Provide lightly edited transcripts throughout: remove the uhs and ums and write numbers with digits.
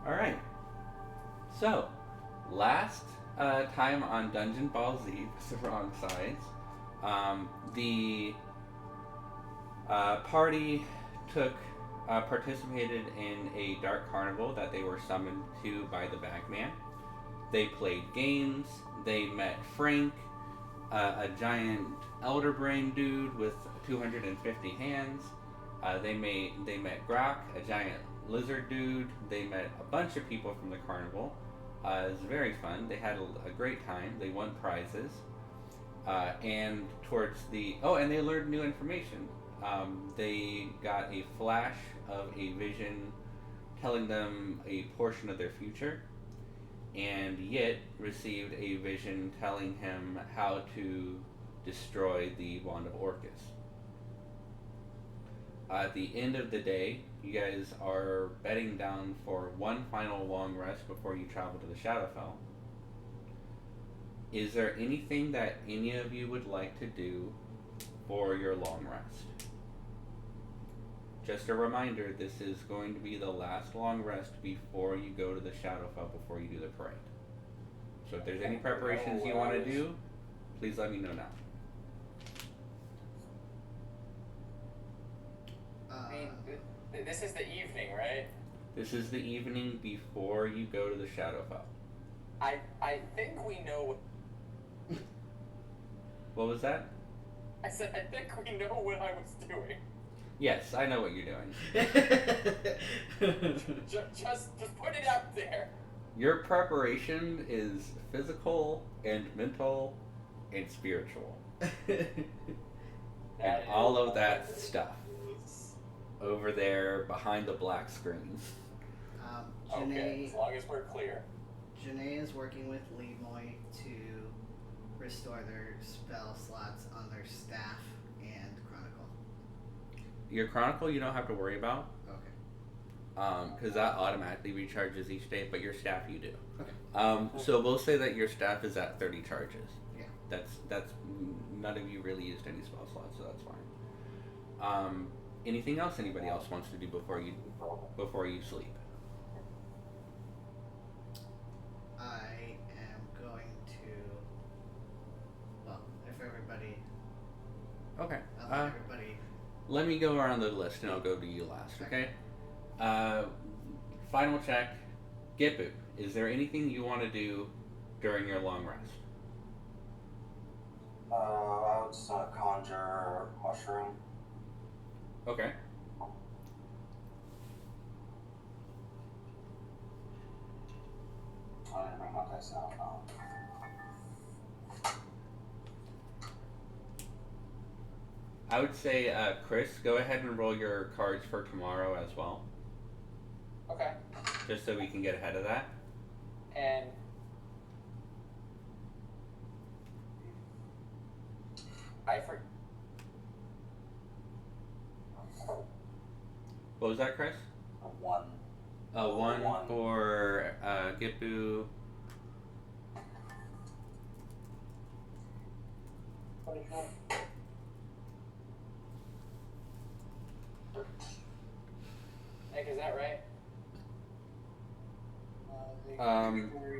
Alright. So, last time on Dungeon Ball Z, the Wrongsides, the party participated in a dark carnival that they were summoned to by the Bagman. They played games. They met Frank, a giant elder brain dude with 250 hands. They met Grok, a giant lizard dude. They met a bunch of people from the carnival. It was very fun. They had a great time. They won prizes. And towards the... Oh, and they learned new information. They got a flash of a vision telling them a portion of their future. And Yit received a vision telling him how to destroy the Wand of Orcus. At the end of the day, you guys are bedding down for one final long rest before you travel to the Shadowfell. Is there anything that any of you would like to do for your long rest? Just a reminder, this is going to be the last long rest before you go to the Shadowfell, before you do the parade. So if there's any preparations you want to do, please let me know now. This is the evening, right? This is the evening before you go to the Shadowfell. I think we know. What was that? I said I think we know what I was doing. Yes, I know what you're doing. just put it out there. Your preparation is physical and mental and spiritual. And all of that stuff. Over there behind the black screen. Okay, as long as we're clear. Janae is working with LIMOY to restore their spell slots on their staff and chronicle. Your chronicle you don't have to worry about. Okay. Because that automatically recharges each day, but your staff you do. Okay. So we'll say that your staff is at 30 charges. Yeah. That's none of you really used any spell slots, so that's fine. Anything else anybody else wants to do before you sleep? I am going to. Well, if everybody. Okay. Everybody. Let me go around the list and I'll go to you last. Okay. Final check. Gippu, is there anything you want to do during your long rest? I would just conjure mushroom. Okay. I didn't bring my dice out. I would say, Chris, go ahead and roll your cards for tomorrow as well. Okay. Just so we can get ahead of that. And What was that, Chris? A 1. One for Gippu. 24. Nick, is that right?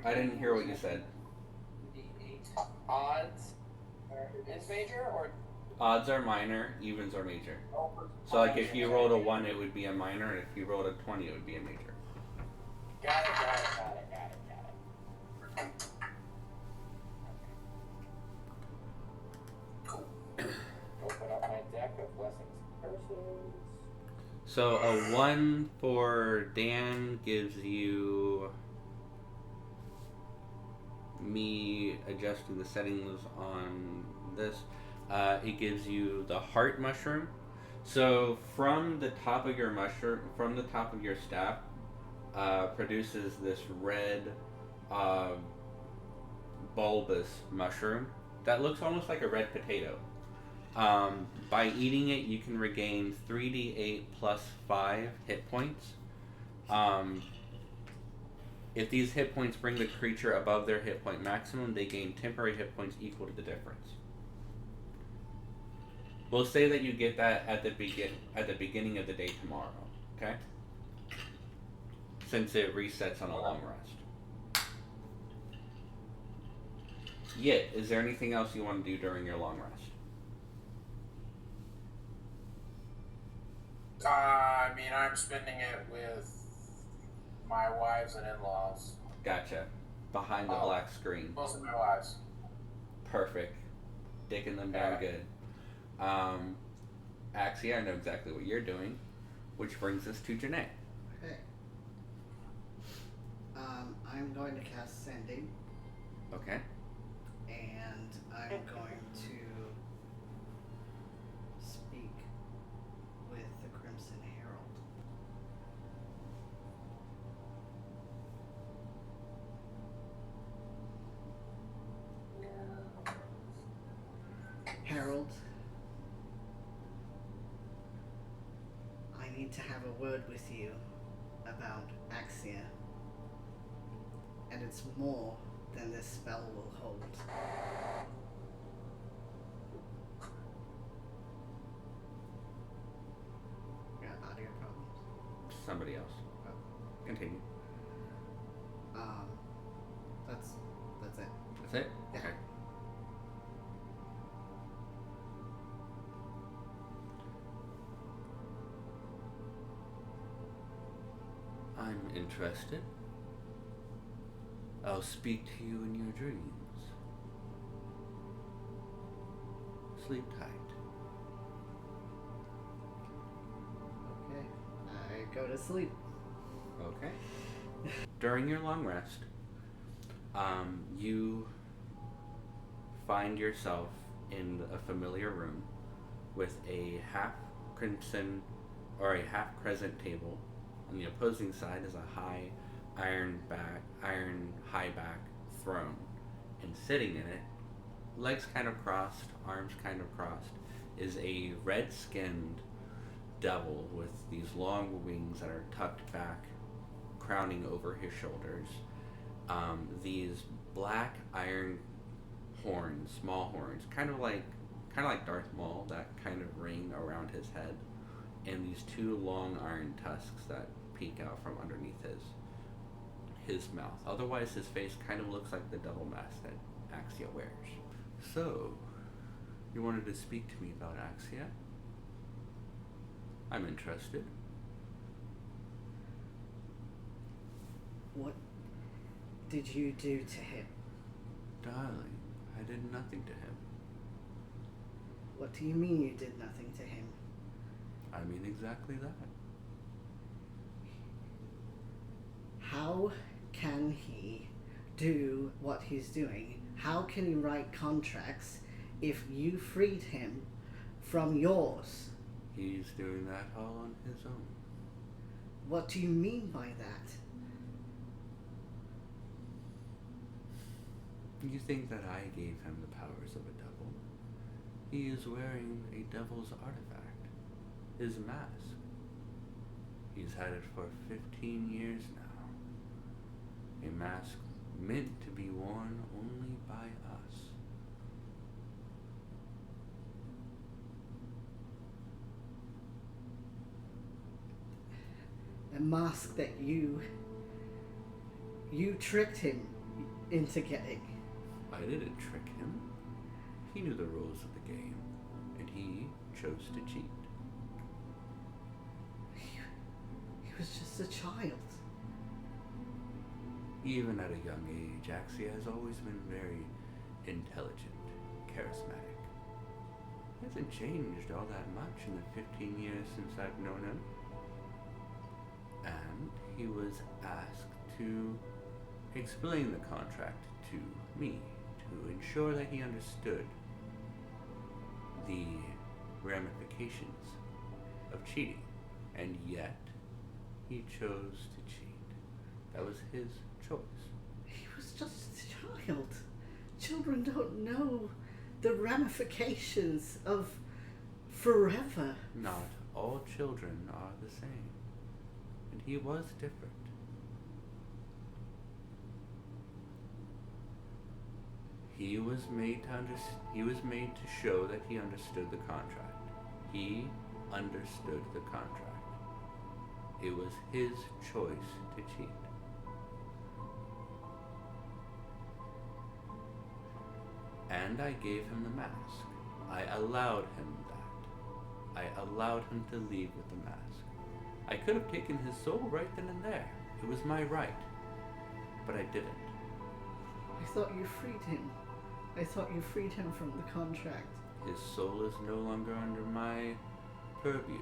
I didn't hear what you said. Odds is major or? Odds are minor, evens are major. So like if you rolled a 1 it would be a minor, and if you rolled a 20 it would be a major. Got it. Cool. Open up my deck of blessings and curses. So a 1 for Dan gives you me adjusting the settings on this. It gives you the heart mushroom. So from the top of your mushroom, from the top of your staff, produces this red, bulbous mushroom that looks almost like a red potato. By eating it, you can regain 3d8 plus 5 hit points. If these hit points bring the creature above their hit point maximum, they gain temporary hit points equal to the difference. We'll say that you get that at the beginning of the day tomorrow, okay? since it resets on a long rest. Yet, is there anything else you want to do during your long rest? I mean, I'm spending it with my wives and in-laws. Gotcha. Behind the black screen. Most of my wives. Perfect. Dicking them down good. Axia, I know exactly what you're doing, which brings us to Janae. Okay. I'm going to cast Sending. Okay. And I'm going to speak with the Crimson Herald. Herald, I need to have a word with you about Axia. And it's more than this spell will hold. Got audio problems? Somebody else. Oh. Continue. That's it. That's it? Yeah. Okay. I'm interested. I'll speak to you in your dreams. Sleep tight. Okay. I go to sleep. Okay. During your long rest, you find yourself in a familiar room with a half crimson or a half crescent table. On the opposing side is a high iron high back throne, and sitting in it, legs kind of crossed, arms kind of crossed, is a red-skinned devil with these long wings that are tucked back, crowning over his shoulders. These black iron horns, small horns, kind of like Darth Maul, that kind of ring around his head, and these two long iron tusks that peek out from underneath his mouth. Otherwise, his face kind of looks like the devil mask that Axia wears. So, you wanted to speak to me about Axia? I'm interested. What did you do to him? Darling, I did nothing to him. What do you mean you did nothing to him? I mean exactly that. How can he do what he's doing? How can he write contracts if you freed him from yours? He's doing that all on his own. What do you mean by that? You think that I gave him the powers of a devil? He is wearing a devil's artifact, his mask. He's had it for 15 years now. A mask meant to be worn only by us. A mask that you tricked him into getting. I didn't trick him. He knew the rules of the game, and he chose to cheat. He was just a child. Even at a young age, Axia has always been very intelligent, charismatic. He hasn't changed all that much in the 15 years since I've known him. And he was asked to explain the contract to me, to ensure that he understood the ramifications of cheating. And yet, he chose to cheat. That was his choice. He was just a child. Children don't know the ramifications of forever. Not all children are the same. And he was different. He was made to show that he understood the contract. He understood the contract. It was his choice to cheat. And I gave him the mask. I allowed him that. I allowed him to leave with the mask. I could have taken his soul right then and there. It was my right. But I didn't. I thought you freed him. I thought you freed him from the contract. His soul is no longer under my purview.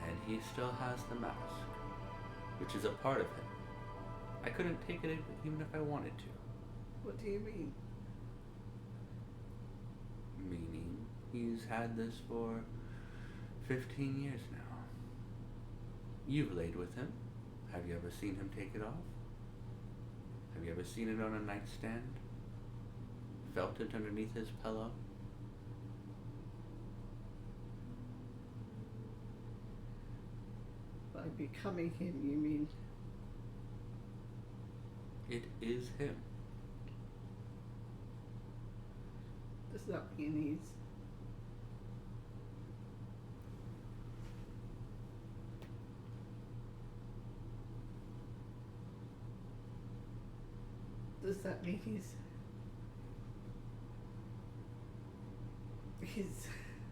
And he still has the mask, which is a part of him. I couldn't take it even if I wanted to. What do you mean? Meaning, he's had this for 15 years now. You've laid with him. Have you ever seen him take it off? Have you ever seen it on a nightstand? Felt it underneath his pillow? By becoming him, you mean? It is him. Does that mean he's... Does that mean he's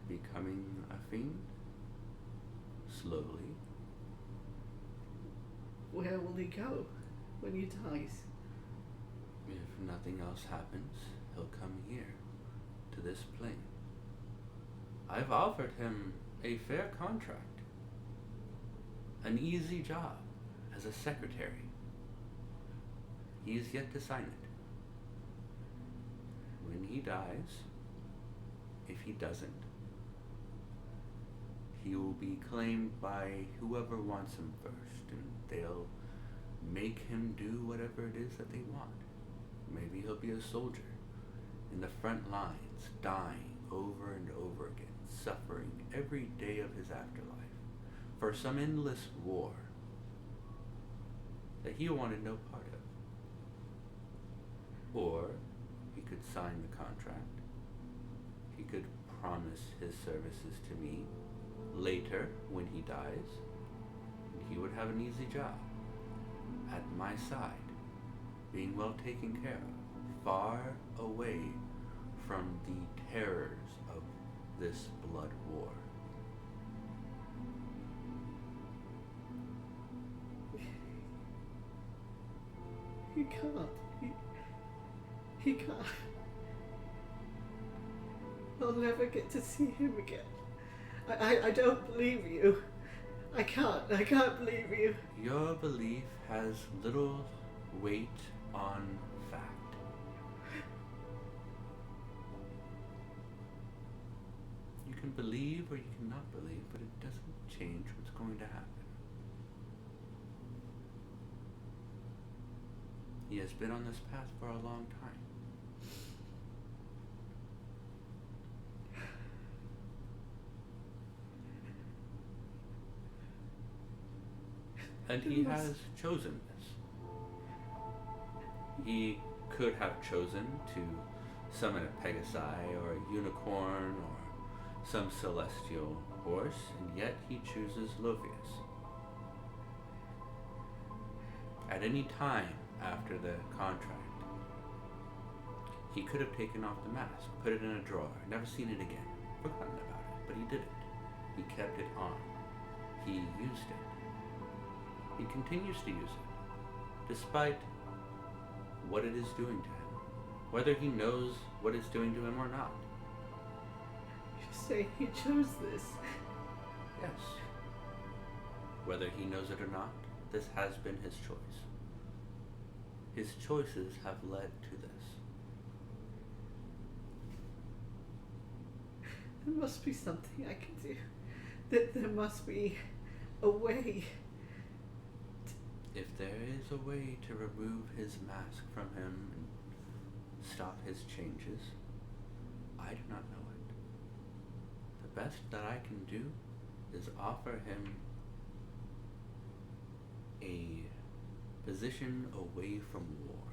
Becoming a fiend? Slowly. Where will he go when he dies? If nothing else happens, he'll come here, to this plane. I've offered him a fair contract. An easy job as a secretary. He is yet to sign it. When he dies, if he doesn't, he will be claimed by whoever wants him first, and they'll make him do whatever it is that they want. Maybe he'll be a soldier in the front lines, dying over and over again, suffering every day of his afterlife for some endless war that he wanted no part of. Or he could sign the contract. He could promise his services to me later when he dies, and he would have an easy job at my side, being well taken care of, far away from the terrors of this blood war. He can't. He can't. I'll never get to see him again. I don't believe you. I can't believe you. Your belief has little weight on fact. You can believe or you cannot believe, but it doesn't change what's going to happen. He has been on this path for a long time. And he has chosen this. He could have chosen to summon a Pegasi or a unicorn or some celestial horse, and yet he chooses Lophius. At any time after the contract, he could have taken off the mask, put it in a drawer, never seen it again, forgotten about it, but he didn't. He kept it on. He used it. He continues to use it, despite what it is doing to him, whether he knows what it's doing to him or not. You say he chose this? Yes. Whether he knows it or not, this has been his choice. His choices have led to this. There must be something I can do. There must be a way. If there is a way to remove his mask from him and stop his changes, I do not know it. The best that I can do is offer him a position away from war.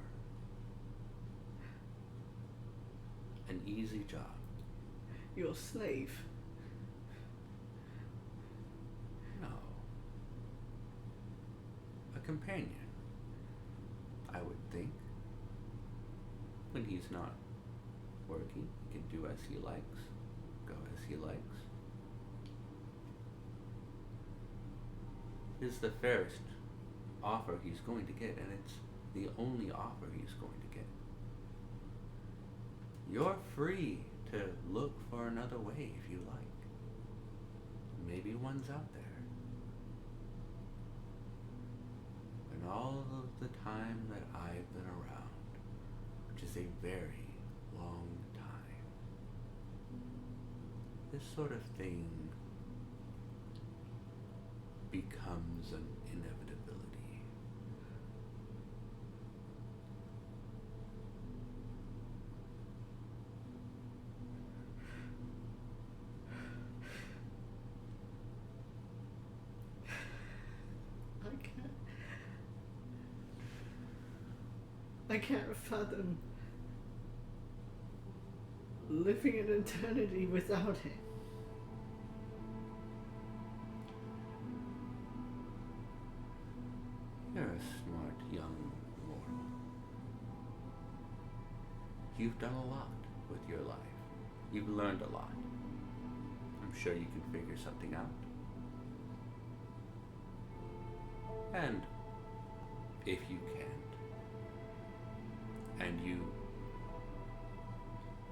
An easy job. Your slave. No. companion, I would think. When he's not working, he can do as he likes, go as he likes. It's the fairest offer he's going to get, and it's the only offer he's going to get. You're free to look for another way if you like. Maybe one's out there. In all of the time that I've been around, which is a very long time, this sort of thing becomes an inevitability. I can't fathom living an eternity without him. You're a smart young mortal. You've done a lot with your life. You've learned a lot. I'm sure you can figure something out. And if you can't, and you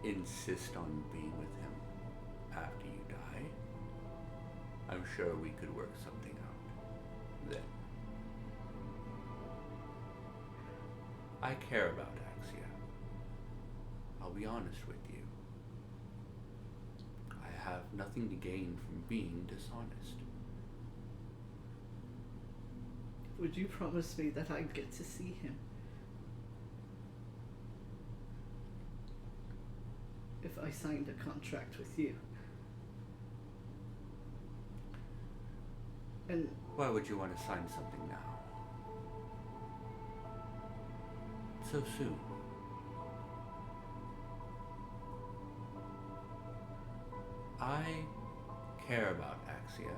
insist on being with him after you die, I'm sure we could work something out then. I care about Axia. I'll be honest with you. I have nothing to gain from being dishonest. Would you promise me that I'd get to see him? If I signed a contract with you. And Why would you want to sign something now? So soon. I care about Axia,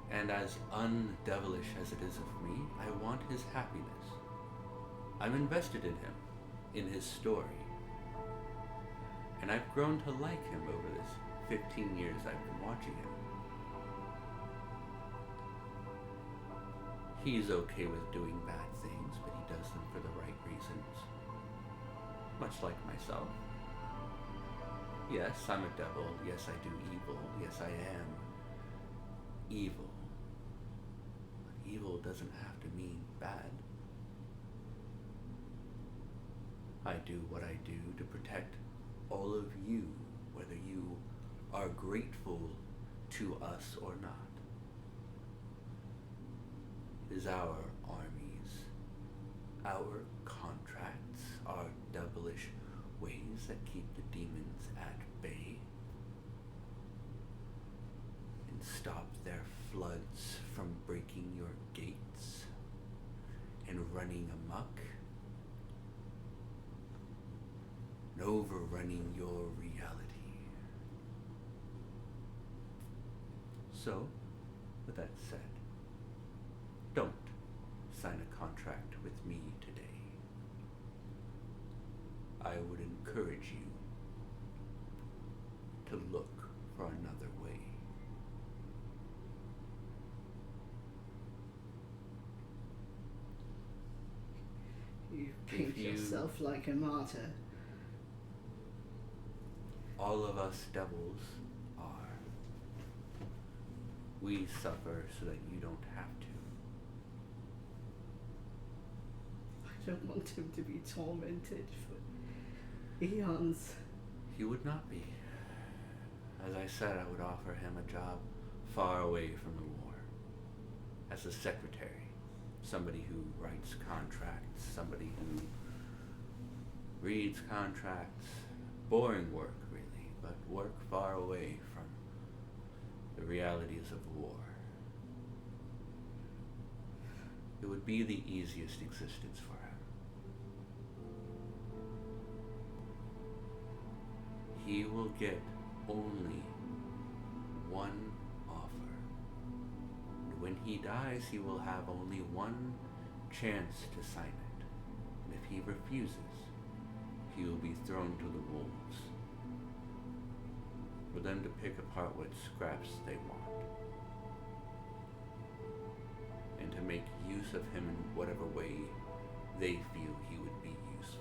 and as undevilish as it is of me, I want his happiness. I'm invested in him, in his story. And I've grown to like him over this 15 years I've been watching him. He's okay with doing bad things, but he does them for the right reasons. Much like myself. Yes, I'm a devil. Yes, I do evil. Yes, I am evil. But evil doesn't have to mean bad. I do what I do to protect all of you, whether you are grateful to us or not. It is our armies, our contracts, our devilish ways that keep the demons at bay and stop their floods from breaking your gates and running amok and overrunning your reality. So, with that said, don't sign a contract with me today. I would encourage you to look for another way. you paint yourself like a martyr. All of us devils are. We suffer so that you don't have to. I don't want him to be tormented for eons. He would not be. As I said, I would offer him a job far away from the war. As a secretary. Somebody who writes contracts. Somebody who reads contracts. Boring work, really, but work far away from the realities of war. It would be the easiest existence for him. He will get only one offer. And when he dies, he will have only one chance to sign it. And if he refuses, he will be thrown to the wolves, for them to pick apart what scraps they want, and to make use of him in whatever way they feel he would be useful.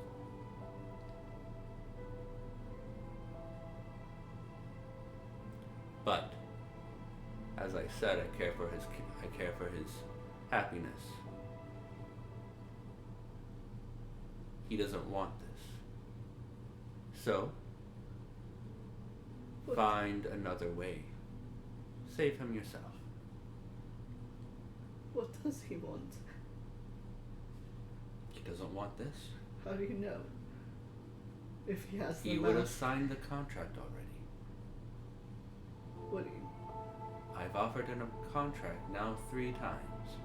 But, as I said, I care for his happiness. He doesn't want this. So, find another way. Save him yourself. What does he want? He doesn't want this. How do you know? If he has the He would have mask, signed the contract already. what do you... I've offered him a contract now 3 times,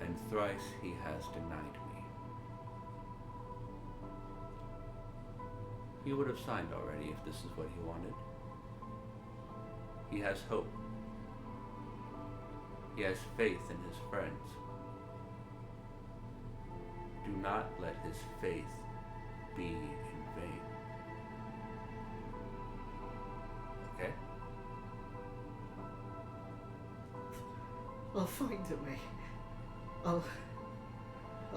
and thrice he has denied me. He would have signed already if this is what he wanted. He has hope. He has faith in his friends. Do not let his faith be in vain. Okay? I'll find a way. I'll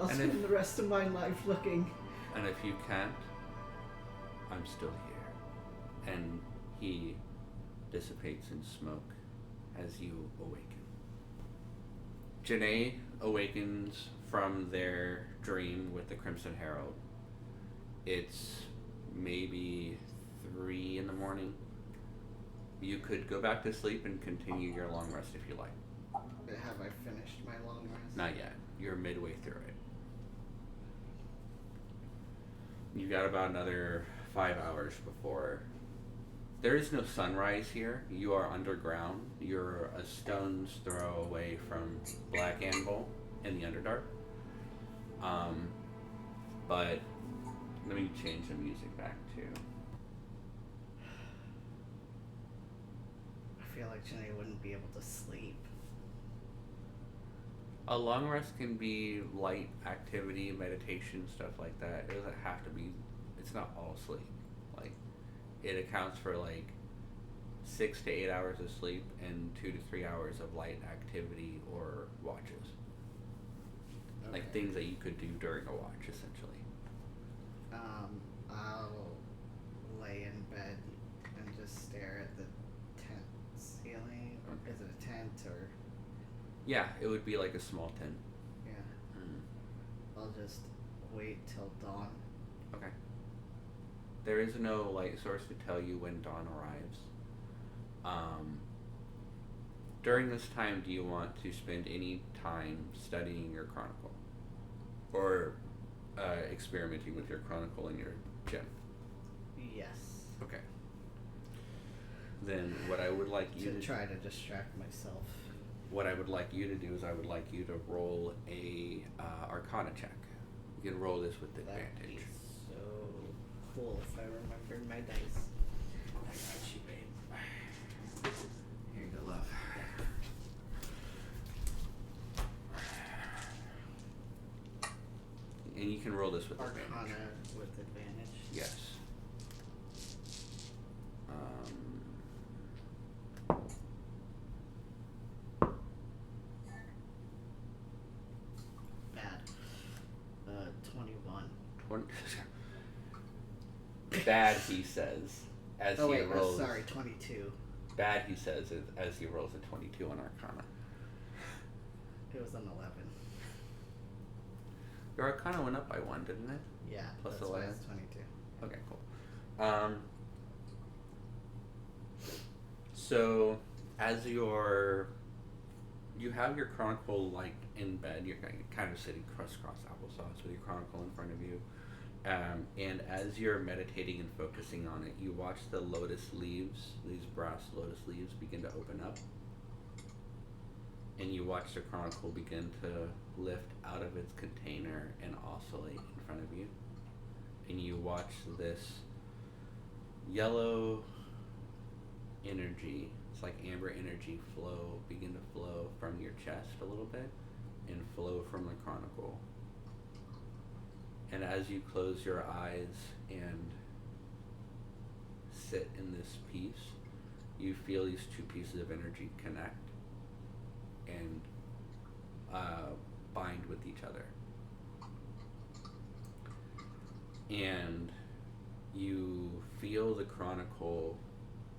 And spend if- the rest of my life looking. And if you can't, I'm still here. And he dissipates in smoke as you awaken. Janae awakens from their dream with the Crimson Herald. It's maybe 3 in the morning. You could go back to sleep and continue your long rest if you like. Have I finished my long rest? Not yet. You're midway through it. You've got about another 5 hours before. There is no sunrise here. You are underground. You're a stone's throw away from Black Anvil in the Underdark. But let me change the music back too. I feel like Jenny wouldn't be able to sleep. A long rest can be light activity, meditation, stuff like that. It doesn't have to be, it's not all sleep. Like, it accounts for like 6 to 8 hours of sleep and 2 to 3 hours of light activity or watches. Like Okay. things that you could do during a watch, essentially. I'll lay in bed and just stare at the tent ceiling. Okay. Is it a tent or... Yeah, it would be like a small tent. Yeah. Mm. I'll just wait till dawn. Okay. There is no light source to tell you when dawn arrives. During this time, do you want to spend any time studying your chronicle? Or experimenting with your chronicle and your gem? Yes. Okay. Then what I would like you To to try to distract myself. what I would like you to do is I would like you to roll a Arcana check. You can roll this with That'd be advantage. so cool if I remembered my dice. I got you, babe. Here you go, love. And you can roll this with Arcana advantage. with advantage. Yes. Bad. 21. 20. Bad, he says, as Oh he wait, rolls. sorry, 22. Bad, he says, as he rolls a 22 on Arcana. It was an 11. Your Arcana went up by 1, didn't it? Yeah, Plus that's why 11? it's 22. Okay, cool. So as you have your chronicle like in bed, you're kind of sitting crisscross applesauce with your chronicle in front of you, and as you're meditating and focusing on it, you watch the lotus leaves, these brass lotus leaves, begin to open up, and you watch the chronicle begin to lift out of its container and oscillate in front of you, and you watch this yellow energy, it's like amber energy, begin to flow from your chest a little bit, and flow from the chronicle. And as you close your eyes and sit in this peace, you feel these two pieces of energy connect and bind with each other. And you feel the chronicle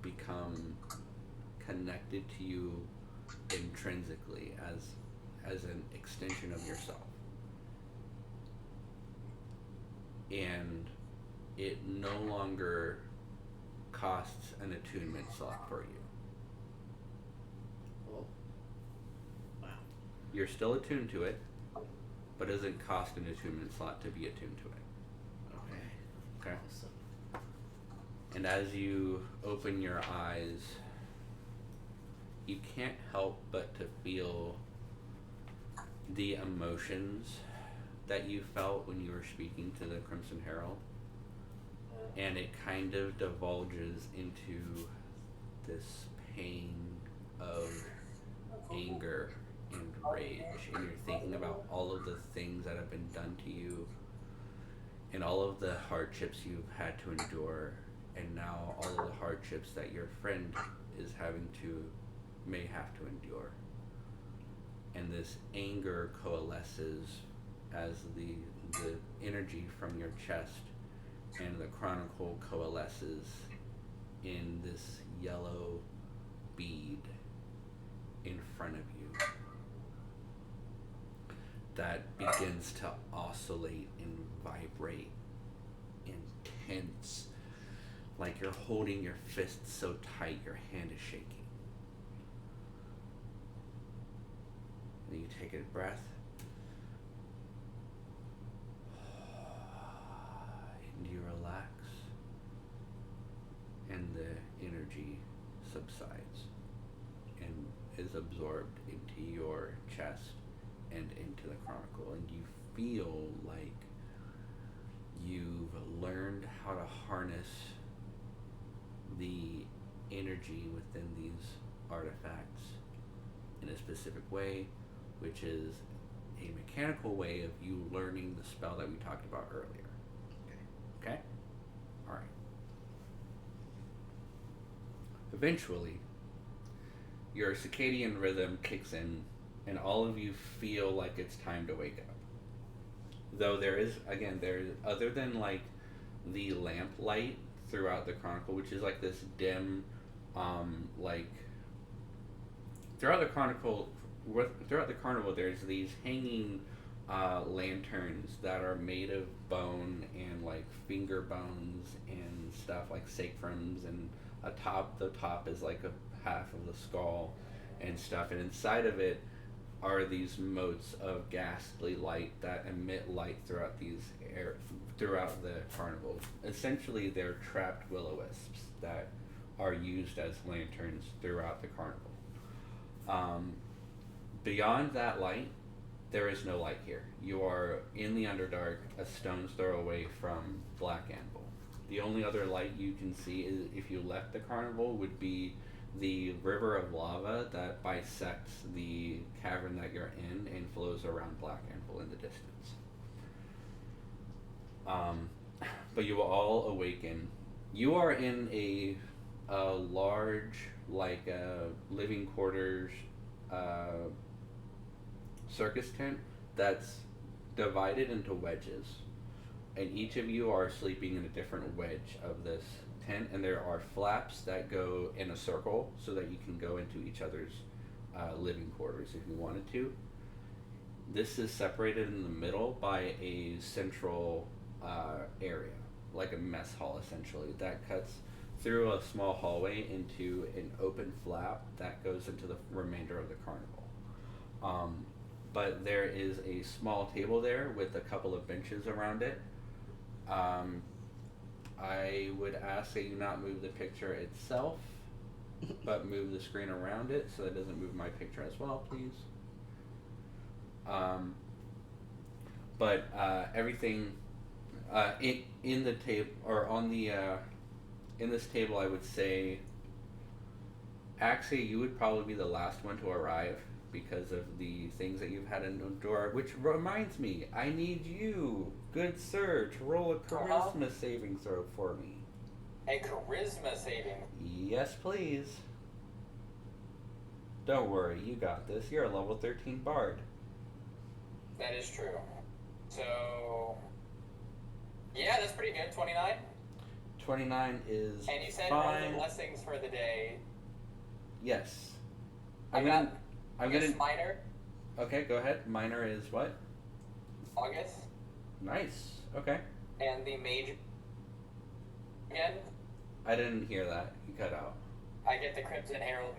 become connected to you intrinsically as an extension of yourself. And it no longer costs an attunement slot for you. Oh. Wow. You're still attuned to it, but it doesn't cost an attunement slot to be attuned to it. Okay? Awesome. And as you open your eyes, you can't help but to feel the emotions that you felt when you were speaking to the Crimson Herald. And it kind of divulges into this pain of anger and rage. And you're thinking about all of the things that have been done to you and all of the hardships you've had to endure, and now all of the hardships that your friend may have to endure. And this anger coalesces as the energy from your chest and the chronicle coalesces in this yellow bead in front of you that begins to oscillate and vibrate intense, like you're holding your fist so tight your hand is shaking. And you take a breath. And you relax. And the energy subsides and is absorbed into your chest and into the chronicle. And you feel like you've learned how to harness the energy within these artifacts in a specific way, which is a mechanical way of you learning the spell that we talked about earlier. Okay? Alright. Eventually, your circadian rhythm kicks in, and all of you feel like it's time to wake up. Though there's other than like the lamp light throughout the chronicle, which is like this dim, throughout the carnival, there's these hanging lanterns that are made of bone and like finger bones and stuff, like sacrums, and the top is like a half of the skull and stuff, and inside of it are these motes of ghastly light that emit light throughout the carnival. Essentially, they're trapped will-o-wisps that are used as lanterns throughout the carnival. Beyond that light, there is no light here. You are in the Underdark, a stone's throw away from Black Anvil. The only other light you can see is, if you left the carnival, would be the river of lava that bisects the cavern that you're in and flows around Black Anvil in the distance. But you will all awaken. You are in a large, like living quarters circus tent that's divided into wedges, and each of you are sleeping in a different wedge of this tent, and there are flaps that go in a circle so that you can go into each other's living quarters if you wanted to. This is separated in the middle by a central area, like a mess hall essentially, that cuts through a small hallway into an open flap that goes into the remainder of the carnival. But there is a small table there with a couple of benches around it. I would ask that you not move the picture itself, but move the screen around it so it doesn't move my picture as well, please. But everything in the table, or on the in this table, I would say, Axia, you would probably be the last one to arrive, because of the things that you've had to endure. Which reminds me, I need you, good sir, to roll a charisma saving throw for me. A charisma saving. Yes, please. Don't worry, you got this. You're a level 13 bard. That is true. So, yeah, that's pretty good. 29. 29 is And you said fine. all the blessings for the day. Yes. I'm gonna. minor. Okay, go ahead. Minor is what? August. Nice. Okay. And the mage. Again. I didn't hear that. You cut out. I get the Crimson Herald.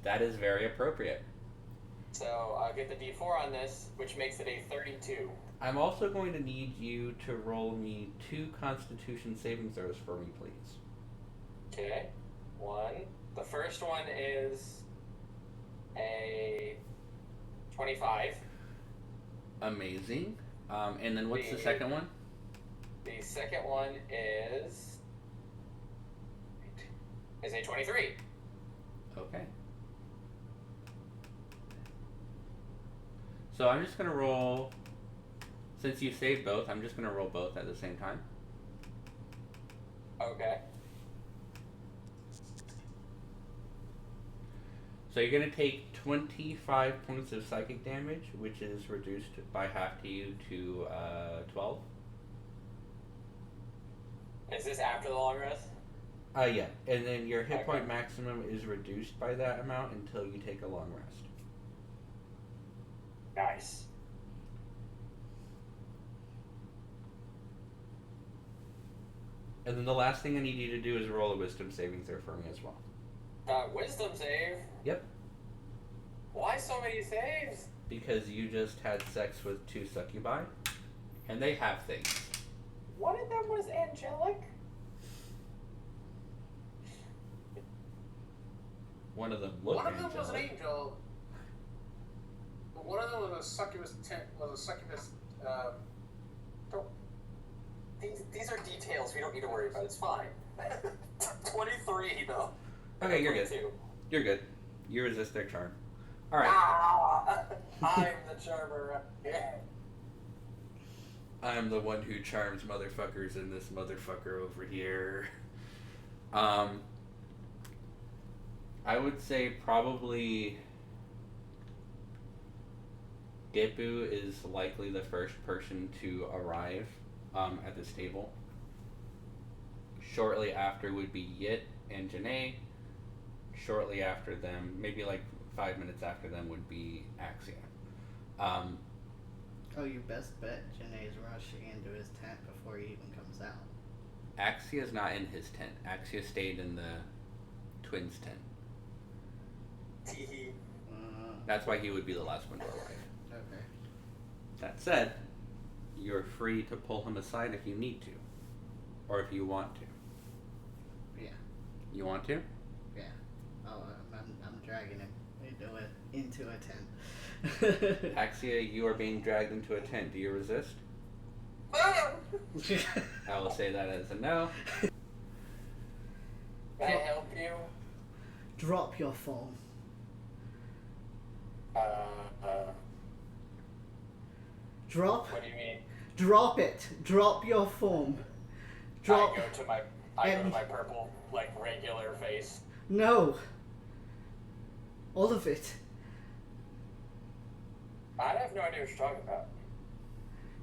That is very appropriate. So I'll get the D4 on this, which makes it a 32. I'm also going to need you to roll me 2 Constitution saving throws for me, please. Okay. 1. The first one is a 25. Amazing. And then what's the second one? The second one is a 23. Okay. So I'm just going to roll, since you saved both, I'm just going to roll both at the same time. Okay. So you're going to take 25 points of psychic damage, which is reduced by half to you to 12. Is this after the long rest? Yeah. And then your hit point maximum is reduced by that amount until you take a long rest. Nice. And then the last thing I need you to do is roll a wisdom saving throw for me as well. Wisdom save? Yep. Why so many saves? Because you just had sex with 2 succubi, and they have things. One of them was angelic? One of them looked One of them was an angelic. angel. But one of them was a succubus. These are details we don't need to worry about. It's fine. 23 though. Okay, you're good. 22. You're good. You resist their charm. Alright. Ah, I'm the charmer. I'm the one who charms motherfuckers in this motherfucker over here. I would say probably Gippu is likely the first person to arrive at this table. Shortly after would be Yit and Janae. Shortly after them, maybe like 5 minutes after them, would be Axia. Oh, you best bet Janae's rushing into his tent before he even comes out. Axia's not in his tent. Axia stayed in the twins' tent. That's why he would be the last one to arrive. Okay. That said, you're free to pull him aside if you need to. Or if you want to. Yeah. You want to? Yeah. Oh, I'm dragging him into a tent. Axia, you are being dragged into a tent. Do you resist? I will say that as a no. Can I help you? Drop your phone. Drop. What do you mean? Drop it. Drop your phone. Drop. I go to my purple, like, regular face. No. All of it. I have no idea what you're talking about.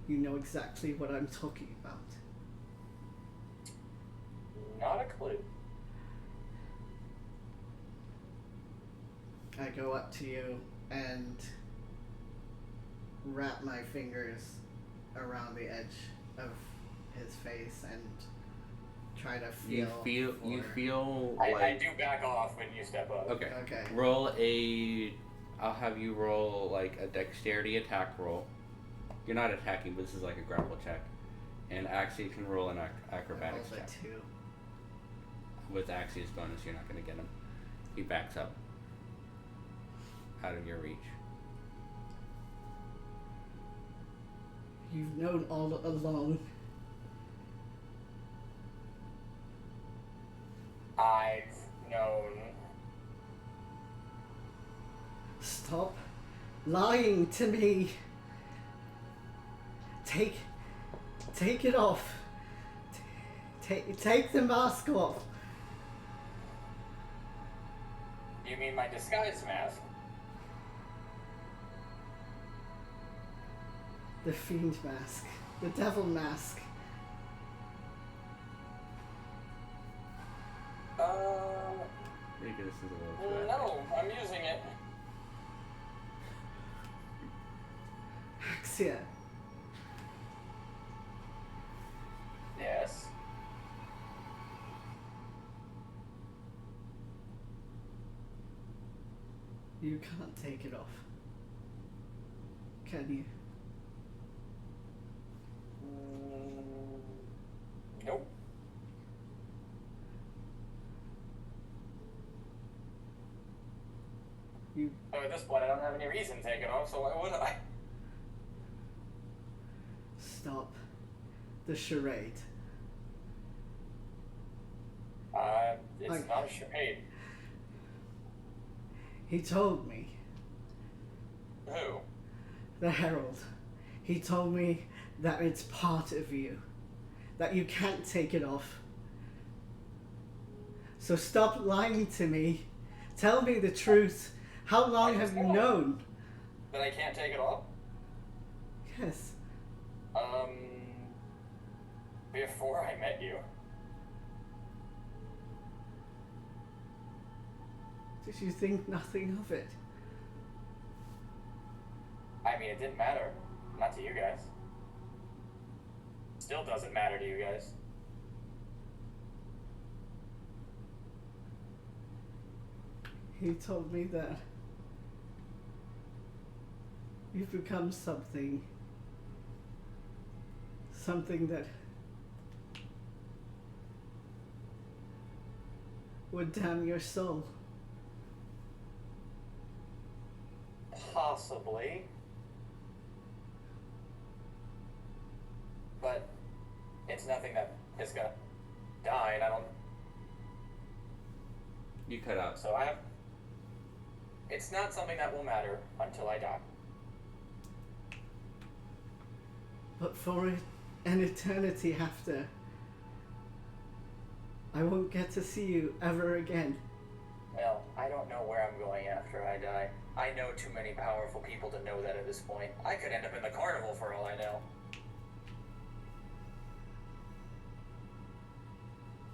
You know exactly what I'm talking about. Not a clue. I go up to you and wrap my fingers around the edge of his face and try to feel. You feel I like. do back off when you step up. Okay. Okay. Roll a. I'll have you roll like a dexterity attack roll. You're not attacking, but this is like a grapple check. And Axia can roll an acrobatics Also check. 2. With Axia's bonus, you're not going to get him. He backs up. Out of your reach. You've known all along. I've known. lying to me. Take it off. Take the mask off. You mean my disguise mask? The fiend mask. The devil mask. I think this is a little too No, I'm using it. Axia. Yes. You can't take it off. Can you? Nope. You So at this point, I don't have any reason to take it off, so why would I? stop the charade. It's not a charade. He told me, Who? the Herald, he told me that it's part of you, that you can't take it off. So stop lying to me. Tell me the truth. How long have you known? That I can't take it off? Yes. Before I met you. Did you think nothing of it? I mean, it didn't matter. Not to you guys. Still doesn't matter to you guys. He told me that you've become something that would damn your soul. Possibly. But it's nothing that is gonna die, and I don't. You cut out. So I have. It's not something that will matter until I die. But for an eternity after, I won't get to see you ever again. Well, I don't know where I'm going after I die. I know too many powerful people to know that at this point. I could end up in the carnival for all I know.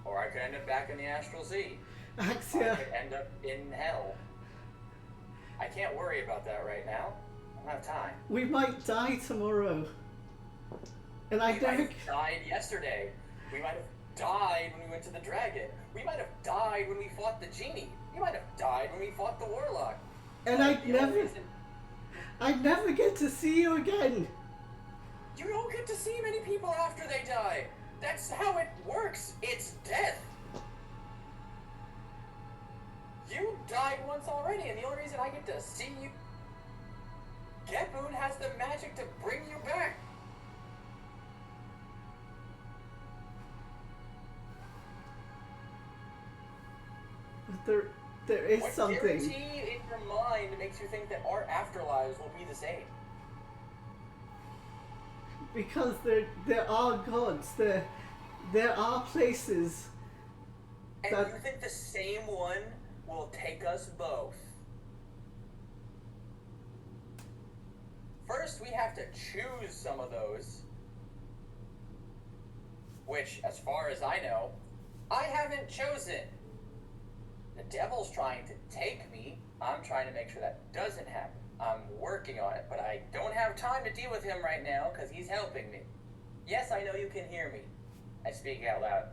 Or I could end up back in the Astral Sea. I Axia, could end up in hell. I can't worry about that right now. I don't have time. we might die tomorrow. And I We might never... have died yesterday. We might have died when we went to the dragon. We might have died when we fought the genie. We might have died when we fought the warlock. And Like, the only reason- I'd never get to see you again. You don't get to see many people after they die. That's how it works. It's death. You died once already, and the only reason I get to see you... Gippu has the magic to bring you back. But there is What something. guarantee in your mind makes you think that our afterlives will be the same? Because there are gods. There are places. And That- you think the same one will take us both? First, we have to choose some of those. Which, as far as I know, I haven't chosen. The devil's trying to take me. I'm trying to make sure that doesn't happen. I'm working on it, but I don't have time to deal with him right now because he's helping me. Yes, I know you can hear me. I speak out loud.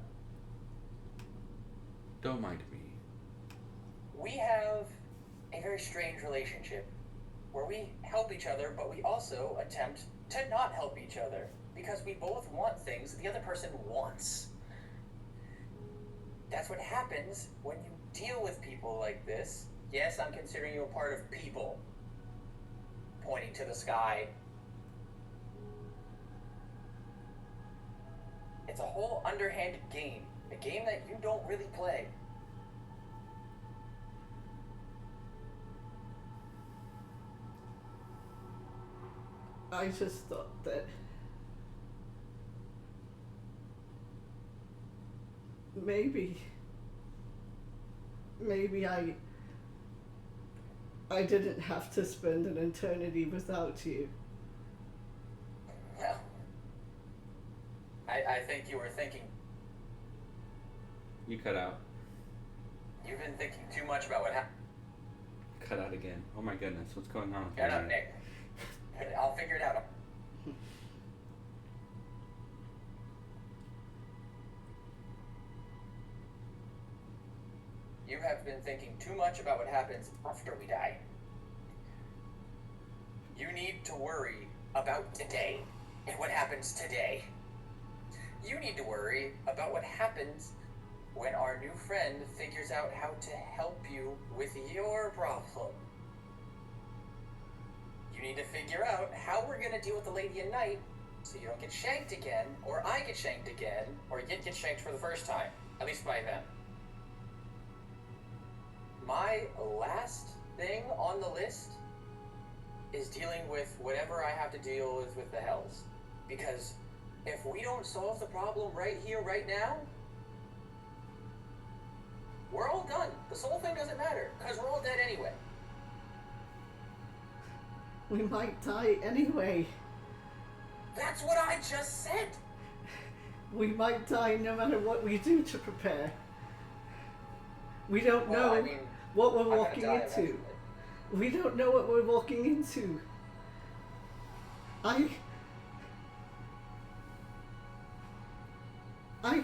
Don't mind me. We have a very strange relationship where we help each other, but we also attempt to not help each other because we both want things the other person wants. That's what happens when you deal with people like this. Yes, I'm considering you a part of people. Pointing to the sky. It's a whole underhanded game. A game that you don't really play. I just thought that maybe I didn't have to spend an eternity without you. Well, I think you were thinking. You cut out. You've been thinking too much about what happened. Cut out again. Oh my goodness, what's going on with Shut up, you? Nick. I'll figure it out. You have been thinking too much about what happens after we die. You need to worry about today and what happens today. You need to worry about what happens when our new friend figures out how to help you with your problem. You need to figure out how we're going to deal with the Lady in Night so you don't get shanked again, or I get shanked again, or you get shanked for the first time, at least by them. My last thing on the list is dealing with whatever I have to deal with the Hells. Because if we don't solve the problem right here, right now, we're all done. The soul thing doesn't matter, because we're all dead anyway. We might die anyway. That's what I just said! We might die no matter what we do to prepare. We don't know Well, I mean, what we're I'm gonna walking die into. eventually. We don't know what we're walking into. I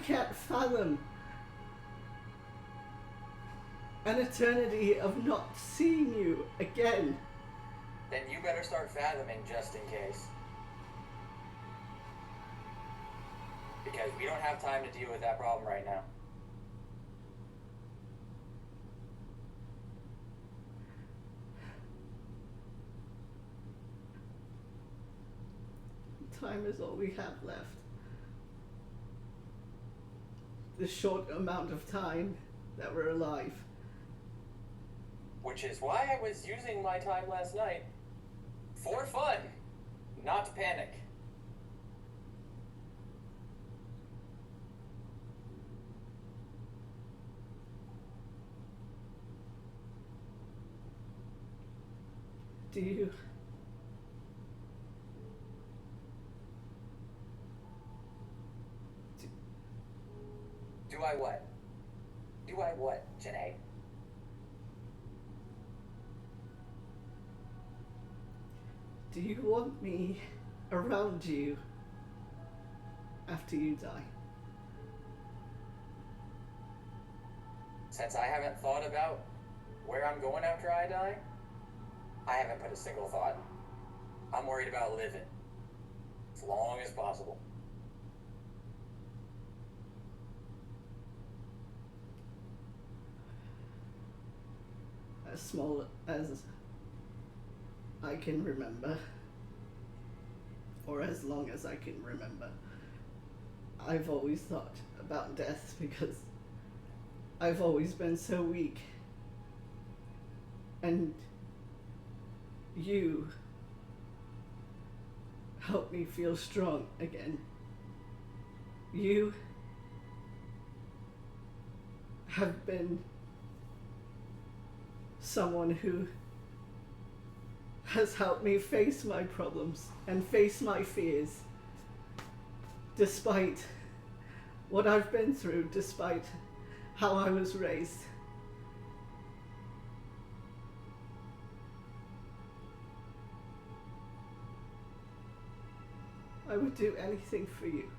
can't fathom an eternity of not seeing you again. Then you better start fathoming just in case. Because we don't have time to deal with that problem right now. Time is all we have left. The short amount of time that we're alive. Which is why I was using my time last night for fun, not to panic. Do you? Do I what? Do I what, Janae? Do you want me around you after you die? Since I haven't thought about where I'm going after I die, I haven't put a single thought. I'm worried about living as long as possible. As small as I can remember, or as long as I can remember, I've always thought about death because I've always been so weak. And you help me feel strong again. You have been someone who has helped me face my problems and face my fears, despite what I've been through, despite how I was raised. I would do anything for you.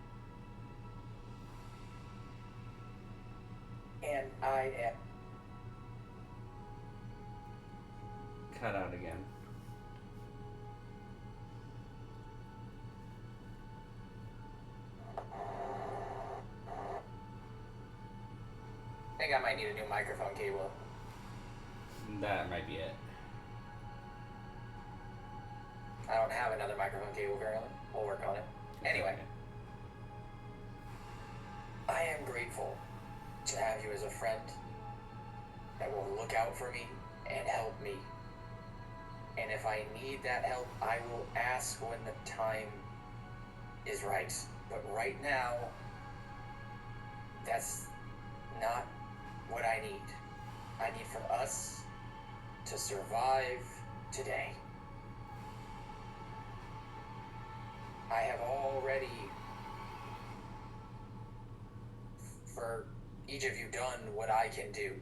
And I am. Cut out again. I think I might need a new microphone cable. That might be it. I don't have another microphone cable currently. We'll work on it. Anyway, I am grateful to have you as a friend that will look out for me and help me. And if I need that help, I will ask when the time is right. But right now, that's not what I need. I need for us to survive today. I have already, for each of you, done what I can do.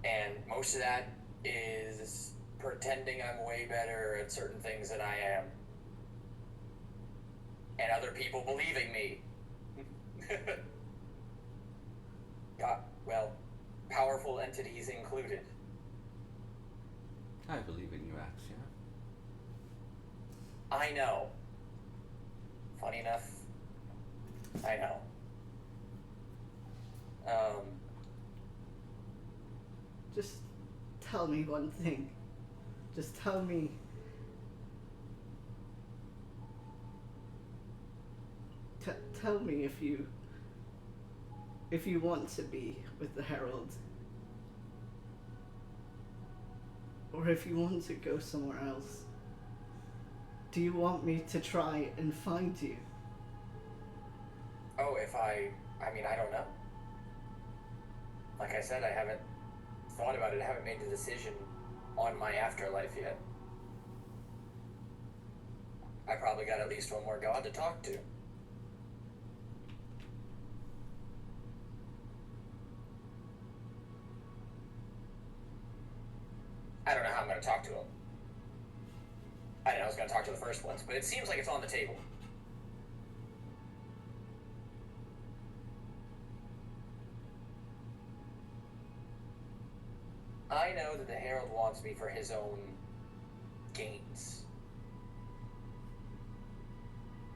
And most of that is pretending I'm way better at certain things than I am. And other people believing me. Well, powerful entities included. I believe in you, Axia. I know. Funny enough, I know. Just tell me one thing. Just tell me. Tell me if you want to be with the Herald, or if you want to go somewhere else. Do you want me to try and find you? Oh, I mean, I don't know. Like I said, I haven't thought about it. I haven't made the decision on my afterlife yet. I probably got at least one more god to talk to. I don't know how I'm going to talk to him. I didn't know I was going to talk to the first ones, but it seems like it's on the table. I know that the Herald wants me for his own gains.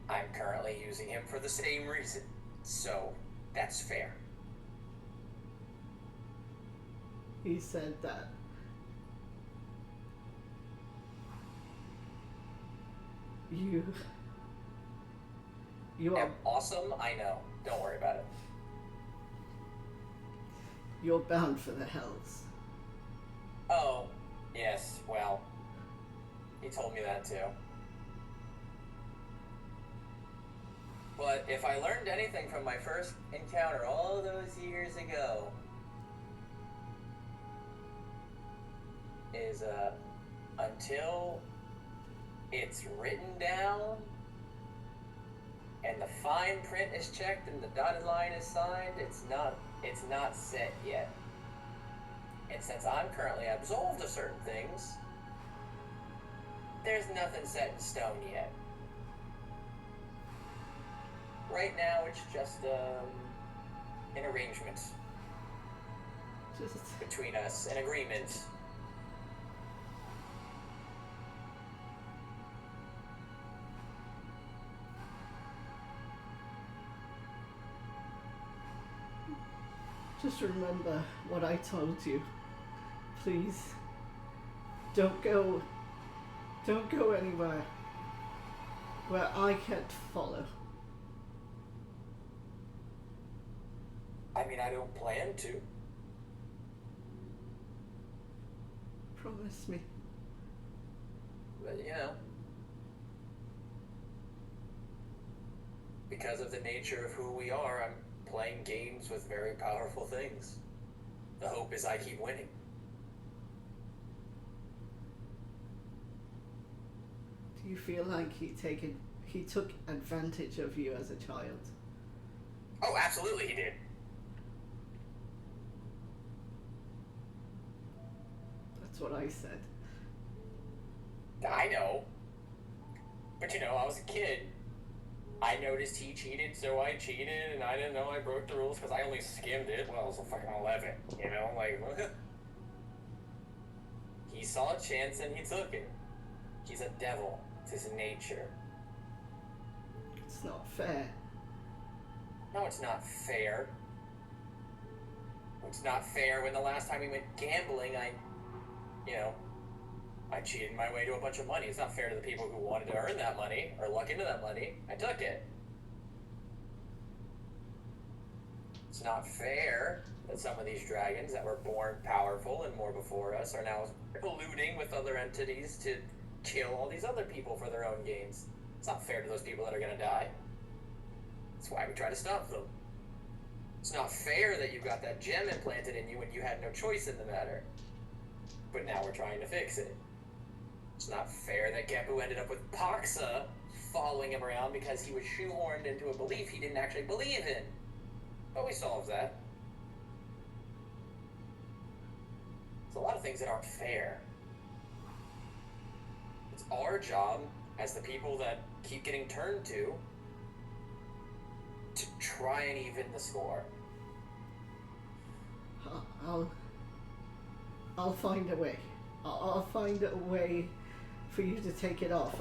I'm currently using him for the same reason, so that's fair. He said that you are I'm awesome, I know. Don't worry about it. you're bound for the Hells. Oh, yes, well, he told me that too. But if I learned anything from my first encounter all those years ago, is until it's written down and the fine print is checked and the dotted line is signed, it's not set yet. And since I'm currently absolved of certain things, there's nothing set in stone yet. Right now, it's just an arrangement Just between us, an agreement. remember what I told you. Please, don't go anywhere where I can't follow. I mean, I don't plan to. Promise me. But, you know, because of the nature of who we are, I'm playing games with very powerful things. The hope is I keep winning. Do you feel like he took advantage of you as a child? Oh, absolutely he did. That's what I said. I know. But, you know, I was a kid. I noticed he cheated, so I cheated, and I didn't know I broke the rules because I only skimmed it when I was fucking 11, you know? Like, he saw a chance and he took it. He's a devil. It's his nature. It's not fair. No, it's not fair. It's not fair when the last time we went gambling, I cheated my way to a bunch of money. It's not fair to the people who wanted to earn that money or luck into that money. I took it. It's not fair that some of these dragons that were born powerful and more before us are now colluding with other entities to kill all these other people for their own gains. It's not fair to those people that are going to die. That's why we try to stop them. It's not fair that you got that gem implanted in you when you had no choice in the matter. But now we're trying to fix it. It's not fair that Gippu ended up with Paxa following him around because he was shoehorned into a belief he didn't actually believe in. But we solved that. There's a lot of things that aren't fair. It's our job, as the people that keep getting turned to try and even the score. I'll find a way. I'll find a way for you to take it off.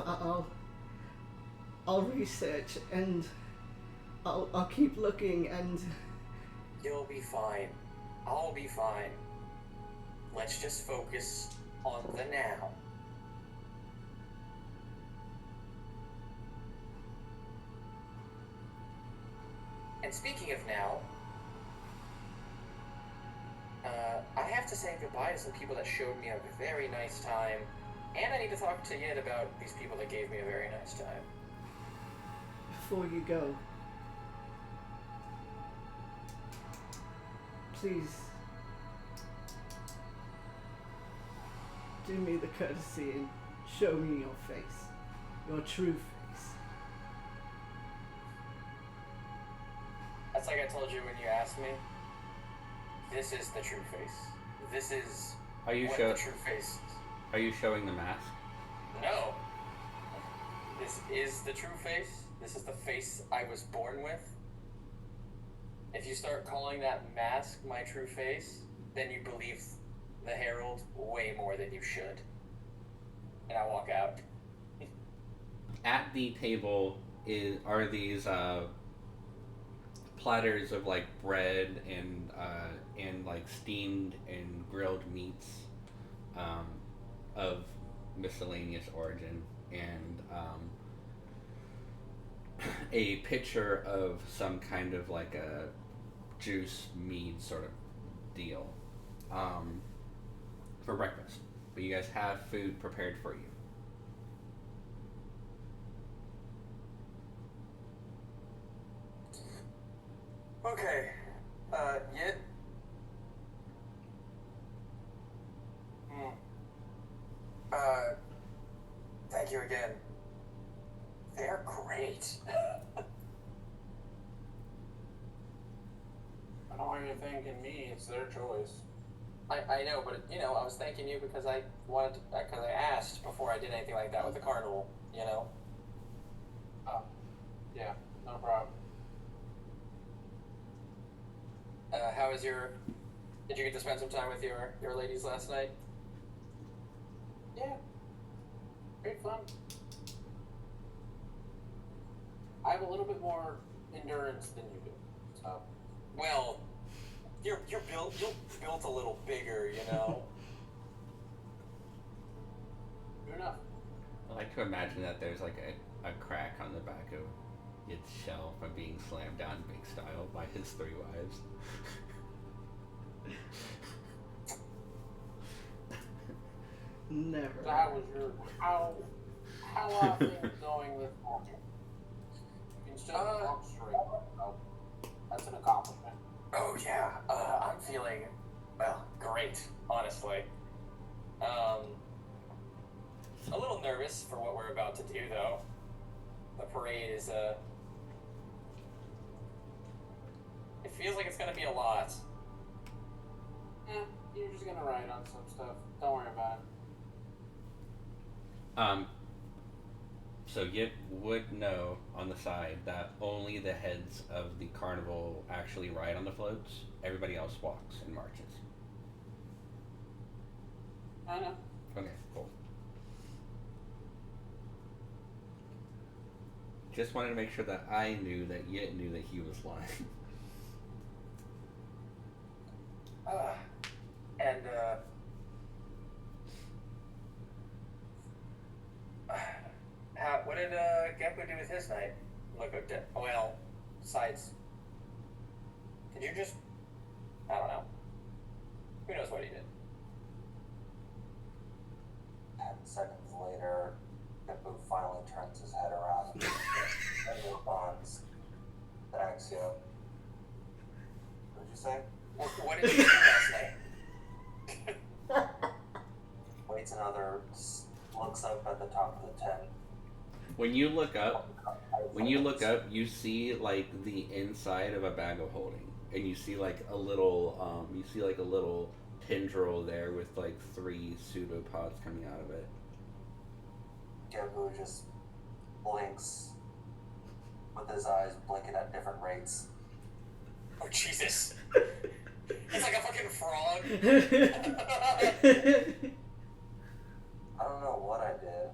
I'll research and I'll keep looking and... You'll be fine. I'll be fine. Let's just focus on the now. And speaking of now, I have to say goodbye to some people that showed me a very nice time, and I need to talk to Yid about these people that gave me a very nice time. Before you go, please do me the courtesy and show me your face, your true face. That's like I told you when you asked me. This is the true face. This is Are you what show- the true face is. Are you showing the mask? No. This is the true face. This is the face I was born with. If you start calling that mask my true face, then you believe the Herald way more than you should. And I walk out. At the table are these platters of like bread and like steamed and grilled meats of miscellaneous origin, and a pitcher of some kind of like a juice mead sort of deal for breakfast. But you guys have food prepared for you. Okay, Yid. Thank you again. They're great. I don't want you thanking me, it's their choice. I know, but you know, I was thanking you because I wanted to, because I asked before I did anything like that with the carnival, you know? Yeah, no problem. How was did you get to spend some time with your ladies last night? Yeah. Great fun. I have a little bit more endurance than you do, so. Well, you're built a little bigger, you know? Good enough. I like to imagine that there's like a crack on the back of its shell from being slammed down big style by his 3 wives. Never. That was your how are things going with talking? You can still talk straight, so that's an accomplishment. Oh yeah, I'm feeling, well, great, honestly. A little nervous for what we're about to do, though. The parade is, it feels like it's gonna be a lot. You're just gonna write on some stuff. Don't worry about it. So Yip would know on the side that only the heads of the carnival actually ride on the floats. Everybody else walks and marches. I know. Okay, cool. Just wanted to make sure that I knew that Yit knew that he was lying. What did Gippu do with his night? Well, sides. Did you just I don't know. Who knows what he did? 10 seconds later, Gippu finally turns his head around and responds to Axia. What did you say? What did you do last night? Waits another, looks up at the top of the tent. When you look up, you see like the inside of a bag of holding, and you see like a little, tendril there with like 3 pseudopods coming out of it. Gippu just blinks with his eyes blinking at different rates. Oh, Jesus. He's like a fucking frog. I don't know what I did.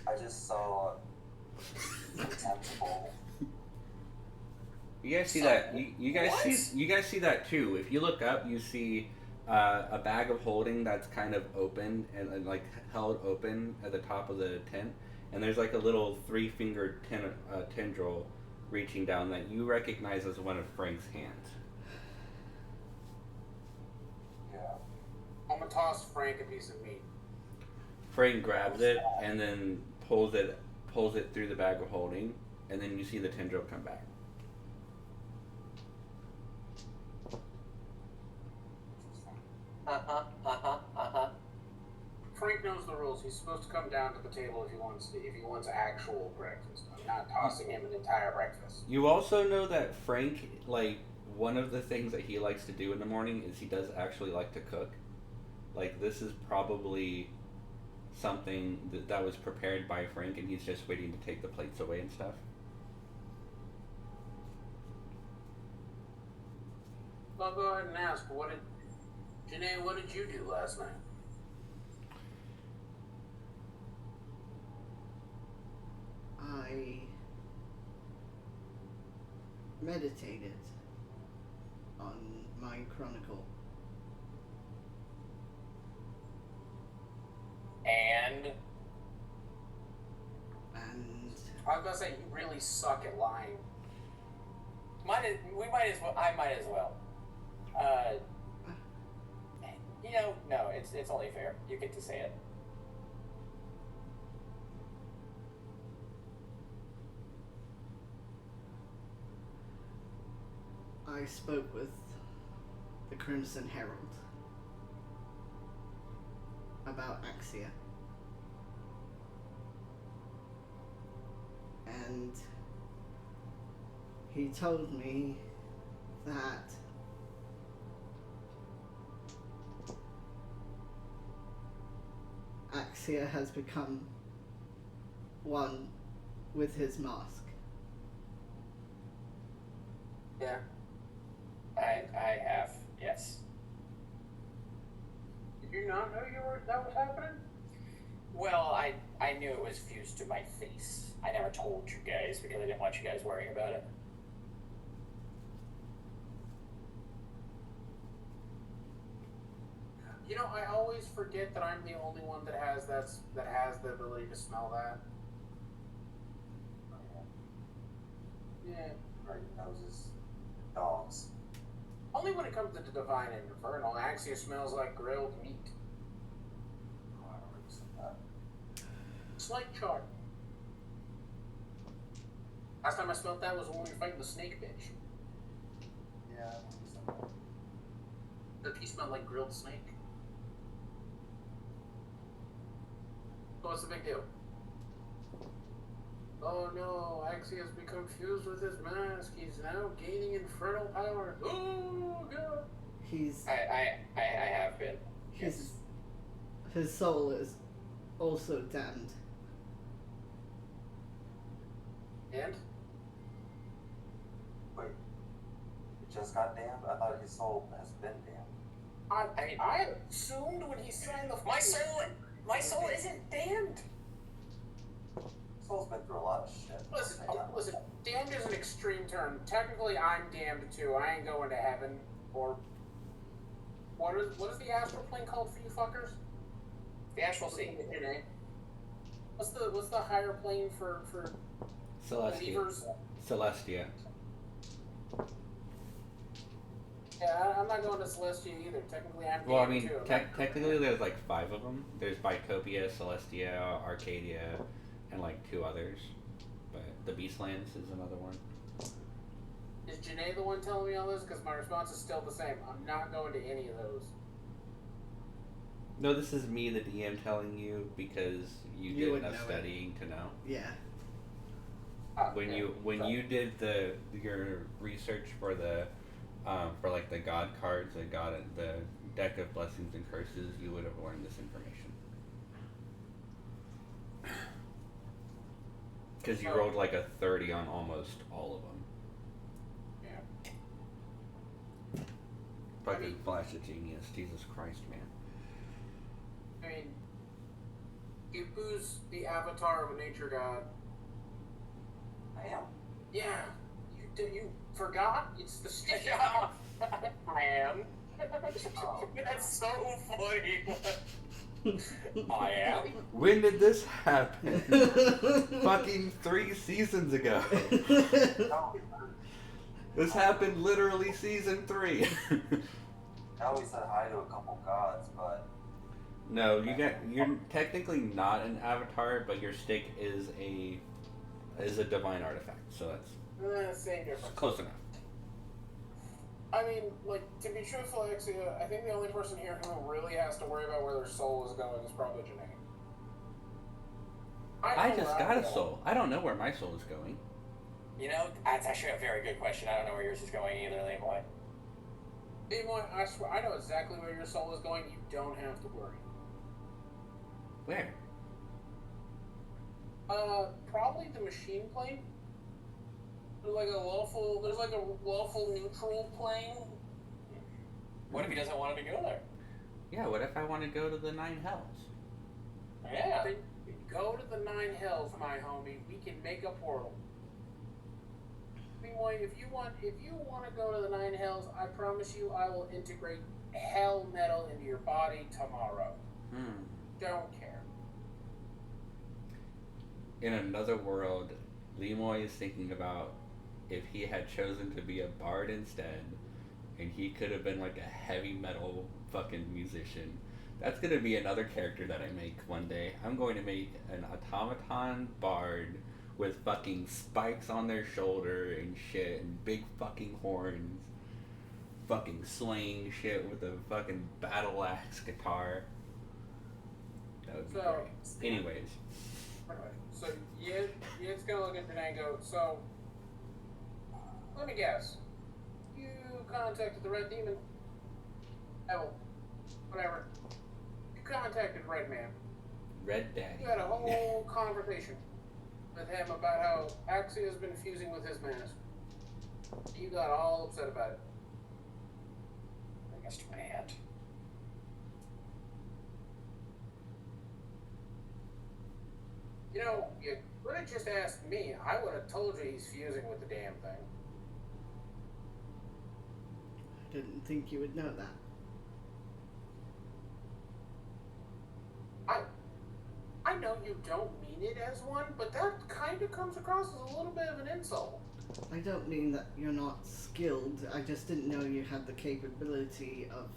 I just saw contemptible. You guys see that? You guys see that too. If you look up, you see a bag of holding that's kind of open and like held open at the top of the tent, and there's like a little 3-fingered tendril reaching down that you recognize as one of Frank's hands. Yeah. I'm gonna toss Frank a piece of meat. Frank grabs it and then pulls it through the bag of holding, and then you see the tendril come back. Frank knows the rules. He's supposed to come down to the table if he wants actual breakfast. I'm not tossing him an entire breakfast. You also know that Frank, like, one of the things that he likes to do in the morning is he does actually like to cook. Like, this is probably something that was prepared by Frank, and he's just waiting to take the plates away and stuff. I'll go ahead and ask, Janae, what did you do last night? I meditated on my chronicle. And I was gonna say, you really suck at lying. I might as well. No, it's only fair. You get to say it. I spoke with the Crimson Herald about Axia. And he told me that Axia has become one with his mask. Yeah. I have, yes. Did you not know that was happening? Well, I knew it was fused to my face. I never told you guys because I didn't want you guys worrying about it. You know, I always forget that I'm the only one that has the ability to smell that. Yeah. Right noses, dogs. Only when it comes to Divine and Infernal, Axia smells like grilled meat. Oh, I already said that. Slight chart. Last time I smelled that was when we were fighting the snake bitch. Yeah, I already said that. The piece smelled like grilled snake. So what's the big deal? Oh no, Axia has become fused with his mask. He's now gaining infernal power. Oh god. I have been. His soul is also damned. And? Wait, it just got damned? I thought his soul has been damned. I assumed when he signed the My soul isn't damned. Soul's been through a lot of shit. Listen, damned is an extreme term. Technically, I'm damned too. I ain't going to heaven. Or what is the astral plane called for you fuckers? The astral sea. What's the higher plane for Celestia. believers? Celestia. Yeah, I'm not going to Celestia either. Technically, I'm Well, I game mean, too. technically there's like 5 of them. There's Bicopia, Celestia, Arcadia, and like 2 others. But the Beastlands is another one. Is Janae the one telling me all this? Because my response is still the same. I'm not going to any of those. No, this is me, the DM, telling you because you did would enough know it. studying to know. Yeah. When you did your research for the for like the god cards, the deck of blessings and curses, you would have learned this information. Because you rolled like a 30 on almost all of them. Yeah. Fucking flash of genius, Jesus Christ, man. I mean, Gippu's the avatar of a nature god. I am. Yeah. You forgot? It's the stick. I am. That's so funny. I am. When did this happen? Fucking 3 seasons ago. No, This happened literally season 3. I always said hi to a couple gods, but No, you're technically not an avatar, but your stick is a divine artifact, so that's Same difference. close enough. I mean, like, to be truthful, Axia, I think the only person here who really has to worry about where their soul is going is probably Janae. I just got a soul. I don't know where my soul is going. You know, that's actually a very good question. I don't know where yours is going either, LIMOY. LIMOY, I swear, I know exactly where your soul is going. You don't have to worry. Where? Probably the machine plane. There's like a lawful neutral plane. What if he doesn't want him to go there? Yeah, what if I want to go to the 9 hells? Yeah. Then go to the 9 hells, my homie. We can make a portal. Meanwhile, if you want to go to the 9 hells, I promise you, I will integrate hell metal into your body tomorrow. Don't care. In another world, LIMOY is thinking about if he had chosen to be a bard instead, and he could have been like a heavy metal fucking musician. That's gonna be another character that I make one day. I'm going to make an automaton bard with fucking spikes on their shoulder and shit, and big fucking horns, fucking slaying shit with a fucking battle axe guitar. That would be great. Anyways. Alright, so Yid's gonna look at Janae and go, so, let me guess. You contacted the Red Demon? Devil. Whatever. You contacted Red Man. Red Daddy. You had a whole conversation with him about how Axia has been fusing with his mask. You got all upset about it. I guess to my hand. You know, you could have just asked me. I would have told you he's fusing with the damn thing. I didn't think you would know that. I know you don't mean it as one, but that kind of comes across as a little bit of an insult. I don't mean that you're not skilled. I just didn't know you had the capability of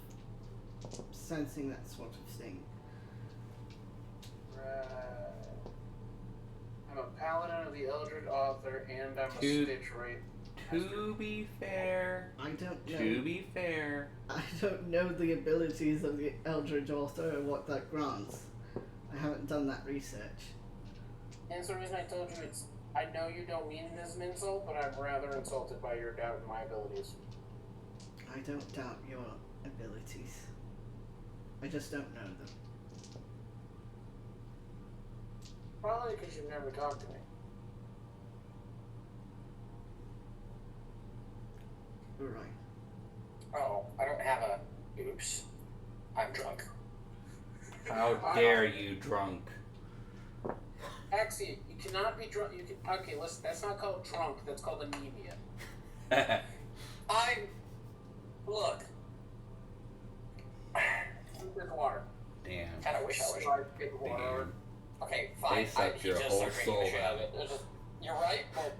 sensing that sort of thing. I'm a paladin of the Eldritch Author, and I'm a To- Stitch Rate. To be fair, I don't know. to be fair, I don't know the abilities of the Eldritch Author or what that grants. I haven't done that research. And so the reason I told you I know you don't mean it as an insult, but I'm rather insulted by your doubt in my abilities. I don't doubt your abilities. I just don't know them. Probably because you've never talked to me. You're right. Oh, I don't have a. Oops. I'm drunk. how dare you, drunk? Axia, you cannot be drunk. Okay, listen, that's not called drunk, that's called anemia. Look. Drink water. Damn. Kind of wish I was. Drink water. Okay, fine. They sucked He your just whole started drinking soul the shit out of out. it. It's just- You're right, but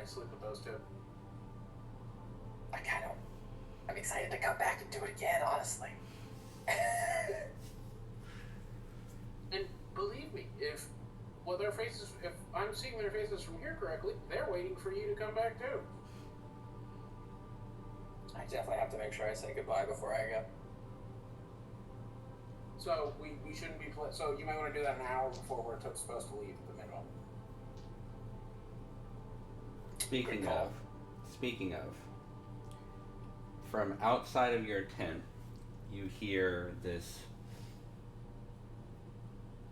nicely with those two. I'm excited to come back and do it again, honestly. And believe me, if I'm seeing their faces from here correctly, they're waiting for you to come back too. I definitely have to make sure I say goodbye before I go. So we shouldn't be so you might want to do that an hour before we're supposed to leave at the minimum. Speaking of, from outside of your tent, you hear this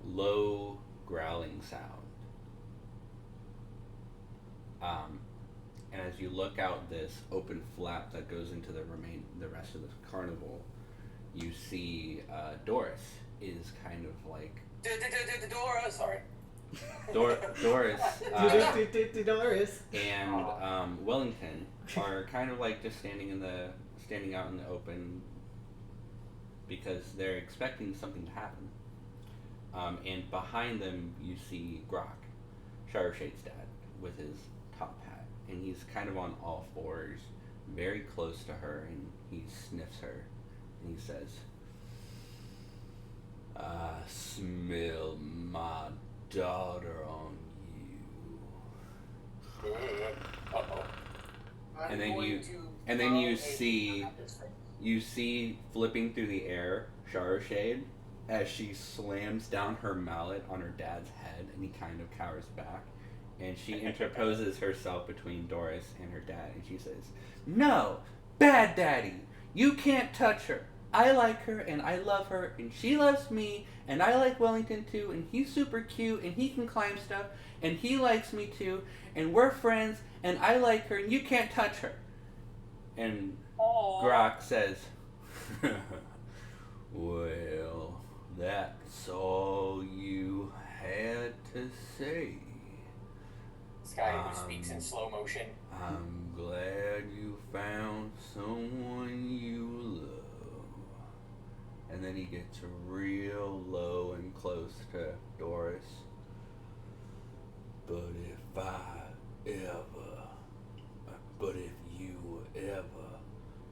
low growling sound. And as you look out this open flap that goes into the rest of the carnival, you see Doris is kind of like Dora, sorry. Doris Doris. and Wellington are kind of like just standing out in the open because they're expecting something to happen. And behind them you see Grok, Shadowshade's dad, with his top hat, and he's kind of on all fours, very close to her, and he sniffs her, and he says, "I smell my daughter on you." Uh-oh. And then you see flipping through the air Shadowshade as she slams down her mallet on her dad's head, and he kind of cowers back, and she interposes herself between Doris and her dad, and she says, "No, bad daddy, you can't touch her. I like her, and I love her, and she loves me, and I like Wellington too, and he's super cute, and he can climb stuff, and he likes me too, and we're friends, and I like her, and you can't touch her." And Grok says, "Well, that's all you had to say. This guy who speaks in slow motion. I'm glad you found someone you love." And then he gets real low and close to Doris. But if you ever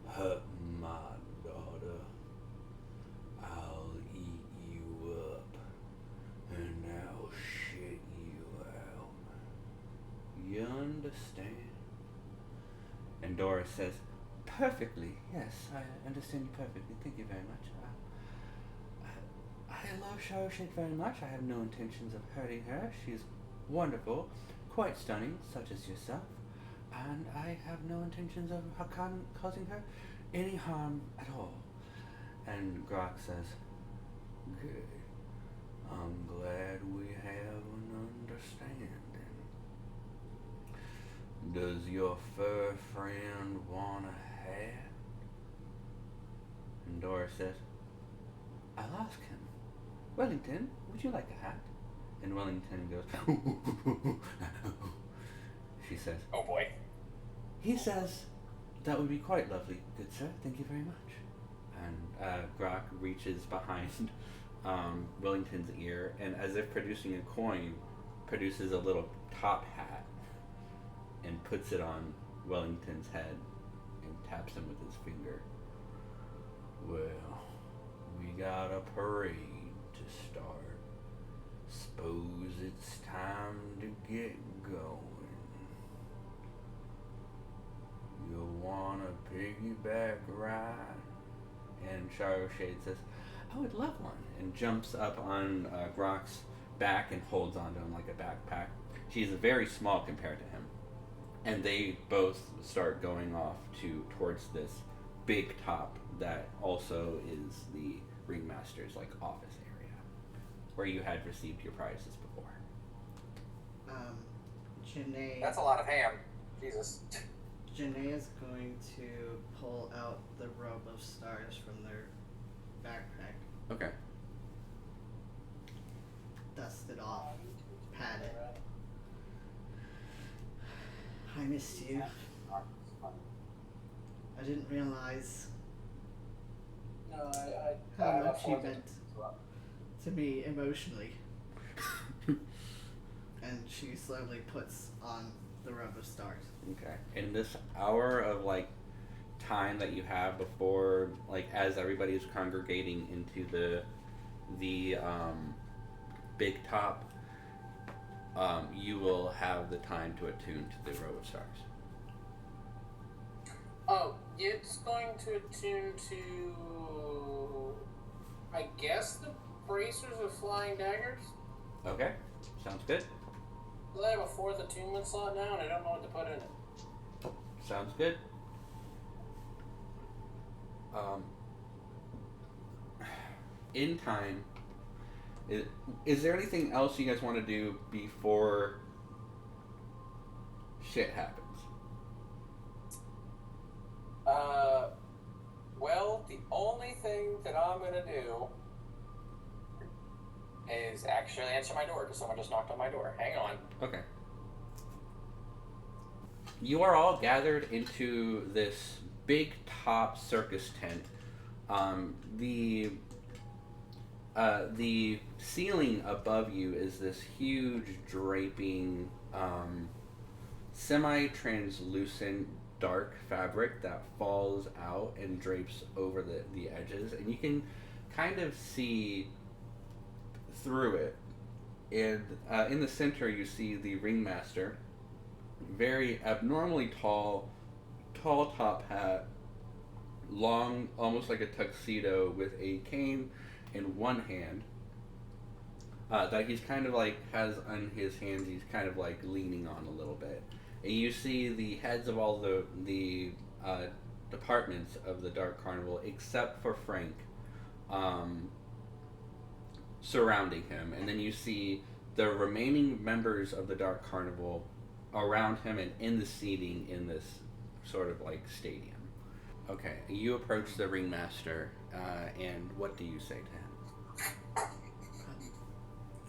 hurt my daughter, I'll eat you up and I'll shit you out. You understand? And Doris says, "Perfectly, yes, I understand you perfectly. Thank you very much. I love Shadowshade very much. I have no intentions of hurting her. She's wonderful, quite stunning, such as yourself. And I have no intentions of causing her any harm at all." And Grok says, "Good. I'm glad we have an understanding. Does your fur friend want a hat?" And Doris says, "I'll ask him. Wellington, would you like a hat?" And Wellington goes, She says, Oh boy. "He says that would be quite lovely, good sir. Thank you very much." And Grok reaches behind Wellington's ear, and as if producing a coin, produces a little top hat and puts it on Wellington's head and taps him with his finger. "Well, we got a parade to start. Suppose it's time to get going. You'll want a piggyback ride?" And Shadowshade says, "I would love one," and jumps up on Grok's back and holds onto him like a backpack. She's very small compared to him. And they both start going off towards this big top that also is the Ringmaster's office area, where you had received your prizes before. Janae. That's a lot of ham. Jesus. Janae is going to pull out the robe of stars from their backpack, Okay. dust it off, pat it. "I missed you. I didn't realize No, how much you meant to me emotionally." And she slowly puts on the rubber start. Okay. In this hour of like time that you have before, like as everybody is congregating into the big top, you will have the time to attune to the row of stars. Oh, it's going to attune to, I guess, the bracers of flying daggers. Okay, sounds good. Well, I have a 4th attunement slot now, and I don't know what to put in it. Sounds good. In time, is there anything else you guys want to do before shit happens? Well, the only thing that I'm gonna do is actually answer my door, because someone just knocked on my door. Hang on. Okay. You are all gathered into this big top circus tent. The ceiling above you is this huge draping, semi-translucent dark fabric that falls out and drapes over the edges, and you can kind of see through it. And in the center you see the ringmaster, very abnormally tall top hat, long, almost like a tuxedo, with a cane in one hand that he's kind of like has on his hands. He's kind of like leaning on a little bit, and you see the heads of all the departments of the Dark Carnival except for Frank surrounding him, and then you see the remaining members of the Dark Carnival around him and in the seating in this sort of like stadium. Okay, you approach the ringmaster, and what do you say to him?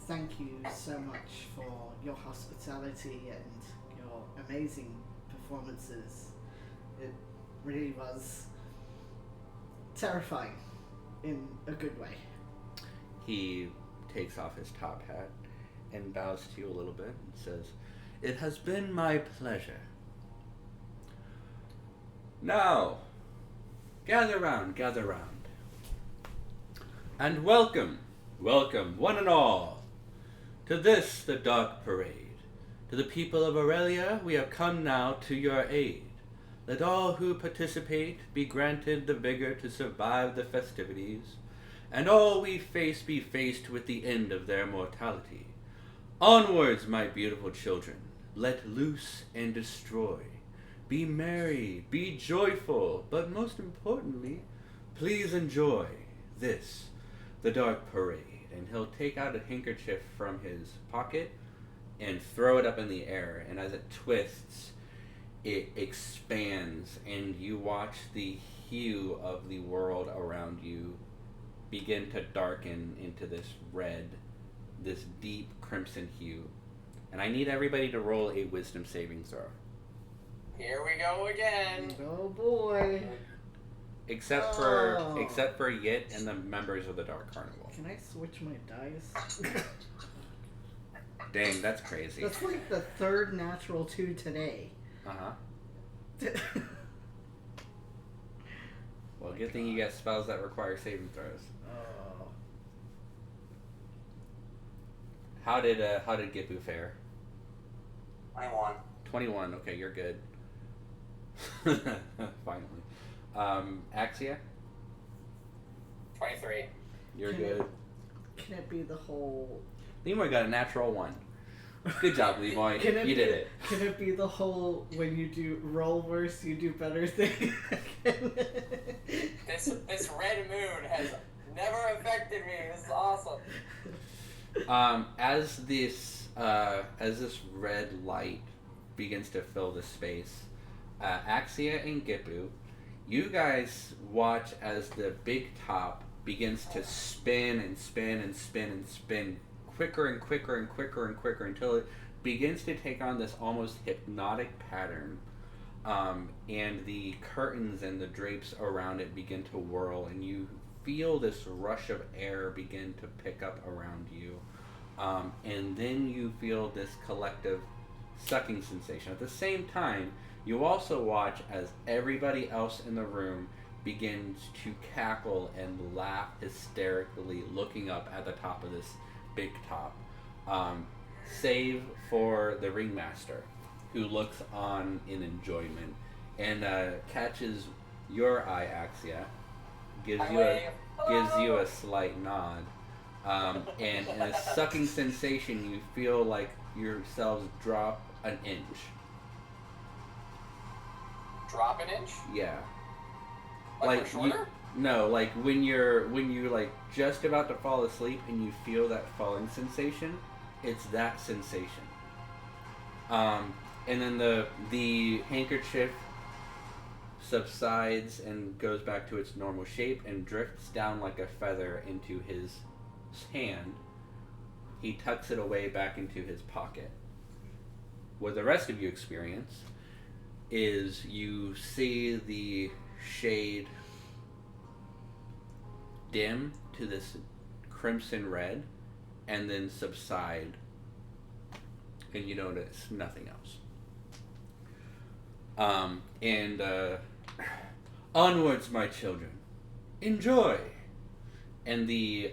Thank you so much for your hospitality and your amazing performances. It really was terrifying in a good way. He takes off his top hat and bows to you a little bit and says, "It has been my pleasure. Now, gather round, and welcome, one and all, to this, the Dark Parade. To the people of Aurelia, we have come now to your aid. Let all who participate be granted the vigor to survive the festivities, and all we face be faced with the end of their mortality. Onwards, my beautiful children, let loose and destroy. Be merry, be joyful, but most importantly, please enjoy this, the Dark Parade." And he'll take out a handkerchief from his pocket and throw it up in the air, and as it twists, it expands, and you watch the hue of the world around you begin to darken into this red, this deep crimson hue. And I need everybody to roll a wisdom saving throw. Here we go again. Oh boy. Except for Yit and the members of the Dark Carnival. Can I switch my dice? Dang, that's crazy. That's like the third natural 2 today. Uh-huh. Well, good thing you got spells that require saving throws. Oh. How did Gippu fare? 21. 21. Okay, you're good. Finally. Axia? 23. You're Can good. Can it be the whole... LIMOY got a natural 1. Good job, LIMOY. You did it. Can it be the whole, when you do roll worse, you do better thing? This red moon has never affected me. This is awesome. As this red light begins to fill the space, Axia and Gippu, you guys watch as the big top begins to spin and spin and spin and spin quicker and quicker and quicker and quicker until it begins to take on this almost hypnotic pattern. And the curtains and the drapes around it begin to whirl, and you feel this rush of air begin to pick up around you. And then you feel this collective sucking sensation. At the same time, you also watch as everybody else in the room begins to cackle and laugh hysterically, looking up at the top of this big top. Save for the ringmaster, who looks on in enjoyment and catches your eye, Axia, gives you a slight nod, and in a sucking sensation, you feel like yourselves drop an inch. Drop an inch? Yeah. Like we're shorter? No, like when you're like just about to fall asleep and you feel that falling sensation, it's that sensation. And then the handkerchief subsides and goes back to its normal shape and drifts down like a feather into his hand. He tucks it away back into his pocket. What the rest of you experience is you see the shade dim to this crimson red and then subside, and you notice nothing else. Onwards, my children, enjoy. And the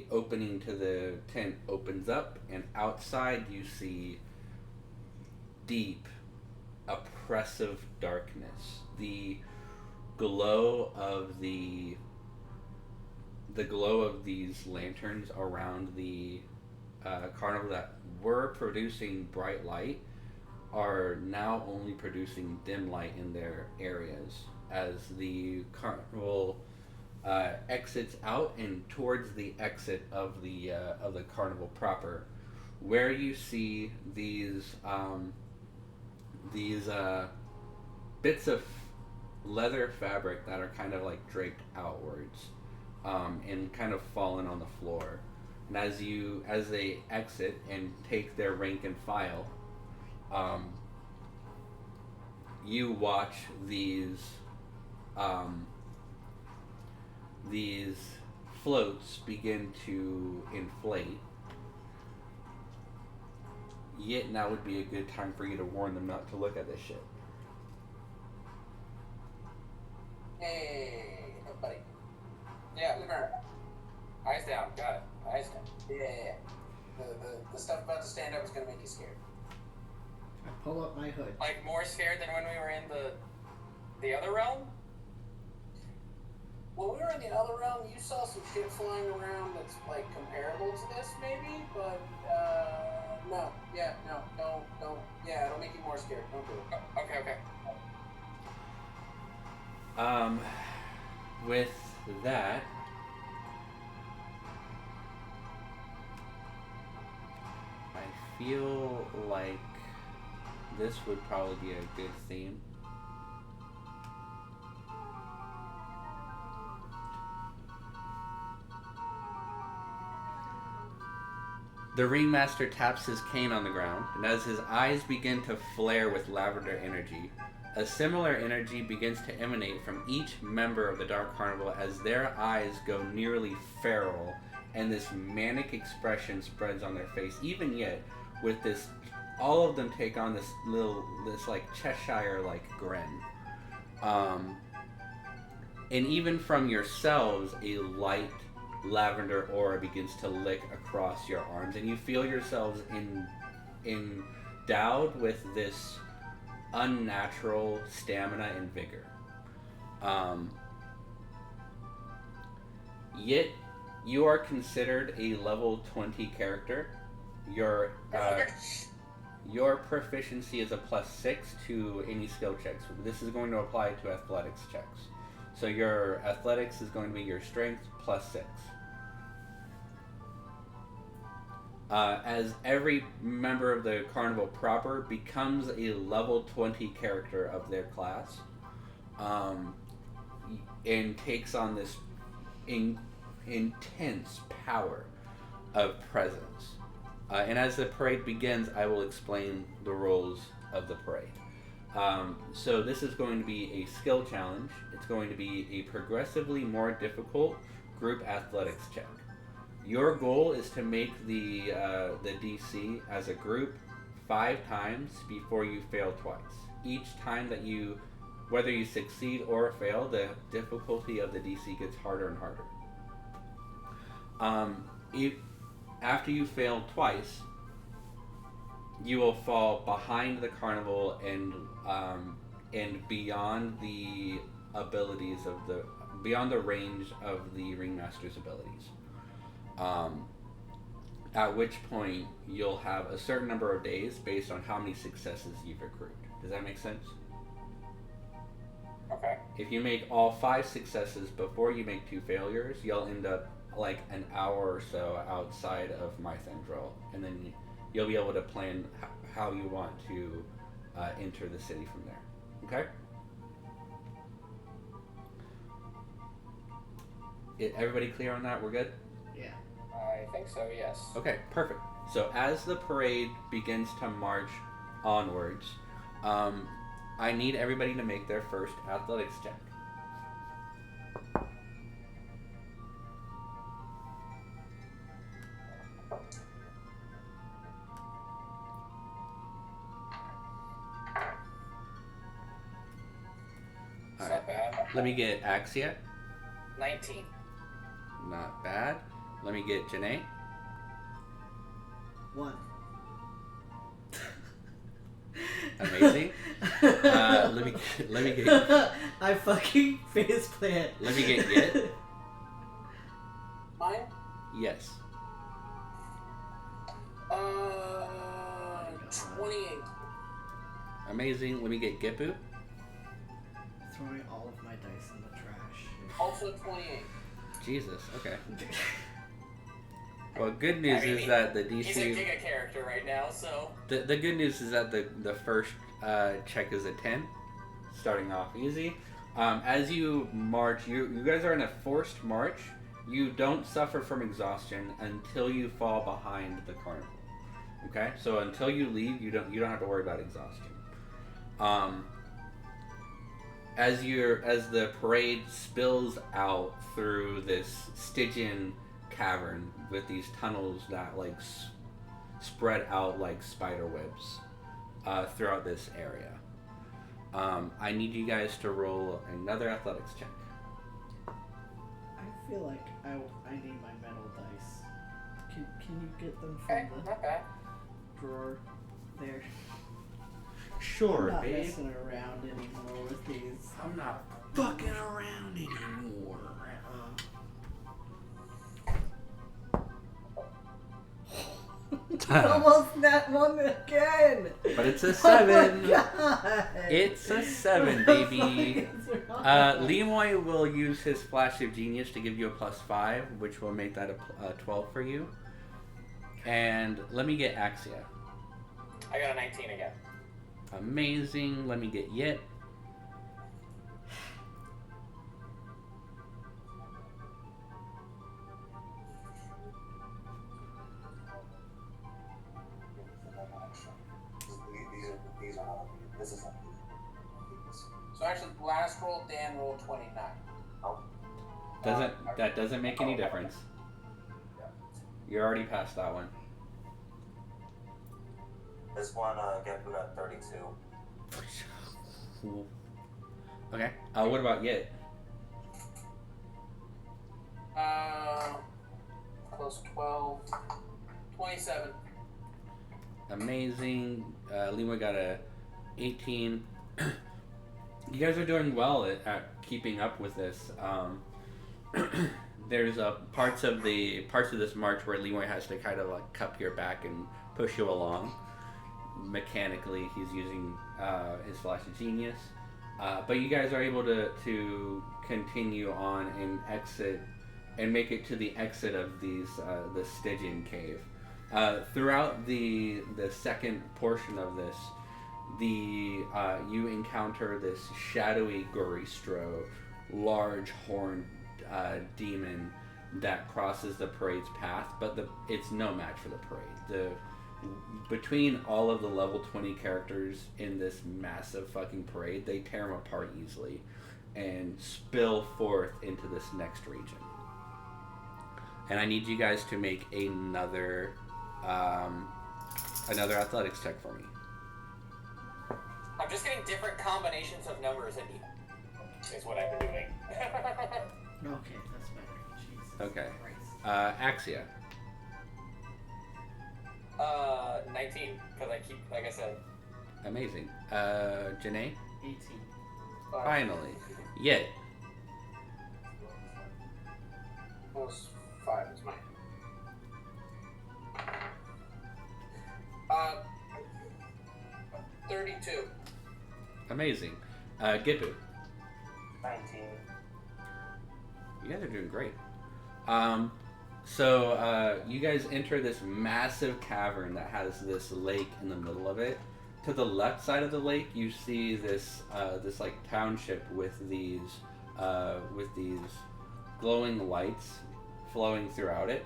opening to the tent opens up, and outside you see deep, oppressive darkness. The glow of these lanterns around the carnival that were producing bright light are now only producing dim light in their areas as the carnival exits out and towards the exit of the carnival proper, where you see these bits of leather fabric that are kind of like draped outwards, and kind of fallen on the floor. And as they exit and take their rank and file, you watch these floats begin to inflate. Yet now would be a good time for you to warn them not to look at this shit. Hey, buddy. Yeah, Lujan. Eyes down. Got it. Eyes down. Yeah. The stuff about to stand up is gonna make you scared. I pull up my hood. Like more scared than when we were in the other realm? When we were in the other realm, you saw some shit flying around that's like comparable to this, maybe, but no. Yeah, no, don't. Yeah, it'll make you more scared. Don't do it. Oh, okay. With that, I feel like this would probably be a good theme. The ringmaster taps his cane on the ground, and as his eyes begin to flare with lavender energy, a similar energy begins to emanate from each member of the Dark Carnival as their eyes go nearly feral, and this manic expression spreads on their face. Even yet, with this, all of them take on this like Cheshire like grin. And even from yourselves, a light lavender aura begins to lick across your arms, and you feel yourselves endowed with this unnatural stamina and vigor. Yet you are considered a level 20 character. Your proficiency is a +6 to any skill checks. This is going to apply to athletics checks. So your athletics is going to be your strength +6. As every member of the carnival proper becomes a level 20 character of their class, and takes on this intense power of presence. And as the parade begins, I will explain the rules of the parade. So this is going to be a skill challenge. It's going to be a progressively more difficult group athletics check. Your goal is to make the DC as a group 5 times before you fail twice. Each time that you, whether you succeed or fail, the difficulty of the DC gets harder and harder. If after you fail twice, you will fall behind the carnival and beyond the abilities of beyond the range of the ringmaster's abilities. At which point you'll have a certain number of days based on how many successes you've accrued. Does that make sense? Okay. If you make all 5 successes before you make 2 failures, you'll end up like an hour or so outside of Mythendril, and then you'll be able to plan how you want to enter the city from there. Okay? Everybody clear on that? We're good? Yeah. I think so, yes. Okay, perfect. So as the parade begins to march onwards, I need everybody to make their first athletics check. It's not bad. Let me get Axia. 19. Not bad. Let me get Janae. 1. Amazing. Let me get. I fucking face plant. Let me get Yit. Mine? Yes. 28. Amazing. Let me get Gippu. Throwing all of my dice in the trash. Also 28. Jesus. Okay. Well, good news is that the DC. He's a giga character right now, so. The good news is that the first check is a 10, starting off easy. As you march, you guys are in a forced march. You don't suffer from exhaustion until you fall behind the carnival. Okay, so until you leave, you don't have to worry about exhaustion. As the parade spills out through this Stygian cavern with these tunnels that like spread out like spider webs throughout this area, I need you guys to roll another athletics check. I feel like I need my metal dice. Can you get them Okay, from the not bad. drawer there? Sure, I'm not babe. messing around anymore with these. I'm not fucking around anymore. Almost that one again. But it's a 7. Oh my God. It's a 7, baby. LIMOY will use his Flash of Genius to give you a +5, which will make that a 12 for you. And let me get Axia. I got a 19 again. Amazing. Let me get Yit. These are this is So actually, last roll, Dan rolled 29. That doesn't make any difference. You're already past that one. This one Gippu at 32. Okay. What about Yit? Close 12. 27. Amazing. LIMOY got a 18. You guys are doing well at keeping up with this. There's parts of this march where LIMOY has to kind of like cup your back and push you along. Mechanically, he's using his Flash of Genius. But you guys are able to continue on and exit and make it to the exit of the Stygian cave. Throughout the second portion of this, you encounter this shadowy Goristro, large horned demon that crosses the parade's path, but it's no match for the parade. Between all of the level 20 characters in this massive fucking parade, they tear them apart easily and spill forth into this next region. And I need you guys to make another another athletics check for me. I'm just getting different combinations of numbers in is what I've been doing. Okay, that's better. Jesus Okay. Christ. Axia. 19, because I keep, like I said. Amazing. Janae? 18. Finally. Yet. Plus 5 is mine. 32. Amazing. Gippu. 19. You guys are doing great. So you guys enter this massive cavern that has this lake in the middle of it. To the left side of the lake, you see this this like township with these glowing lights flowing throughout it.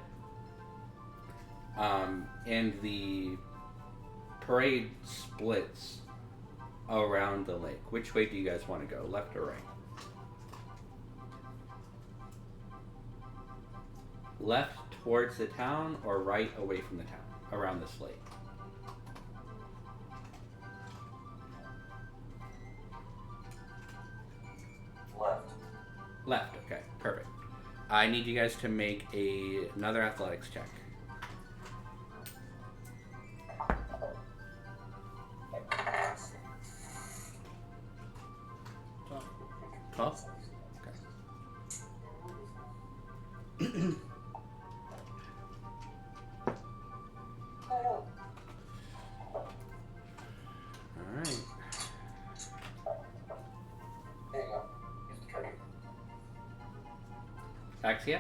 And the parade splits around the lake. Which way do you guys want to go, left or right? Left towards the town or right away from the town, around this lake? Left. Left, okay, perfect. I need you guys to make another athletics check. Top. 12? Okay. Alright. There you go. Use the trigger. Axia?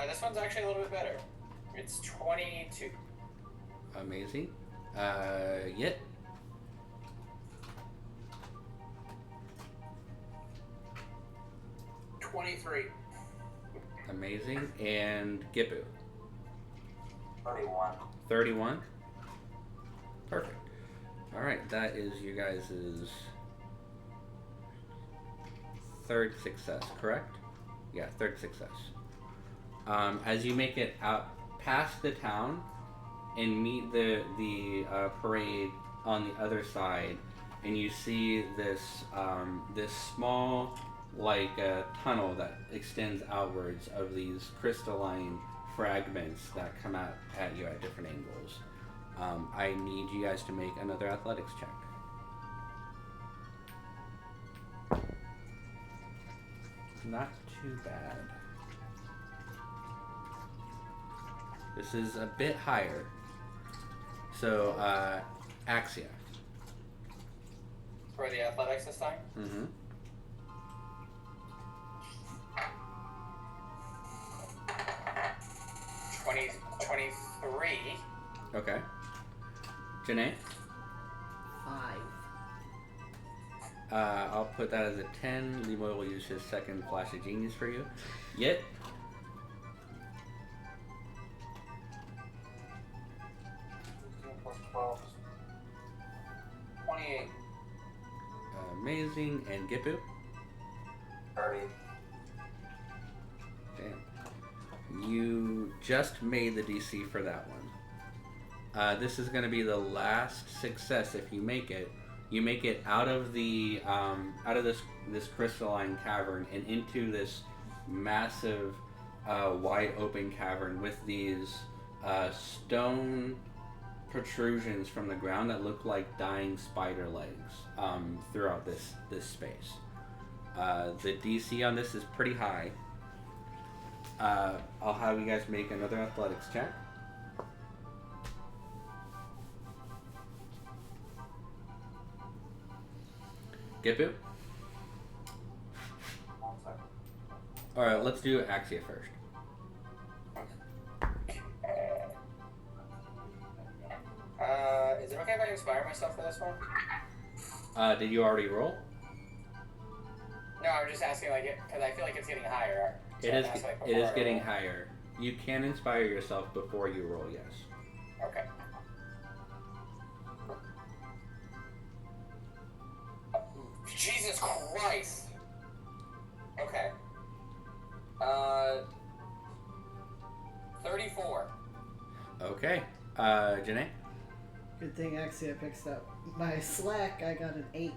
This one's actually a little bit better. It's 22. Amazing. Yet? $23. Amazing. And Gippu? 31. 31? Perfect. Alright, that is you guys' third success, correct? Yeah, third success. As you make it out past the town and meet the parade on the other side, and you see this this small tunnel that extends outwards of these crystalline fragments that come out at you at different angles. I need you guys to make another athletics check. Not too bad. This is a bit higher. So, Axia. For the athletics this time? Mm-hmm. 23. Okay. Janae? 5. I'll put that as a 10. LIMOY will use his second flash of genius for you. Yet. 16 plus 12 is 28. Amazing. And Gippu? 30. Damn. You just made the DC for that one. This is going to be the last success if you make it. You make it out of the this crystalline cavern and into this massive wide open cavern with these stone protrusions from the ground that look like dying spider legs throughout this space. The DC on this is pretty high. I'll have you guys make another athletics check. Gippu? 1 second. Alright, let's do Axia first. Is it okay if I inspire myself for this one? Did you already roll? No, I'm just asking, because I feel like it's getting higher. So It I'm is. asking, It before is I getting roll. higher. You can inspire yourself before you roll. Yes. Okay. Jesus Christ. Okay. 34. Okay. Janae? Good thing Axia picks up my slack. I got an 8.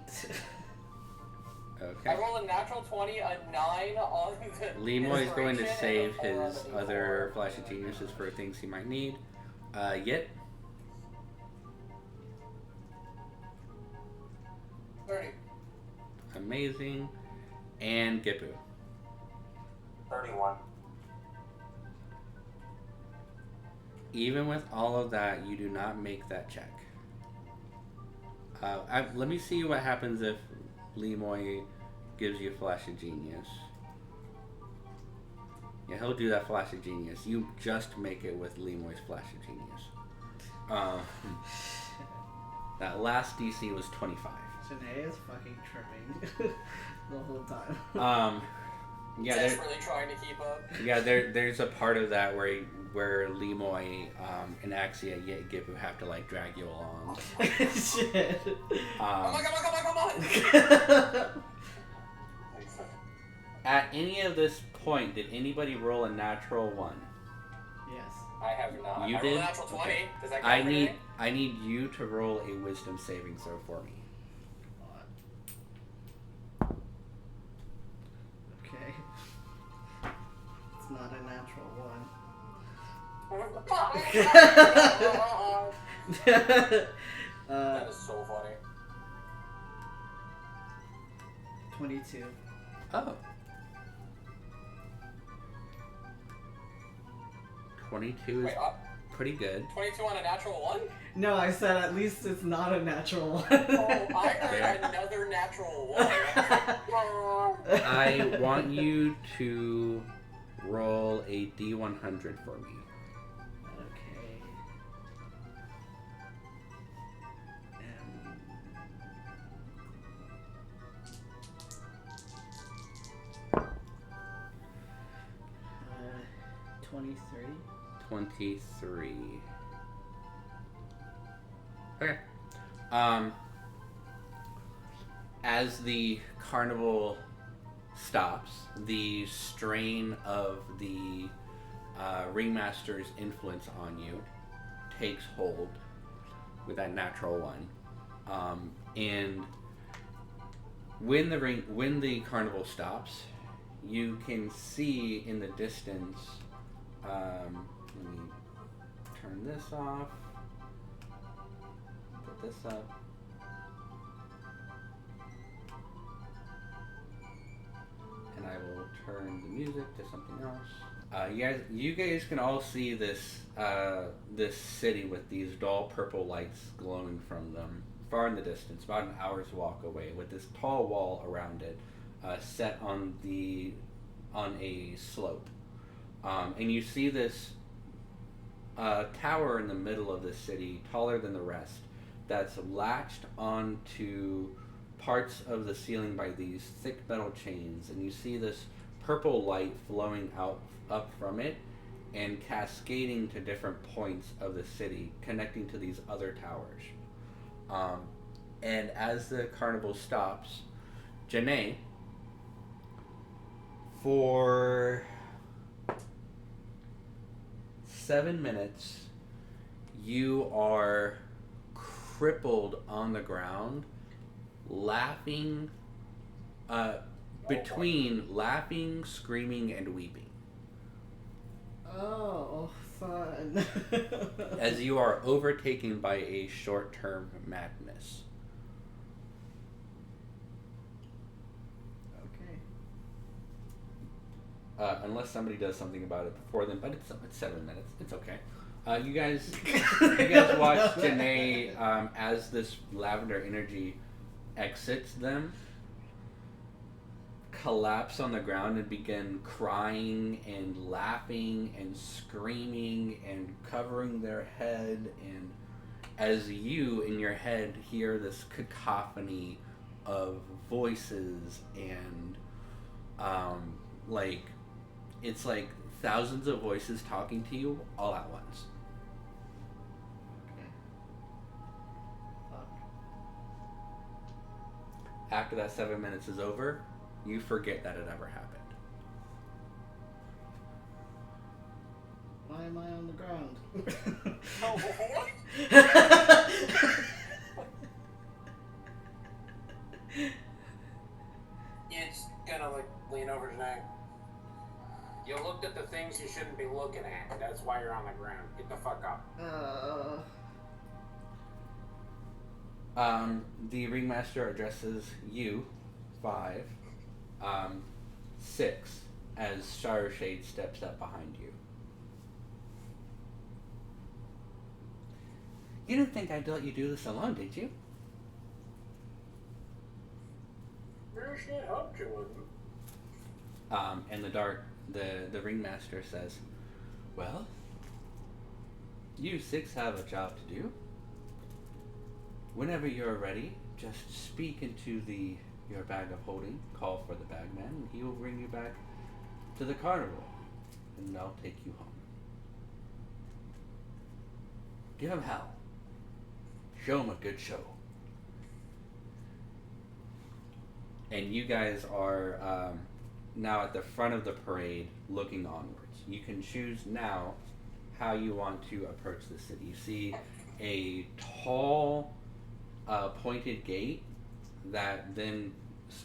Okay. I rolled a natural 20, a 9 on the. LIMOY is going to inspiration, save and a 4 on his the other D4. flashy geniuses for things he might need. Yit? 30. Amazing. And Gippu? 31. Even with all of that, you do not make that check. Let me see what happens if LIMOY gives you Flash of Genius. Yeah, he'll do that Flash of Genius. You just make it with LIMOY's Flash of Genius. That last DC was 25. Janae is fucking tripping the whole time. Yeah, Desperately trying to keep up. yeah. There's a part of that where LIMOY and Axia Gippu have to like drag you along. Shit. Come on! At any of this point, did anybody roll a natural 1? Yes. I have not. You I rolled did? a natural 20. Okay. Does that count for anything? I need you to roll a wisdom saving throw for me. Okay. It's not a natural 1. That is so funny. 22. Oh. 22 is Wait, pretty good. 22 on a natural 1? No, I said at least it's not a natural 1. Oh, I heard another natural 1. I want you to roll a D100 for me. Okay. Um, 23. 23. Okay. As the carnival stops, the strain of the ringmaster's influence on you takes hold with that natural 1. And when the carnival stops, you can see in the distance. Let me turn this off. Put this up. And I will turn the music to something else. You guys can all see this this city with these dull purple lights glowing from them, far in the distance, about an hour's walk away, with this tall wall around it, set on a slope. And you see this tower in the middle of the city, taller than the rest, that's latched onto parts of the ceiling by these thick metal chains, and you see this purple light flowing up from it and cascading to different points of the city, connecting to these other towers. And as the carnival stops, Janae, for 7 minutes, you are crippled on the ground, laughing, between laughing, screaming, and weeping. Oh, fun. As you are overtaken by a short-term madness. Okay. Unless somebody does something about it before then, but it's 7 minutes. It's okay. You guys watch Janae as this lavender energy exits them, collapse on the ground and begin crying and laughing and screaming and covering their head, and as you in your head hear this cacophony of voices and it's like thousands of voices talking to you all at once. Okay. Fuck. After that 7 minutes is over, you forget that it ever happened. Why am I on the ground? Oh, what? It's gonna like lean over tonight. You looked at the things you shouldn't be looking at. That's why you're on the ground. Get the fuck up. The ringmaster addresses you, 5, 6, as Shire Shade steps up behind you. You didn't think I'd let you do this alone, did you? Sure shit hoped you wouldn't. And the ringmaster says, well, you 6 have a job to do. Whenever you're ready, just speak into your bag of holding, call for the bagman, and he will bring you back to the carnival, and I'll take you home. Give him hell. Show him a good show. And you guys are now at the front of the parade looking onwards. You can choose now how you want to approach the city. You see a tall, pointed gate that then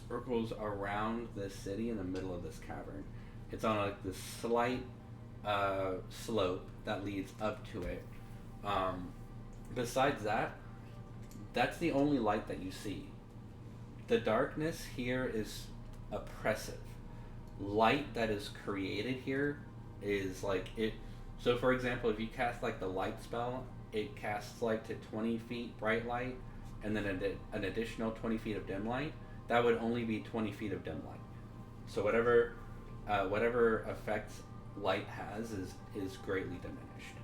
circles around the city in the middle of this cavern. It's on this slight slope that leads up to it. Besides that, that's the only light that you see. The darkness here is oppressive. Light that is created here is like it. So for example, if you cast like the light spell, it casts like to 20 feet bright light and then an additional 20 feet of dim light. That would only be 20 feet of dim light. So whatever effects light has is greatly diminished.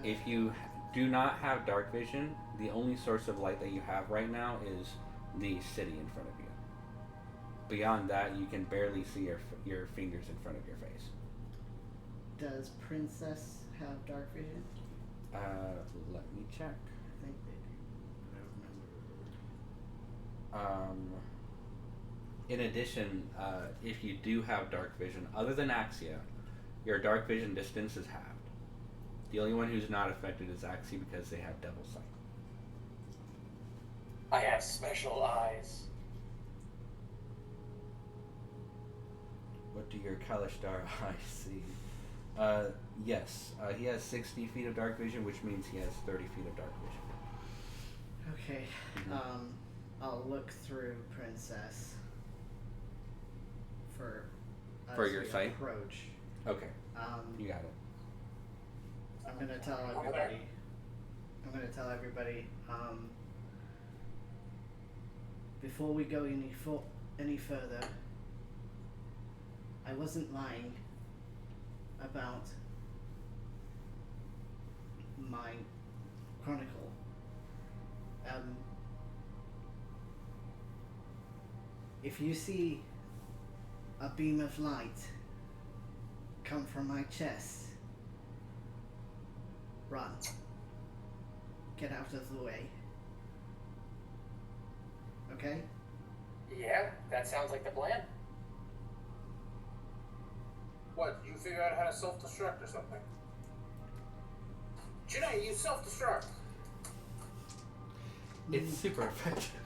If you do not have dark vision, the only source of light that you have right now is the city in front of you. Beyond that, you can barely see your fingers in front of your face. Does Princess have dark vision? Let me check. I think they do. I don't remember. In addition, if you do have dark vision, other than Axia, your dark vision distance is halved. The only one who's not affected is Axia because they have double sight. I have special eyes. What do your Kalashtar eyes see? Yes, he has 60 feet of dark vision, which means he has 30 feet of dark vision. Okay. I'll look through Princess for your sight? approach. Okay, you got it. I'm gonna tell everybody. Before we go any further, I wasn't lying about my chronicle. If you see a beam of light come from my chest, run. Get out of the way. Okay? Yeah, that sounds like the plan. What, you figure out how to self-destruct or something? Janae, you self-destruct. It's super effective.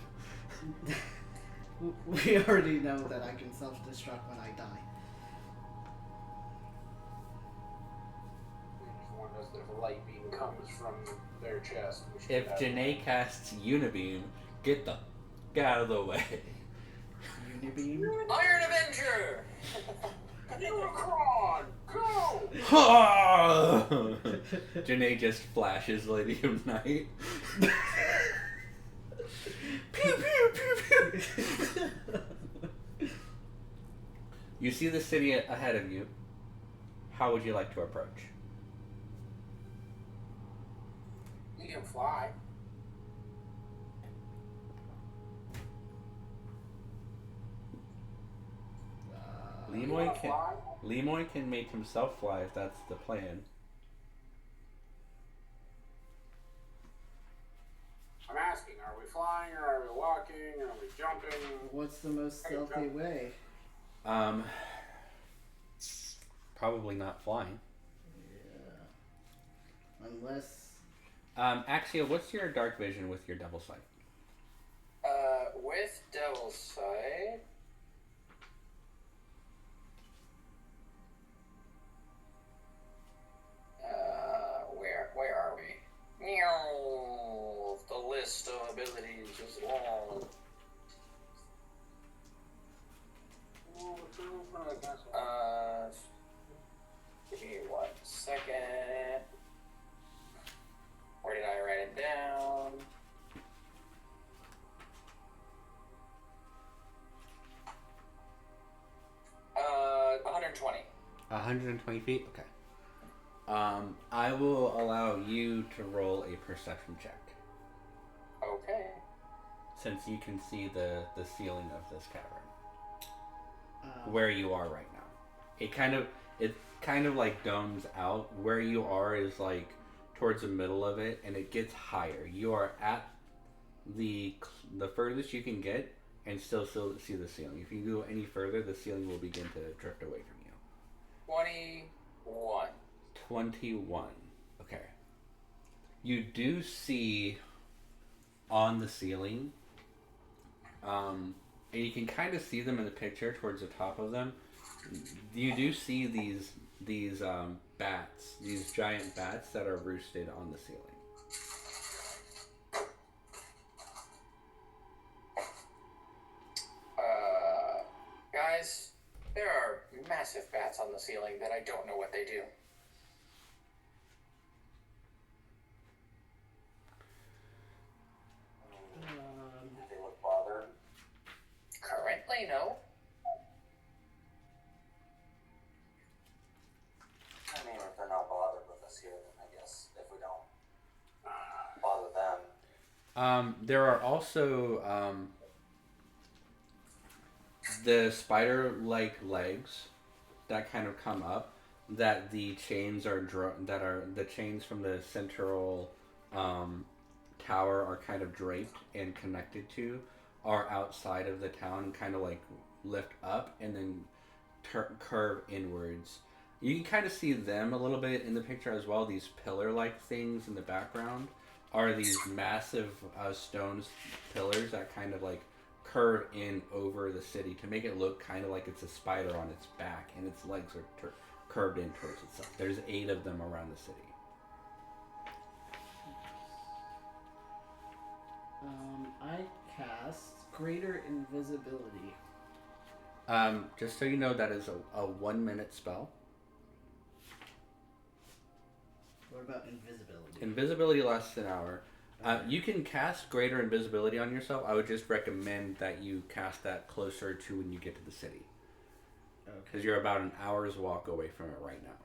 We already know that I can self-destruct when I die. Warned us that if a light beam comes from their chest, we should If have Janae casts Unibeam, get the f out of the way. Unibeam? Iron Avenger! Unicron! Go! Janae just flashes Lady of Night. Pew pew pew pew. You see the city ahead of you. How would you like to approach? You can fly. LIMOY can make himself fly if that's the plan. I'm asking, are we flying, or are we walking, or are we jumping? What's the most stealthy way? Um, probably not flying. Yeah. Unless. Axia, what's your dark vision with your devil sight? With Devil's Sight. Where are we? Meow. The list of abilities is long. Give me 1 second. Where did I write it down? Uh, 120. 120 feet? Okay. I will allow you to roll a perception check. Okay. Since you can see the ceiling of this cavern. Where you are right now. It kind of like domes out. Where you are is like towards the middle of it, and it gets higher. You are at the furthest you can get, and still see the ceiling. If you go any further, the ceiling will begin to drift away from you. 21. 21. Okay. You do see on the ceiling, and you can kind of see them in the picture towards the top of them. You do see these bats, these giant bats that are roosted on the ceiling. Guys, there are massive bats on the ceiling that I don't know what they do. Did they look bothered? Currently, no. I mean, if they're not bothered with us here, then I guess if we don't bother them. There are also the spider-like legs that kind of come up. That the chains are the chains from the central tower are kind of draped and connected to, are outside of the town, kind of like lift up and then curve inwards. You can kind of see them a little bit in the picture as well. These pillar-like things in the background are these massive stone pillars that kind of like curve in over the city to make it look kind of like it's a spider on its back, and its legs are curved in towards itself. There's 8 of them around the city. I cast Greater Invisibility. Just so you know, that is a 1 minute spell. What about Invisibility? Invisibility lasts an hour. You can cast Greater Invisibility on yourself. I would just recommend that you cast that closer to when you get to the city. Okay. Because you're about an hour's walk away from it right now.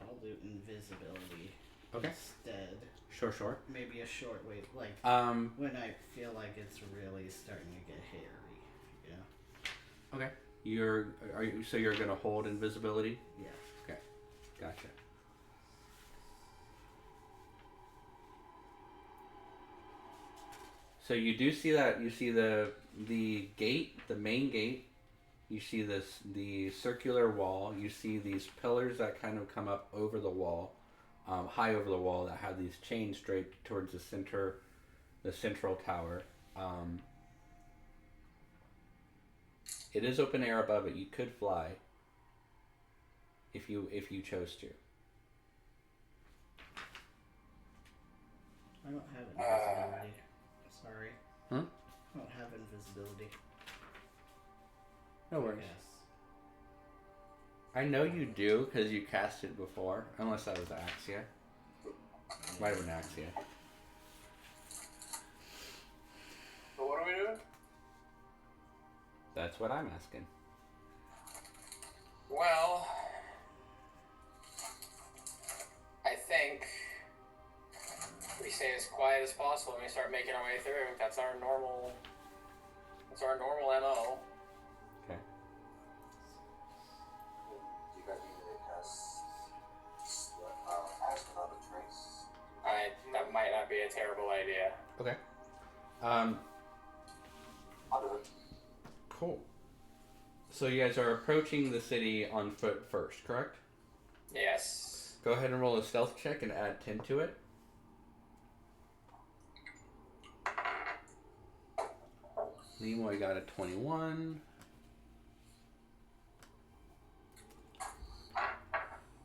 I'll do Invisibility Okay. instead. Sure. Maybe a short wait, like when I feel like it's really starting to get hairy. Yeah. Okay. You're gonna hold invisibility? Yeah. Okay. Gotcha. So you do see that. You see the gate, the main gate. You see the circular wall. You see these pillars that kind of come up over the wall, high over the wall, that have these chains draped towards the central tower. It is open air above it. You could fly if you chose to. I don't have invisibility. Sorry. Huh? I don't have invisibility. No worries. Yes. I know you do because you cast it before, unless that was Axia. Might have been Axia. So what are we doing? That's what I'm asking. Well, I think we stay as quiet as possible and we start making our way through. That's our normal MO. Okay. Do you guys need me to cast Ask Without a Trace? That might not be a terrible idea. Okay. I'll do it. Cool. So you guys are approaching the city on foot first, correct? Yes. Go ahead and roll a stealth check and add 10 to it. LIMOY got a 21.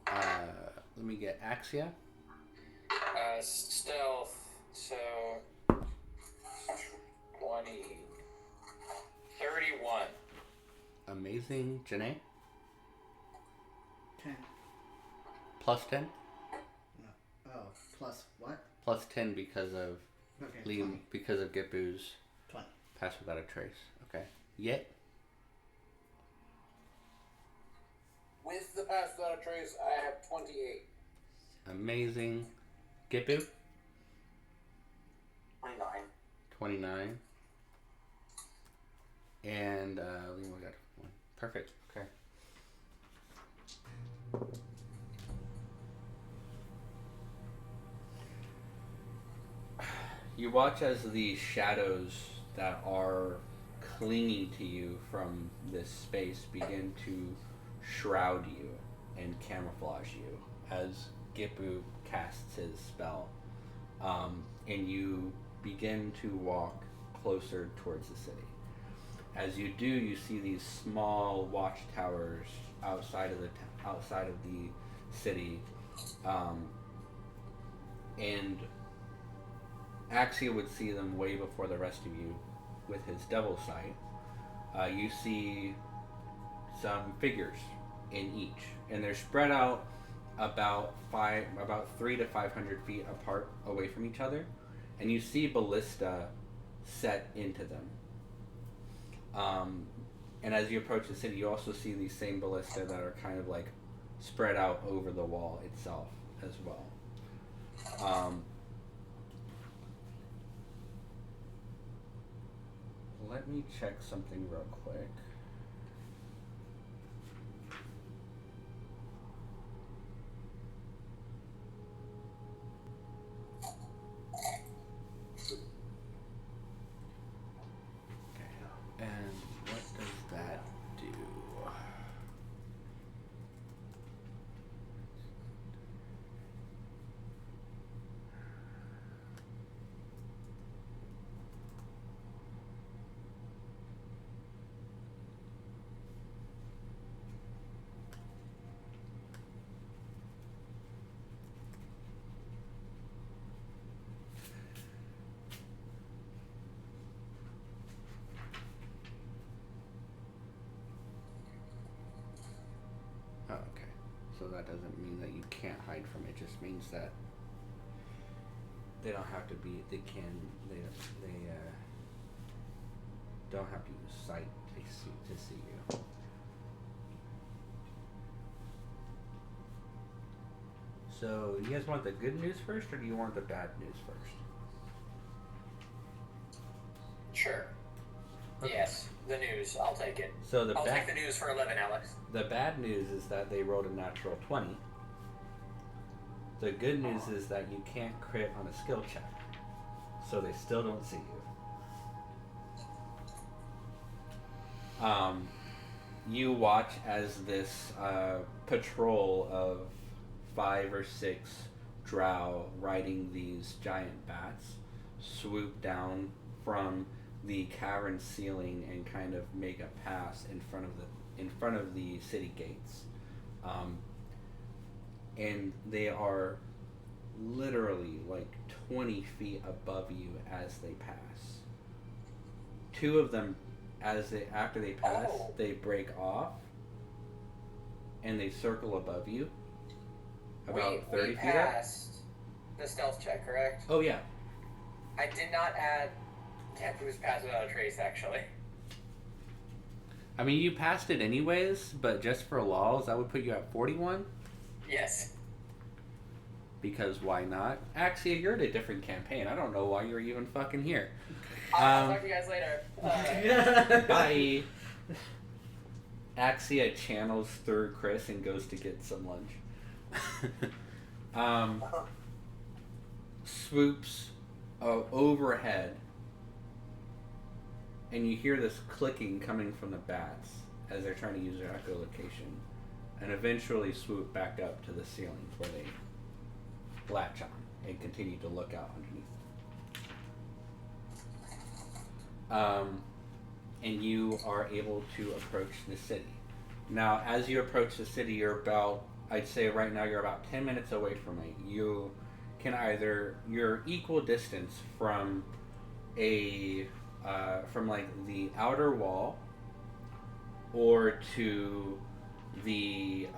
Let me get Axia. Stealth, so 20, 31. Amazing. Janae? 10. Plus 10? No. Oh, plus what? Plus 10 because of Okay. Liam, 20. because of Gippu's 20. pass without a trace. Okay. Yet. With the pass without a trace, I have 28. Amazing. Gippu? 29. 29. And Liam got 1. Perfect. Okay. You watch as the shadows that are clinging to you from this space begin to shroud you and camouflage you as Gippu casts his spell. And you begin to walk closer towards the city. As you do, you see these small watchtowers outside of the city, and Axia would see them way before the rest of you with his devil sight. You see some figures in each, and they're spread out about 300 to 500 feet apart away from each other, and you see ballista set into them. And as you approach the city, you also see these same ballista that are kind of like spread out over the wall itself as well. Let me check something real quick. And what does that do? Oh, okay. So that doesn't mean that you can't hide from it. It just means that they don't have to be. They don't have to use sight to see you. So, you guys want the good news first, or do you want the bad news first? Sure. Okay. Yes, the news. I'll take it. So I'll take the news for 11, Alex. The bad news is that they rolled a natural 20. The good news is that you can't crit on a skill check, so they still don't see you. You watch as this patrol of 5 or 6 drow riding these giant bats swoop down from the cavern ceiling and kind of make a pass in front of the city gates, and they are literally like 20 feet above you as they pass. 2 of them, after they pass, they break off and they circle above you about 30 feet up. We passed the stealth check, correct? Oh yeah. I did not add Gippu's pass without a trace, actually. I mean, you passed it anyways, but just for laws, that would put you at 41. Yes. Because why not? Axia, you're in a different campaign. I don't know why you're even fucking here. I'll talk to you guys later. Bye. Axia channels through Chris and goes to get some lunch. Swoops overhead, and you hear this clicking coming from the bats as they're trying to use their echolocation, and eventually swoop back up to the ceilings where they latch on and continue to look out underneath. And you are able to approach the city. Now, as you approach the city, you're about, I'd say right now you're about 10 minutes away from it. You can you're equal distance from from like the outer wall or to the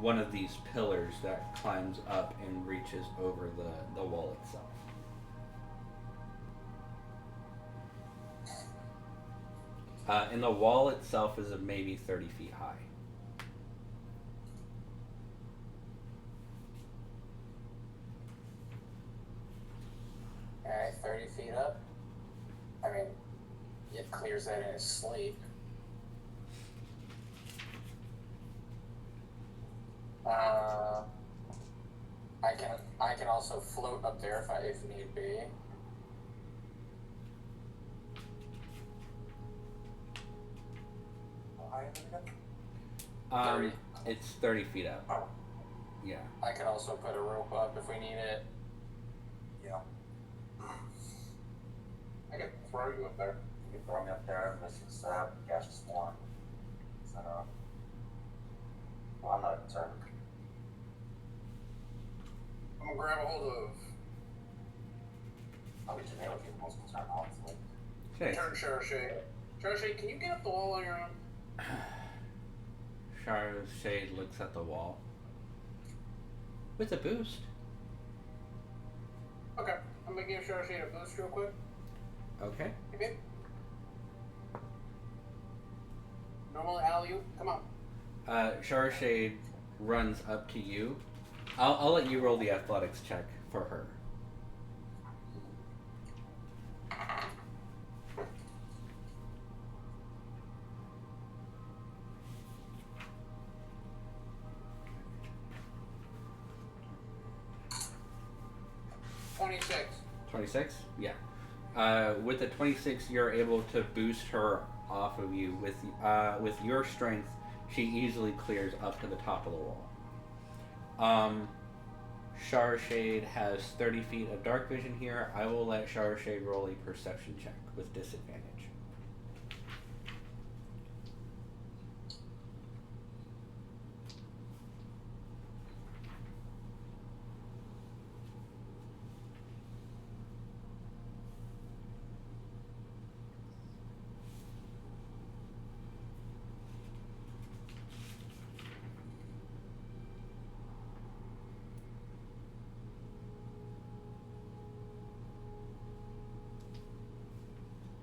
one of these pillars that climbs up and reaches over the wall itself. And the wall itself is maybe 30 feet high. Alright, 30 feet up. I mean, it clears that in his sleep. I can also float up there if need be. It's 30 feet up. Yeah. I can also put a rope up if we need it. Yeah. I can throw you up there. You can throw me up there, this is cast a swarm. So, well, I'm not concerned. I'm gonna grab a hold of. I'll get you nailed if you're the most concerned, honestly. Okay. Turn Charochet. Charochet, can you get up the wall on your own? Shade looks at the wall. With a boost. Okay, I'm gonna give Charochet a boost real quick. Okay. Hey, babe. Normal alley-oop, come on. Shade runs up to you. I'll let you roll the athletics check for her. $26. 26? Yeah. With the 26, you're able to boost her off of you. With your strength, she easily clears up to the top of the wall. Shade has 30 feet of dark vision here. I will let Shade roll a perception check with disadvantage.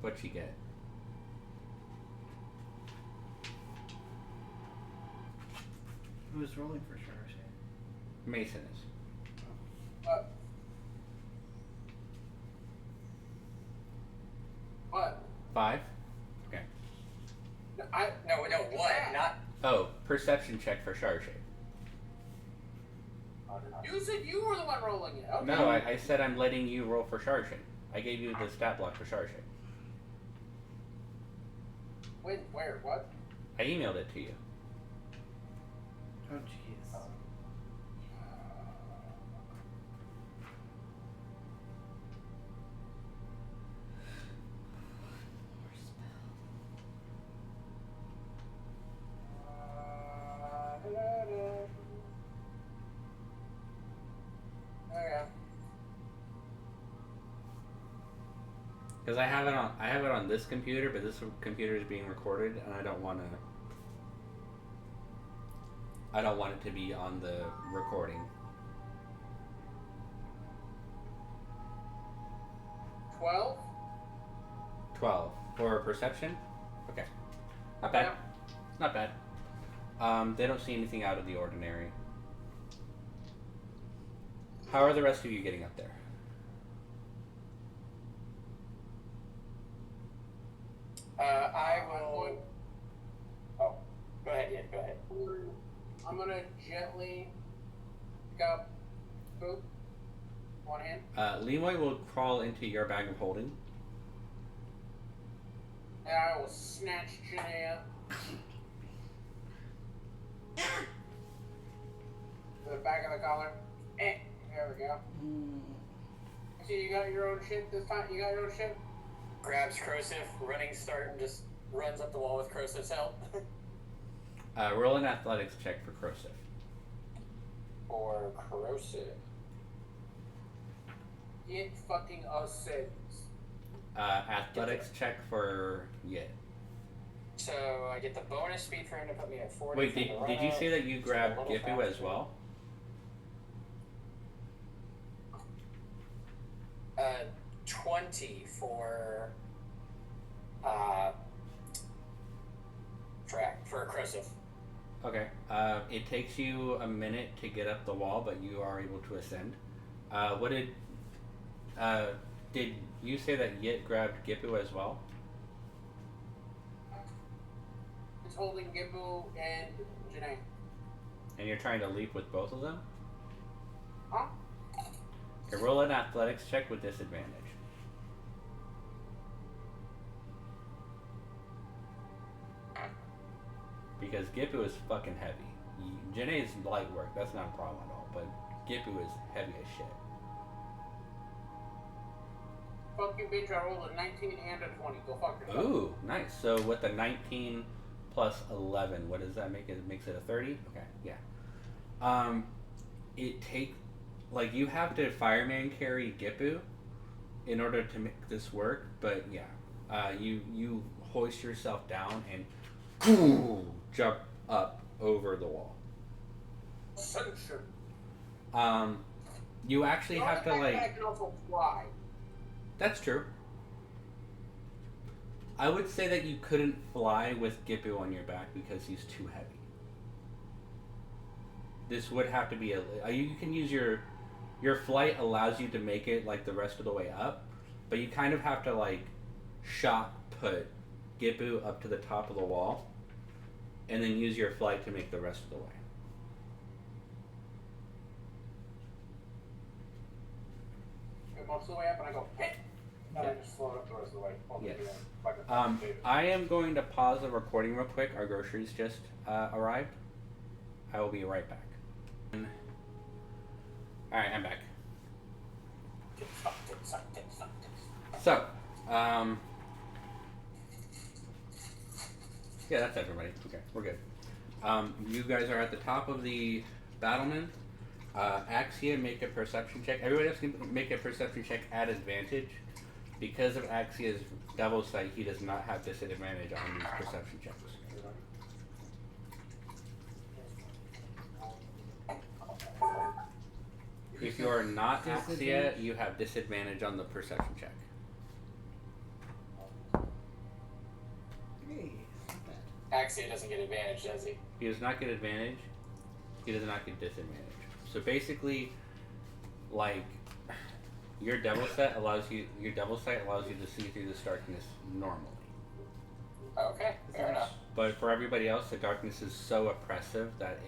What'd she get? Who's rolling for Charochet? Mason is. What? 5? Okay. No, what? Not. Oh, perception check for Shade. You said you were the one rolling it. Okay. No, I said I'm letting you roll for Shade. I gave you the stat block for Shade. When? Where? What? I emailed it to you. Oh, jeez. Okay. Because I have it on this computer, but this computer is being recorded, and I don't want it to be on the recording. 12? 12 for perception. Okay, not bad. Yeah. Not bad. They don't see anything out of the ordinary. How are the rest of you getting up there? I will. Oh, go ahead, Ian, go ahead. I'm gonna gently pick up Boop. One hand. LIMOY will crawl into your bag of holding. And I will snatch Janaea The back of the collar. There we go. See, you got your own shit this time? You got your own shit? Grabs Crosif, running start, and just runs up the wall with Crosif's help. Roll an athletics check for Crosif. For Crosif. It fucking ascends. Athletics check for Yit. So I get the bonus speed for him to put me at 40. Wait, did you say that you grabbed Gippu as well? 20 for track for Crosif. Okay. It takes you a minute to get up the wall, but you are able to ascend. Did you say that Yit grabbed Gippu as well? It's holding Gippu and Janae. And you're trying to leap with both of them? Huh? Okay, roll an athletics check with disadvantage. Because Gippu is fucking heavy. Janae is light work, that's not a problem at all, but Gippu is heavy as shit. Fuck you, bitch, I rolled a 19 and a 20. Go fuck yourself. Ooh, nice. So with the 19 plus 11, what does that make it? It makes it a 30? Okay, yeah. It take, like, you have to fireman carry Gippu in order to make this work, but yeah. You hoist yourself down and jump up over the wall. Ascension. You actually have to, like... I can also fly. That's true. I would say that you couldn't fly with Gippu on your back because he's too heavy. This would have to be you can use your flight allows you to make it like the rest of the way up, but you kind of have to like shot put Gippu up to the top of the wall and then use your flight to make the rest of the way. Get most of the way up and I go, hit! And I just float up the rest of the way. Yes. Like a I am going to pause the recording real quick. Our groceries just arrived. I will be right back. Alright, I'm back. So, yeah, that's everybody. Okay, we're good. You guys are at the top of the battlement. Axia, make a perception check. Everybody else can make a perception check at advantage. Because of Axia's double sight, he does not have disadvantage on these perception checks. If you are not Axia, you have disadvantage on the perception check. Hey, not bad. Axia doesn't get advantage, does he? He does not get advantage. He does not get disadvantage. So basically, like, your double sight allows you to see through this darkness normally. Okay, fair enough. But for everybody else, the darkness is so oppressive that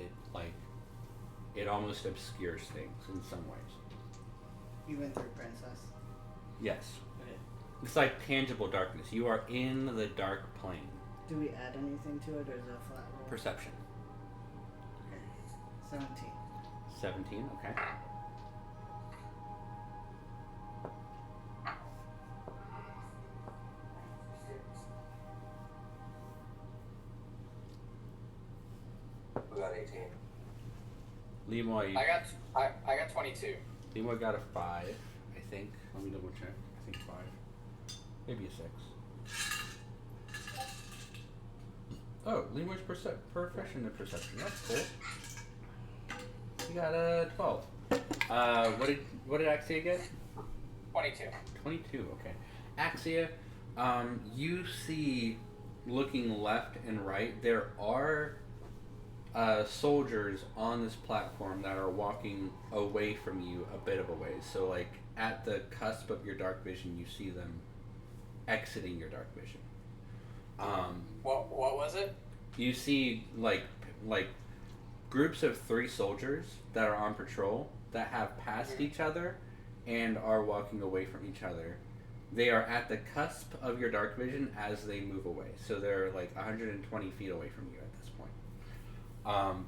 it almost obscures things in some ways. Even through Princess. Yes. Okay. It's like tangible darkness. You are in the dark plane. Do we add anything to it, or is it a flat roll? Perception. Okay. 17. 17, okay. We got 18. LIMOY. I got 22. LIMOY got a 5, I think. Let me double check. I think 5. Maybe a 6. Oh, LIMOY's proficient in perception. That's cool. You got a 12. What did Axia get? 22. 22, okay. Axia, you see, looking left and right, there are soldiers on this platform that are walking away from you a bit of a ways. So, like, at the cusp of your dark vision, you see them exiting your dark vision. What was it? You see, like groups of 3 soldiers that are on patrol that have passed each other and are walking away from each other. They are at the cusp of your dark vision as they move away. So they're like 120 feet away from you at this point.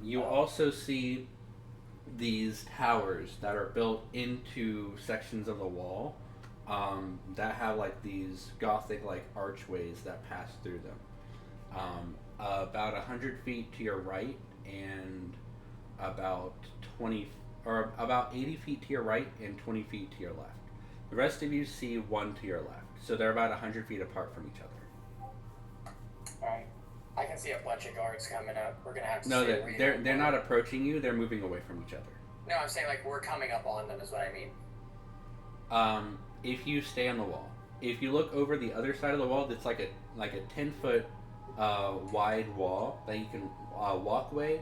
You also see these towers that are built into sections of the wall that have like these gothic like archways that pass through them. About 100 feet to your right and about 20 or about 80 feet to your right and 20 feet to your left. The rest of you see one to your left, so they're about 100 feet apart from each other. Alright. I can see a bunch of guards coming up. We're gonna have to No, stay where they're not approaching you. They're moving away from each other. No, I'm saying like we're coming up on them is what I mean. If you stay on the wall, if you look over the other side of the wall, it's like a 10-foot wide wall that you can walkway,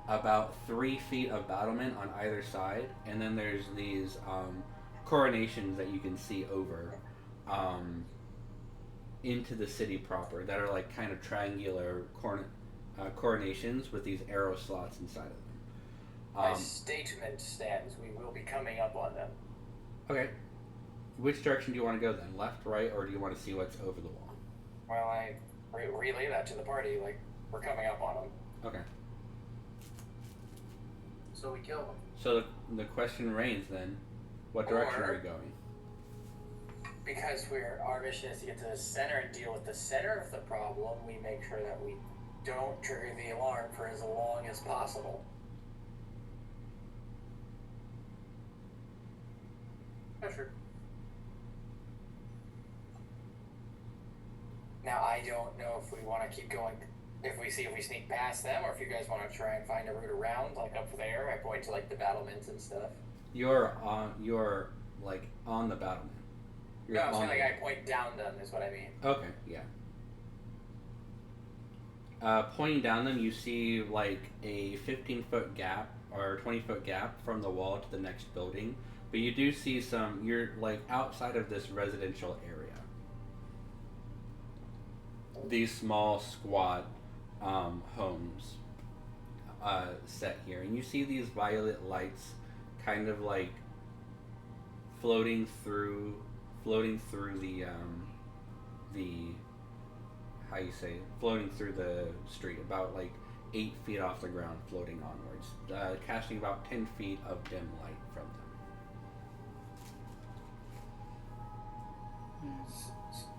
about 3 feet of battlement on either side, and then there's these coronations that you can see over into the city proper that are like kind of triangular coronations with these arrow slots inside of them. My statement stands. We will be coming up on them. Okay. Which direction do you want to go then? Left, right, or do you want to see what's over the wall? Well, I relay that to the party. Like, we're coming up on them. Okay. So we kill them. So the question reigns then. What direction Or- are we going? Because our mission is to get to the center and deal with the center of the problem, we make sure that we don't trigger the alarm for as long as possible. Yeah, sure. Now, I don't know if we want to keep going, if we sneak past them, or if you guys want to try and find a route around, like up there. I point to like the battlements and stuff. You're like on the battlement. You're No, I'm saying on like I point down them is what I mean. Okay, yeah. Pointing down them, you see like a 15-foot gap or 20-foot gap from the wall to the next building. But you do see you're like outside of this residential area. These small squad homes set here. And you see these violet lights kind of like floating through the how you say, floating through the street, about like 8 feet off the ground, floating onwards, casting about 10 feet of dim light from them.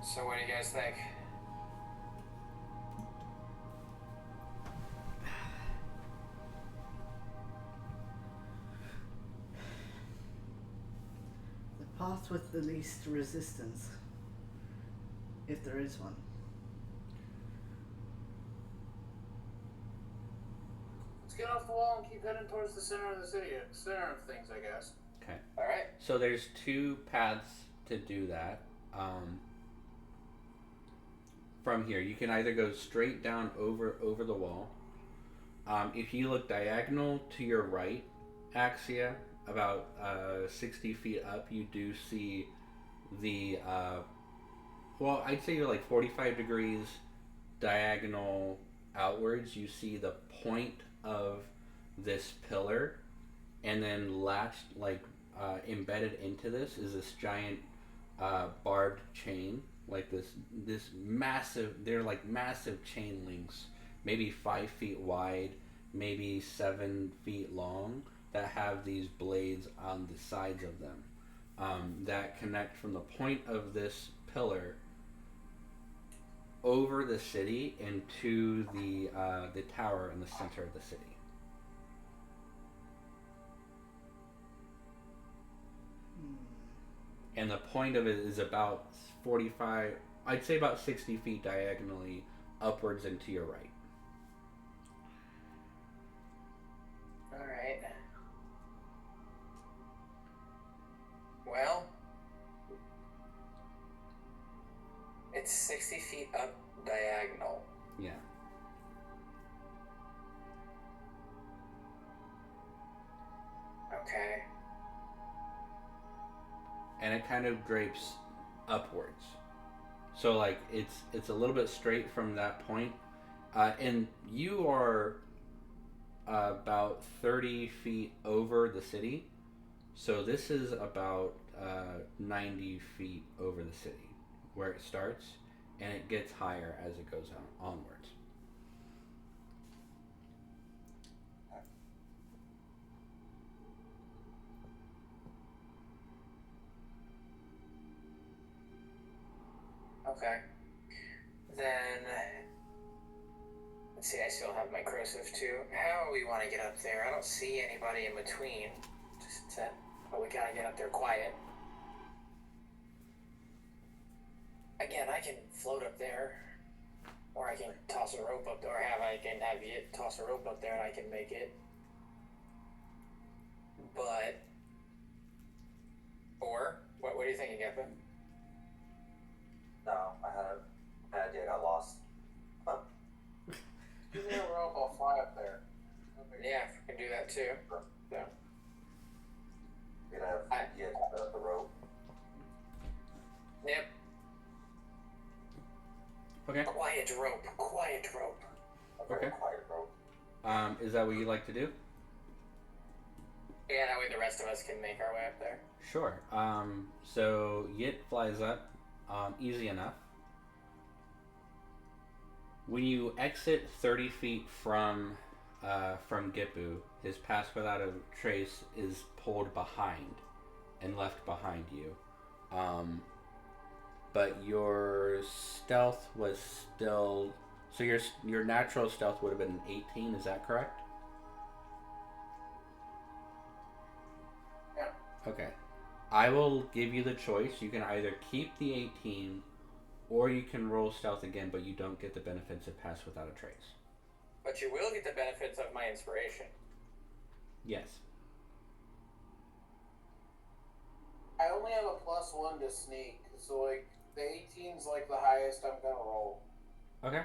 So what do you guys think? The path with the least resistance, if there is one. Let's get off the wall and keep heading towards the center of the city, center of things, I guess. Okay. All right. So there's 2 paths to do that. From here, you can either go straight down over the wall. If you look diagonal to your right, Axia, about 60 feet up, you do see the well, I'd say you're like 45 degrees diagonal outwards. You see the point of this pillar, and then latched, like embedded into this, is this giant barbed chain, like this massive. They're like massive chain links, maybe 5 feet wide, maybe 7 feet long, that have these blades on the sides of them, that connect from the point of this pillar over the city and to the tower in the center of the city. And the point of it is about 45, I'd say about 60 feet diagonally upwards and to your right. All right. Well, it's 60 feet up diagonal. Yeah. Okay. And it kind of drapes upwards. So like it's a little bit straight from that point. And you are about 30 feet over the city. So this is about 90 feet over the city where it starts, and it gets higher as it goes on onwards. Okay. Then, let's see, I still have my corrosive too. How we want to get up there? I don't see anybody in between. But we gotta get up there quiet. Again, I can float up there. Or I can toss a rope up there, or I can have you toss a rope up there and I can make it. But, or, what are you thinking, Gippu? No, I had an idea, I got lost. Give me a rope, I'll fly up there. Yeah, we can do that too. Yeah. We'd have the rope. Yep. Okay. Quiet rope. Okay. Quiet rope. Is that what you'd like to do? Yeah, that way the rest of us can make our way up there. Sure. So Yit flies up, easy enough. When you exit 30 feet from Gippu, his pass without a trace is pulled behind and left behind you. But your stealth was still... So your natural stealth would have been 18, is that correct? Yeah. Okay. I will give you the choice. You can either keep the 18, or you can roll stealth again, but you don't get the benefits of pass without a trace. But you will get the benefits of my inspiration. Yes. I only have a +1 to sneak, so like the 18's like the highest I'm gonna roll. Okay.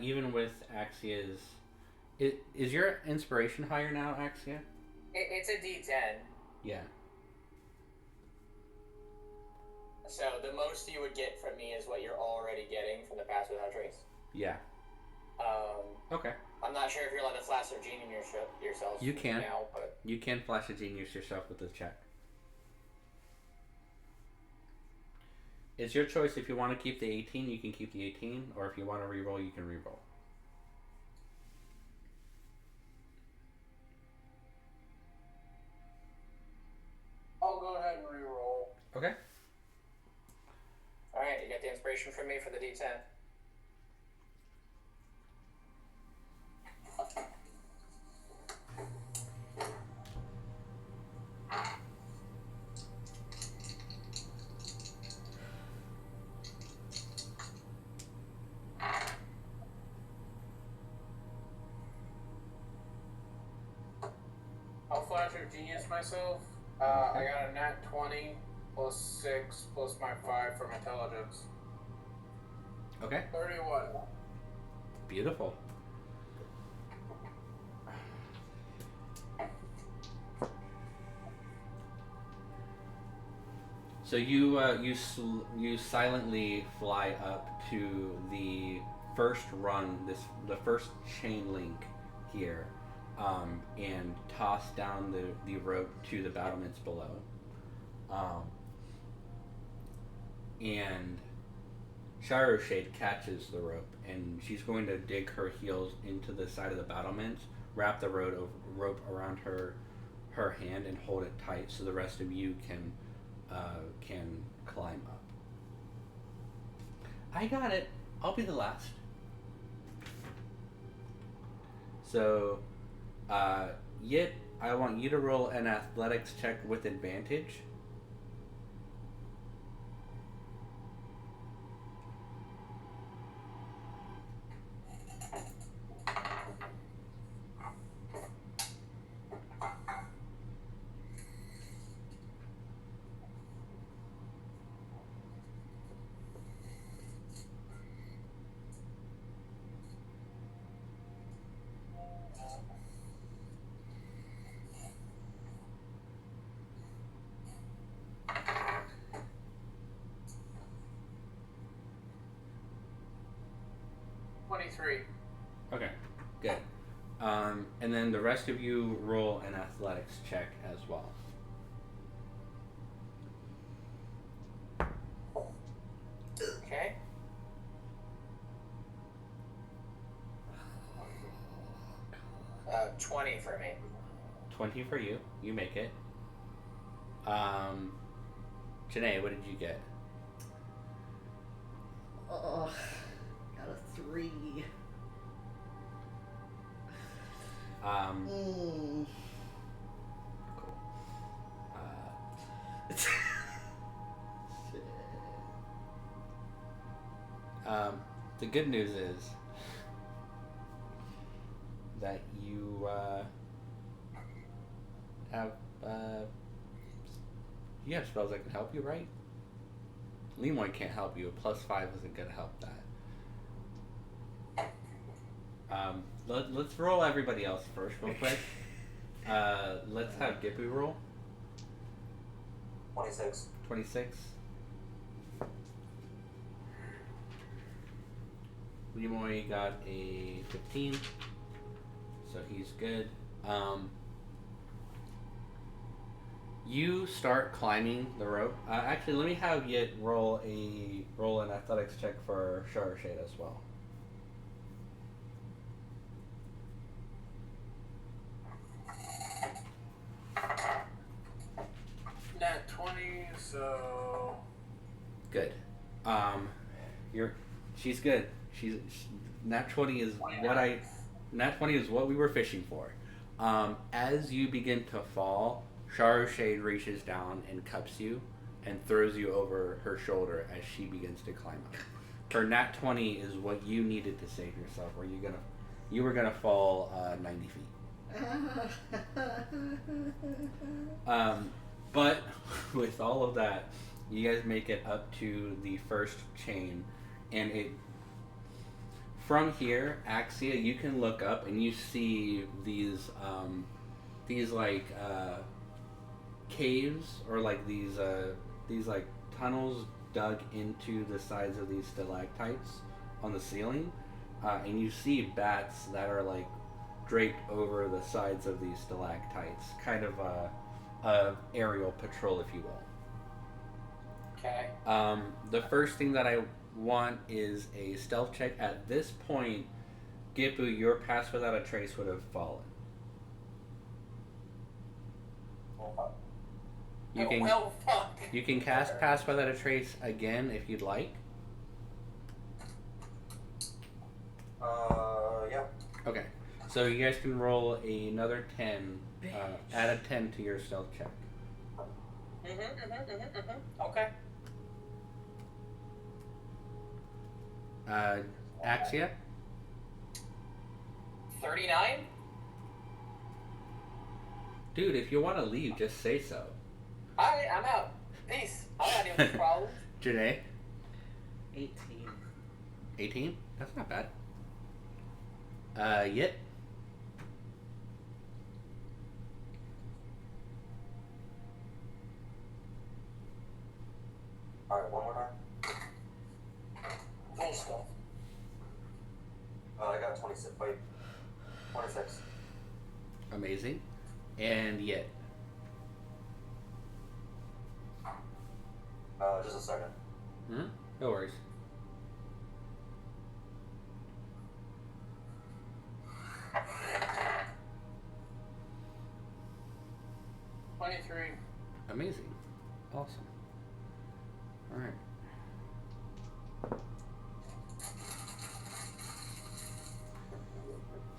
Even with Axia's... Is your inspiration higher now, Axia? It's a D10. Yeah. So the most you would get from me is what you're already getting from the pass without trace. Yeah. Okay. I'm not sure if you're allowed to flash or gene in yourself. You can. Now, but You can flash a genius yourself with the check. It's your choice. If you want to keep the 18, you can keep the 18, or if you want to reroll, you can reroll. I'll go ahead and re-roll. Okay. all right, you got the inspiration from me for the D10. I'll flash of genius myself. I got a nat 20 +6 plus my 5 from intelligence. Okay. 31. Beautiful. So you silently fly up to the first rung, the first chain link here, and toss down the rope to the battlements below. And Shadowshade catches the rope, and she's going to dig her heels into the side of the battlements, wrap the rope around her hand, and hold it tight so the rest of you can climb up. I got it. I'll be the last. So, Yit, I want you to roll an athletics check with advantage. Okay, good. And then the rest of you roll an athletics check as well. Okay. 20 for me. 20 for you. You make it. Janae, what did you get? 3. Cool. Shit. The good news is that you have you have spells that can help you, right? LIMOY can't help you. A +5 isn't gonna help that. Let's roll everybody else first, real quick. Let's have Gippu roll. 26. 26. LIMOY got a 15, so he's good. You start climbing the rope. Actually, let me have Yit roll an athletics check for Shade as well. Nat 20, so Good. She's good. Nat 20 is Nat 20 is what we were fishing for. As you begin to fall, Shade reaches down and cups you and throws you over her shoulder as she begins to climb up. Her Nat 20 is what you needed to save yourself, or you were gonna fall 90 feet. But with all of that, you guys make it up to the first chain, and from here, Axia, you can look up and you see these like caves, or like these like tunnels dug into the sides of these stalactites on the ceiling, and you see bats that are like draped over the sides of these stalactites, kind of a aerial patrol, if you will. Okay. The first thing that I want is a stealth check. At this point, Gippu, your pass without a trace would have fallen. You can cast pass without a trace again if you'd like. Yeah. Okay, so you guys can roll another 10. Add a 10 to your stealth check. Okay. Axia? 39? Dude, if you want to leave, just say so. Alright, I'm out. Peace. I'm not even a problem. Janae? 18. 18? That's not bad. Yit? Alright, one more time. Full stuff. I got 26. Wait. 26. Amazing. And Yit? Just a second. No worries. Amazing. Awesome. Alright.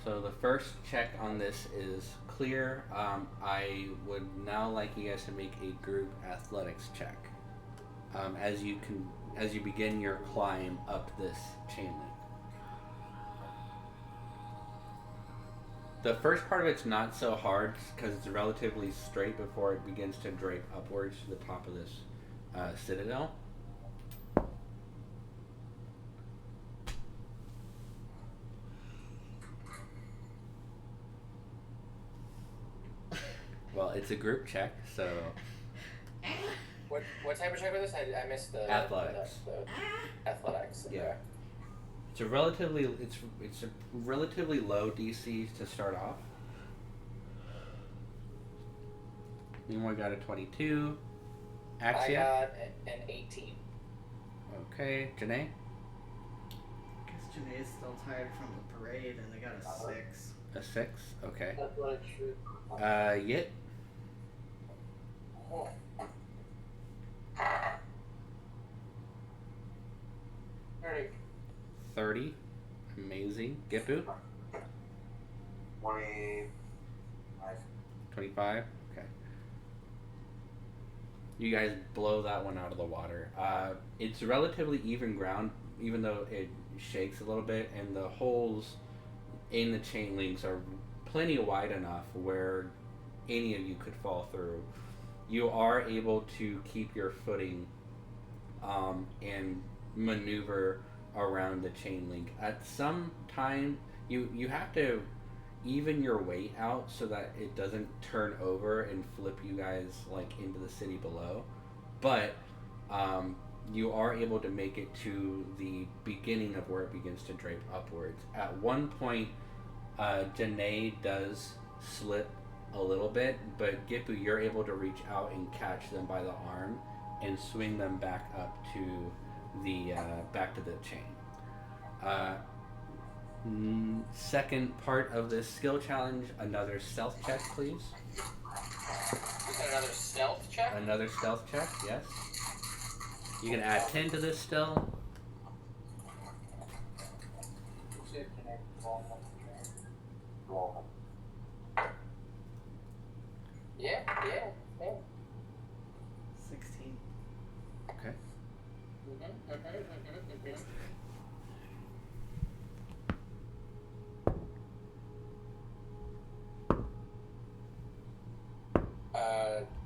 So the first check on this is clear. I would now like you guys to make a group athletics check. As you begin your climb up this chain link. The first part of it's not so hard because it's relatively straight before it begins to drape upwards to the top of this citadel. Well, it's a group check, so What type of check was this? I missed the Athletics. The athletics. Okay. Yeah. It's a relatively low DC to start off. LIMOY got a 22. Axia? I got an 18. Okay. Janae? Guess Janae's still tired from the parade and they got a 6. A 6. Okay. Athletic shoot. Yit? Oh. 30. Amazing. Gippu? 25. 25? Okay. You guys blow that one out of the water. It's relatively even ground, even though it shakes a little bit, and the holes in the chain links are plenty wide enough where any of you could fall through. You are able to keep your footing and maneuver around the chain link. At some time, you have to even your weight out so that it doesn't turn over and flip you guys like into the city below. But you are able to make it to the beginning of where it begins to drape upwards. At one point, Janae does slip a little bit, but Gippu, you're able to reach out and catch them by the arm and swing them back up to the chain. Second part of this skill challenge, another stealth check, please. Is that another stealth check? Another stealth check, yes. You can add 10 to this still. Yeah. 16. Okay.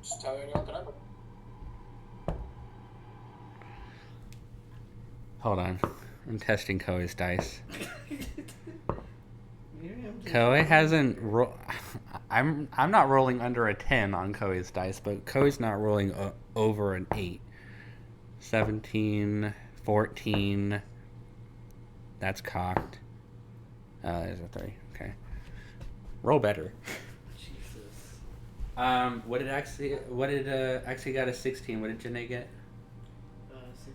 Just tell me when you want the number. Hold on. I'm testing Koei's dice. Miriam just- Koei hasn't I'm not rolling under a 10 on Koei's dice, but Koei's not rolling over an 8. 17, 14. That's cocked. There's a 3. Okay. Roll better. Jesus. What did Axia got a 16? What did Janae get? 16.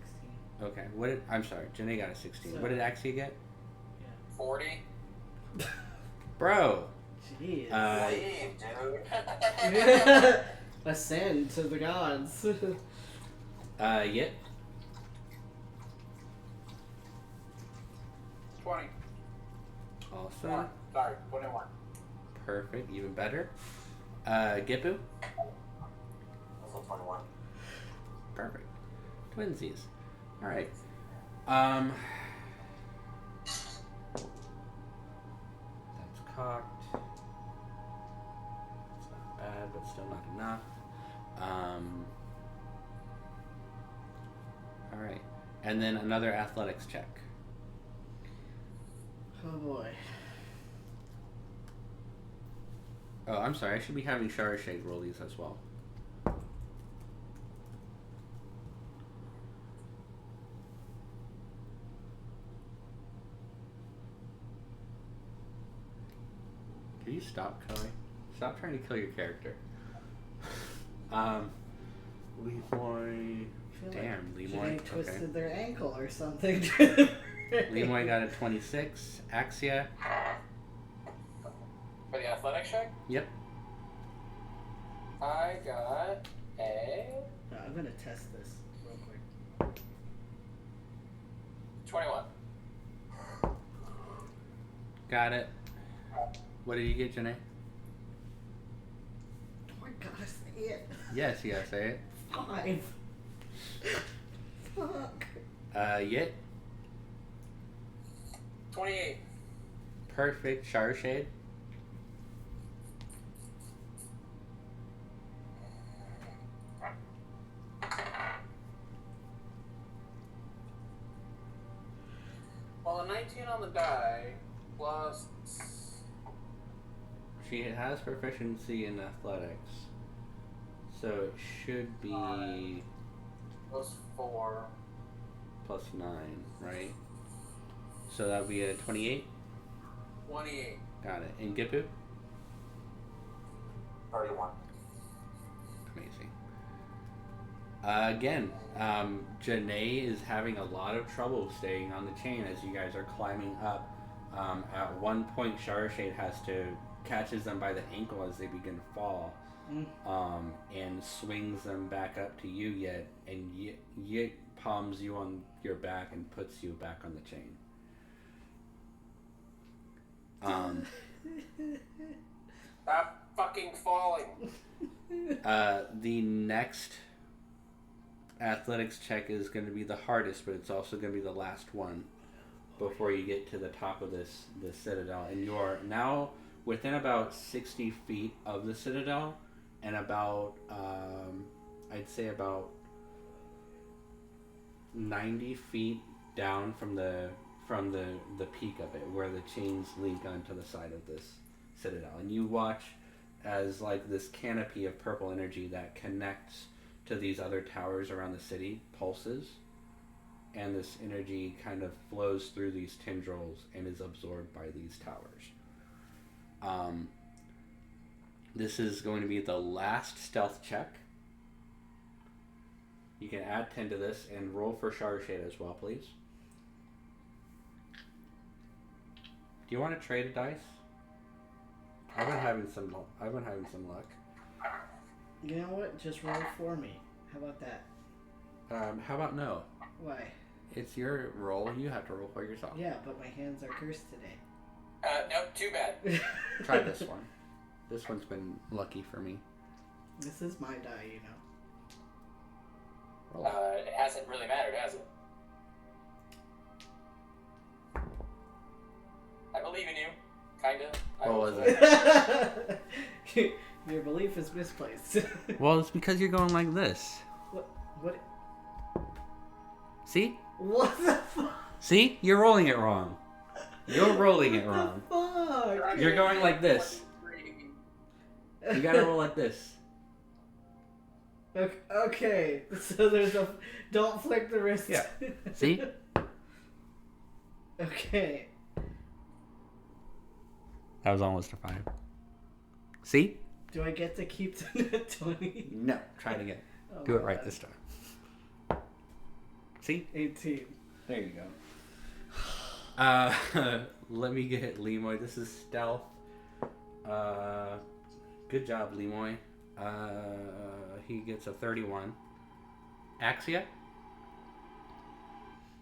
Okay. I'm sorry. Janae got a 16. So- What did Axia get? 40. Bro. Jeez. Leave, dude. Ascend to the gods. Yep. 20. Awesome. Sorry, 21. Perfect. Even better. Gippu. Also 21. Perfect. Twinsies. All right. That's cocked. It's not bad, but still not enough. All right. And then another athletics check. Oh boy. Oh, I'm sorry. I should be having Shade roll these as well. Can you stop, Koei? Stop trying to kill your character. LIMOY. Damn, They LIMOY. twisted Okay. their ankle or something. LIMOY got a 26. Axia. For the athletics check, Yep. I got a No, I'm gonna test this real quick. 21. Got it. What did you get, Janae? Oh, I gotta say it. Yes, you gotta say it. 5. Fuck. Yet. 28. Perfect. Shade. Well, a 19 on the die, plus... She has proficiency in athletics. So it should be plus 4. plus 9, right? So that would be a 28? 28. Got it. And Gippu? 31. Amazing. Again, Janae is having a lot of trouble staying on the chain as you guys are climbing up. At one point, Shade catches them by the ankle as they begin to fall, and swings them back up to you and palms you on your back and puts you back on the chain. Stop fucking falling. The next athletics check is going to be the hardest, but it's also going to be the last one before you get to the top of this citadel. And you are now within about 60 feet of the citadel, and about I'd say about 90 feet down from the peak of it, where the chains link onto the side of this citadel. And you watch as like this canopy of purple energy that connects to these other towers around the city pulses, and this energy kind of flows through these tendrils and is absorbed by these towers. This is going to be the last stealth check. You can add 10 to this and roll for Shard Shade as well, please. Do you want to trade a dice? I've been having some luck. You know what? Just roll for me. How about that? How about no? Why? It's your roll. You have to roll for yourself. Yeah, but my hands are cursed today. Nope, too bad. Try this one. This one's been lucky for me. This is my die, you know. Roll. It hasn't really mattered, has it? I believe in you. Kinda. What was it? Your belief is misplaced. Well, it's because you're going like this. What? See? What the fuck? See? You're rolling it wrong. You're rolling it wrong. What the fuck? You're going like this. You gotta roll like this. Okay, so there's a... Don't flick the wrist. Yeah. See? Okay. That was almost a 5. See? Do I get to keep the net 20? No. Try it again. Oh, Do it right God. this time. See? 18. There you go. Let me get LIMOY. This is stealth. Good job, LIMOY. He gets a 31. Axia?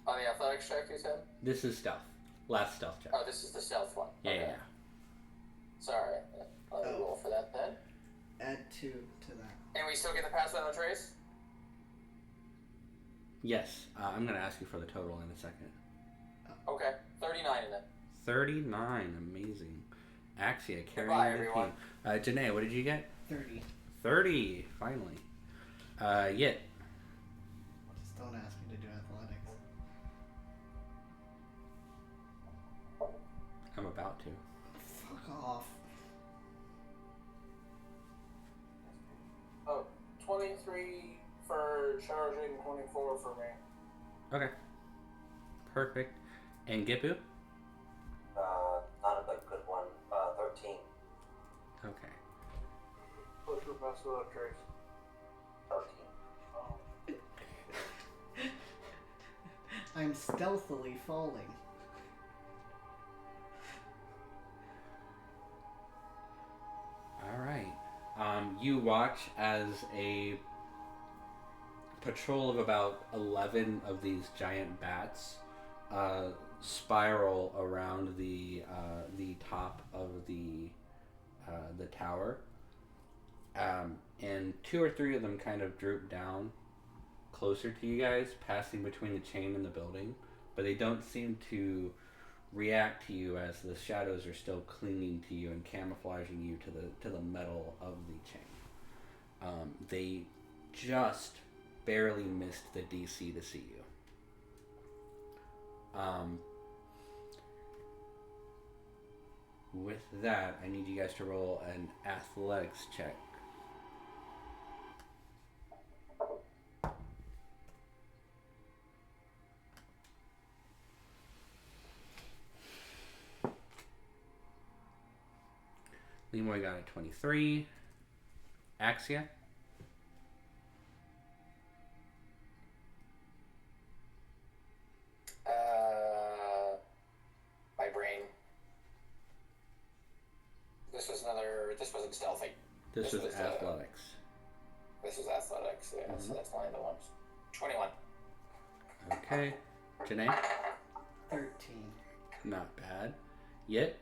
On the athletics check, you said? This is stealth. Last stealth check. Oh, this is the stealth one. Yeah, Okay. yeah. Sorry. I'll roll for that then. Add 2 to that. And we still get the pass without a trace? Yes. I'm going to ask you for the total in a second. Okay. 39 in it. 39. Amazing. Axia carrying Goodbye, your everyone. team. Janae, what did you get? 30. 30. Finally. Yit. Just don't ask me to do athletics. I'm about to. Fuck off. Oh, 23 for charging, 24 for me. Okay. Perfect. And Gippu? Not a good one. 13. Okay. Push for pass without trace. 13. I'm stealthily falling. Alright. You watch as a patrol of about 11 of these giant bats spiral around the top of the tower. And 2 or 3 of them kind of droop down closer to you guys, passing between the chain and the building, but they don't seem to react to you as the shadows are still clinging to you and camouflaging you to the metal of the chain. They just barely missed the DC to see you. With that, I need you guys to roll an athletics check. LIMOY got a 23. Axia? My brain. This wasn't stealthy. This was was, athletics. This was athletics, yeah, so that's one of the ones. 21. Okay. Janae? 13. Not bad. Yet?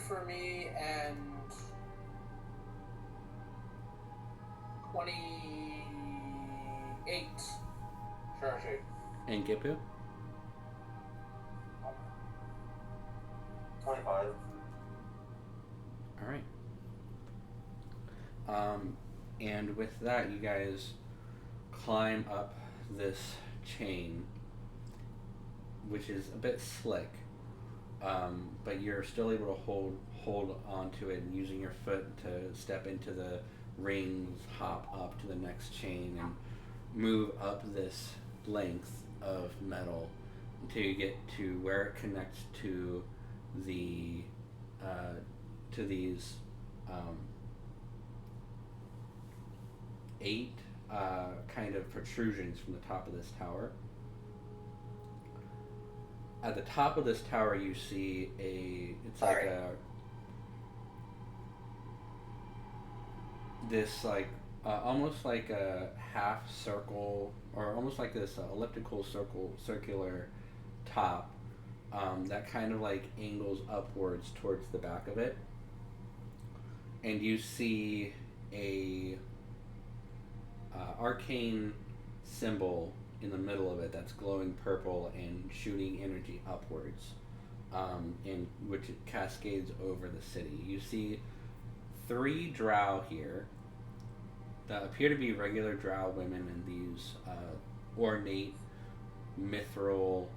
for me and 28 Charge. And Gippu? 25. Alright. And with that, you guys climb up this chain, which is a bit slick, but you're still able to hold onto it and using your foot to step into the rings, hop up to the next chain, and move up this length of metal until you get to where it connects to the to these 8 kind of protrusions from the top of this tower. At the top of this tower, you see almost like a half circle, or almost like this elliptical circular top that kind of like angles upwards towards the back of it, and you see a arcane symbol in the middle of it that's glowing purple and shooting energy upwards, in which it cascades over the city. You see 3 drow here that appear to be regular drow women in these ornate mithril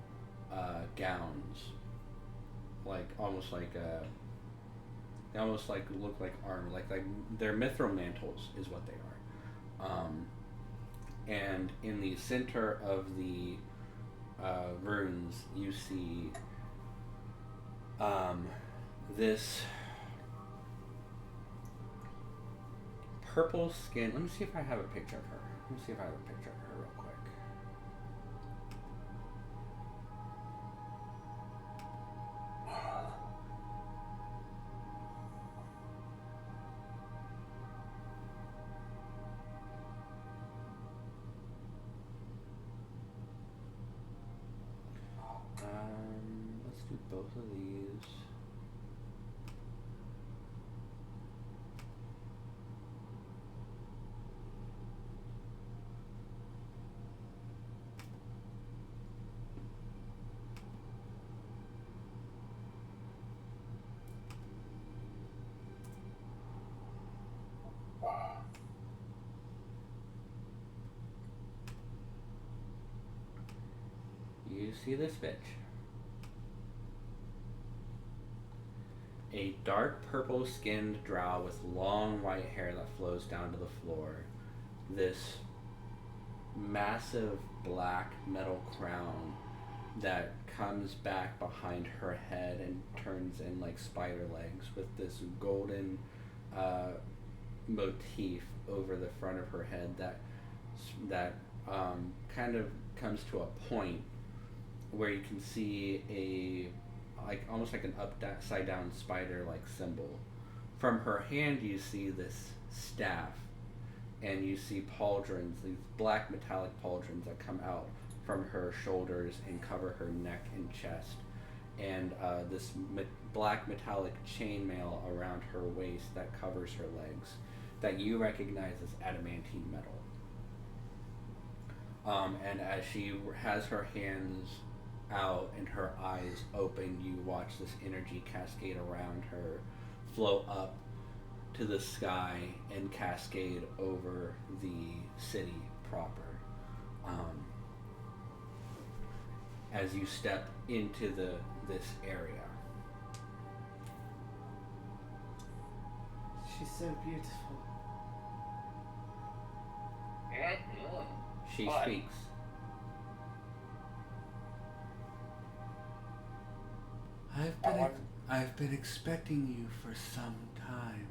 gowns, like almost like they almost like look like armor, like they're mithril mantles is what they are. And in the center of the runes, you see this purple skin. Let me see if I have a picture of her. Let me see if I have a picture of her real quick. Let's do both of these. You see this bitch. A dark purple skinned drow with long white hair that flows down to the floor. This massive black metal crown that comes back behind her head and turns in like spider legs, with this golden motif over the front of her head that kind of comes to a point where you can see almost like an upside down spider like symbol. From her hand you see this staff, and you see pauldrons, these black metallic pauldrons that come out from her shoulders and cover her neck and chest, and this black metallic chainmail around her waist that covers her legs that you recognize as adamantine metal. And as she has her hands out and her eyes open, you watch this energy cascade around her, flow up to the sky, and cascade over the city proper. As you step into this area, She's so beautiful. she What? speaks. I've been expecting you for some time.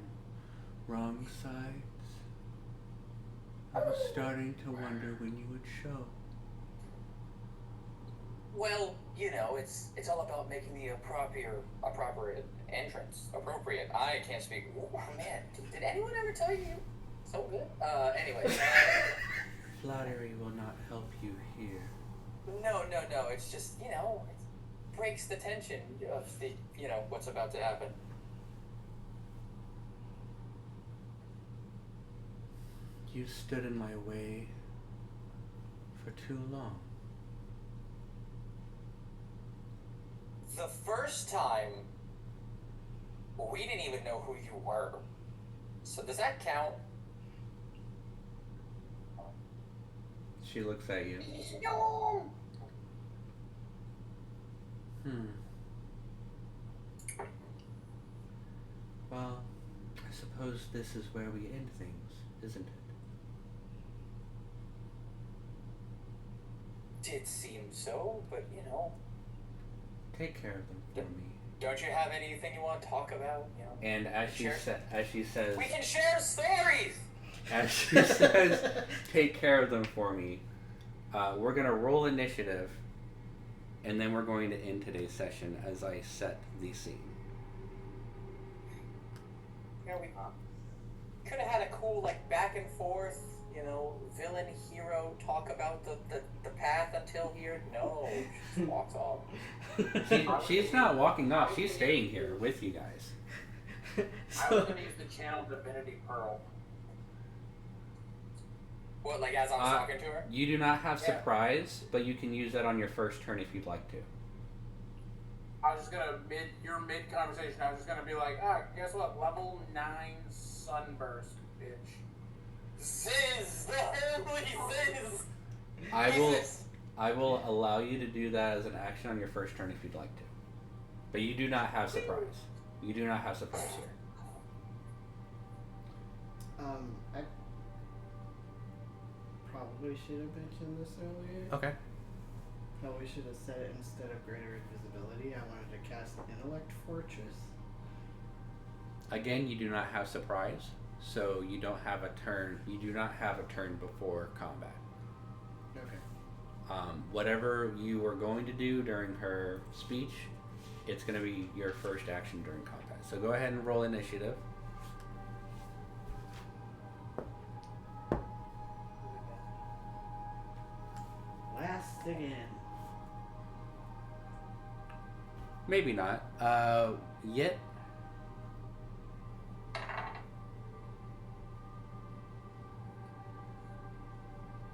Wrongsides. I was starting to wonder when you would show. Well, you know, it's all about making the proper entrance appropriate. I can't speak. Oh man, did anyone ever tell you? So good. Anyway. Flattery will not help you here. No. It's just, it breaks the tension of the, what's about to happen. You stood in my way for too long. The first time, we didn't even know who you were. So does that count? She looks at you. No. Well, I suppose this is where we end things, isn't it? Did seem so, but you know. Take care of them for me. Don't you have anything you want to talk about? You know. And as she says, we can share stories. as she says, take care of them for me. We're gonna roll initiative, and then we're going to end today's session as I set the scene. You know, we could have had a cool like back and forth, you know, villain hero talk about the path until here. No, she just walks off. She's not walking off. She's staying here with you guys. I was gonna use the channel Divinity Pearl. What, like as I'm talking to her? You do not have surprise, but you can use that on your first turn if you'd like to. I was just gonna mid conversation. I was just gonna be like, guess what? Level 9 sunburst, bitch. Ziz, the holy Ziz. I will allow you to do that as an action on your first turn if you'd like to. But you do not have surprise. You do not have surprise here. I probably should have mentioned this earlier. Okay. Probably should have said it instead of greater invisibility. I wanted to cast Intellect Fortress. Again, you do not have surprise, so you don't have a turn. You do not have a turn before combat. Okay. Whatever you were going to do during her speech, it's going to be your first action during combat. So go ahead and roll initiative. Last again. Maybe not. Yet.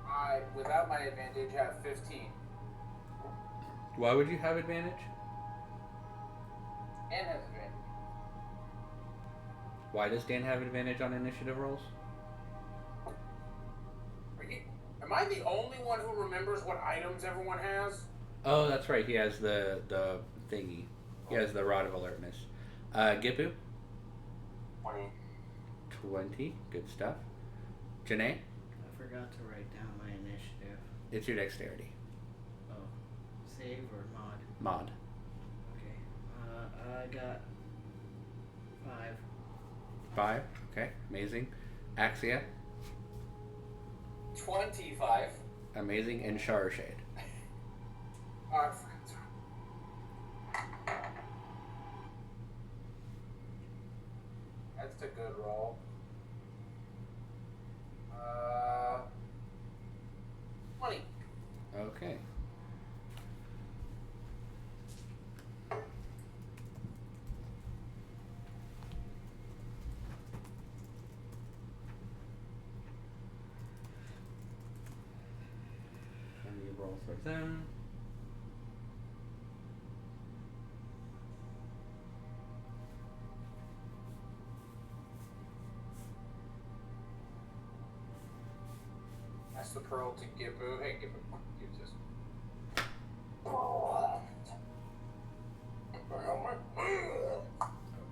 I, without my advantage, have 15. Why would you have advantage? And has advantage. Why does Dan have advantage on initiative rolls? Am I the only one who remembers what items everyone has? Oh, that's right. He has the thingy. He has the Rod of Alertness. Gippu? 20. Good stuff. Janae? I forgot to write down my initiative. It's your dexterity. Oh. Save or mod? Mod. Okay. I got 5. 5. Okay. Amazing. Axia? 25. Amazing. And Sharshade. I forgot. That's a good roll. 20. Okay. And you roll for them. That's the pearl to Gippu. Hey, Gippu, use this.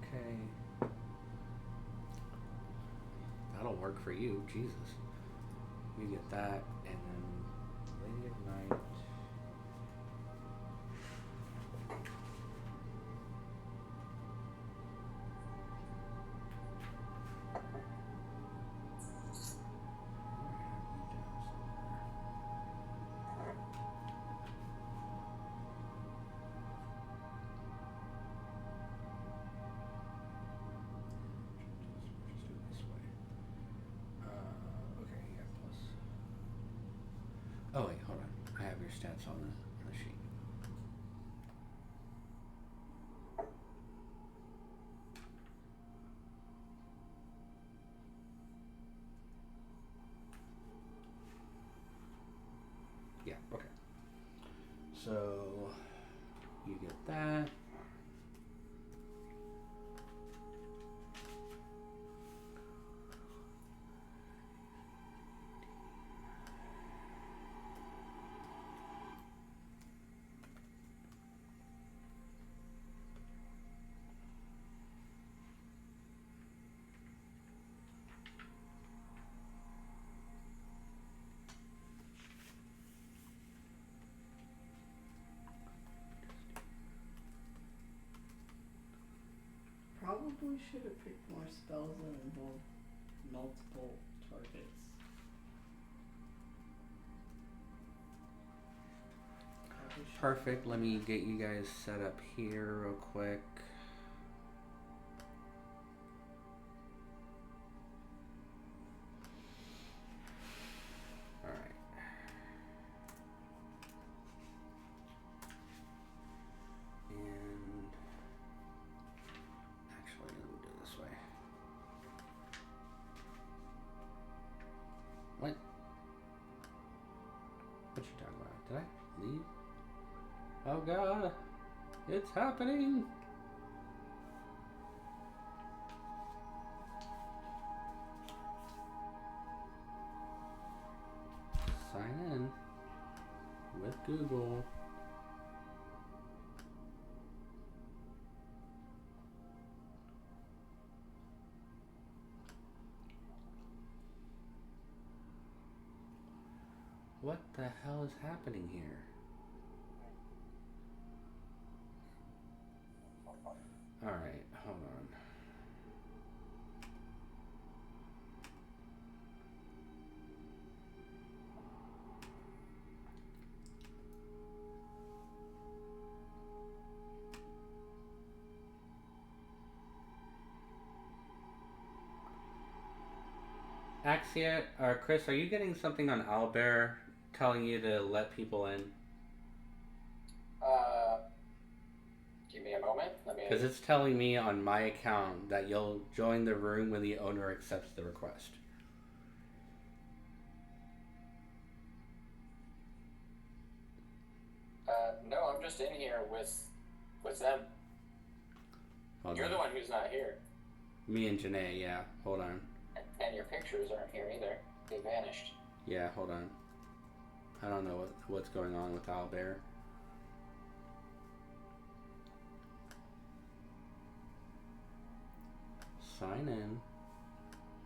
Okay. That'll work for you. Jesus. You get that, and then Lady of Night. Oh wait, hold on. I have your stats on the sheet. Yeah, okay. So, you get that. Probably should have picked more spells that involve multiple targets. Probably should have Perfect. done Let me that. get you guys set up here real quick. Alright. And actually, let me do it this way. What? What you talking about? Did I leave? Oh god! It's happening! Sign in with Google. What the hell is happening here? Alright, hold on. Axia, or Chris, are you getting something on Owlbear telling you to let people in? Give me a moment. Let me. Because it's telling me on my account that you'll join the room when the owner accepts the request. No, I'm just in here with them. Hold You're on. the one who's not here, Me and Janae, yeah. Hold on. and your pictures aren't here either. They vanished. Yeah, hold on. I don't know what's going on with Owlbear. Sign in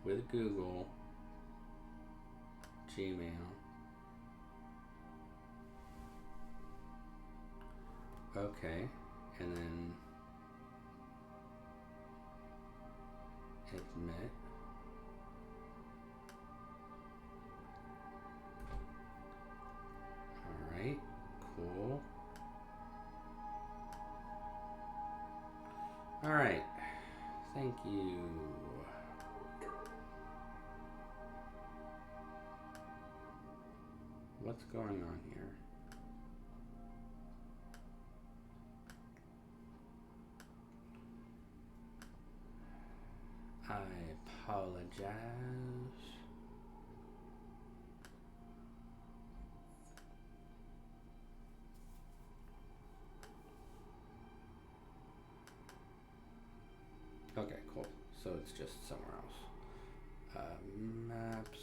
with Google, Gmail. Okay, and then admit. Alright, cool. Alright, thank you. What's going on here? I apologize. Okay, cool. So it's just somewhere else. Maps.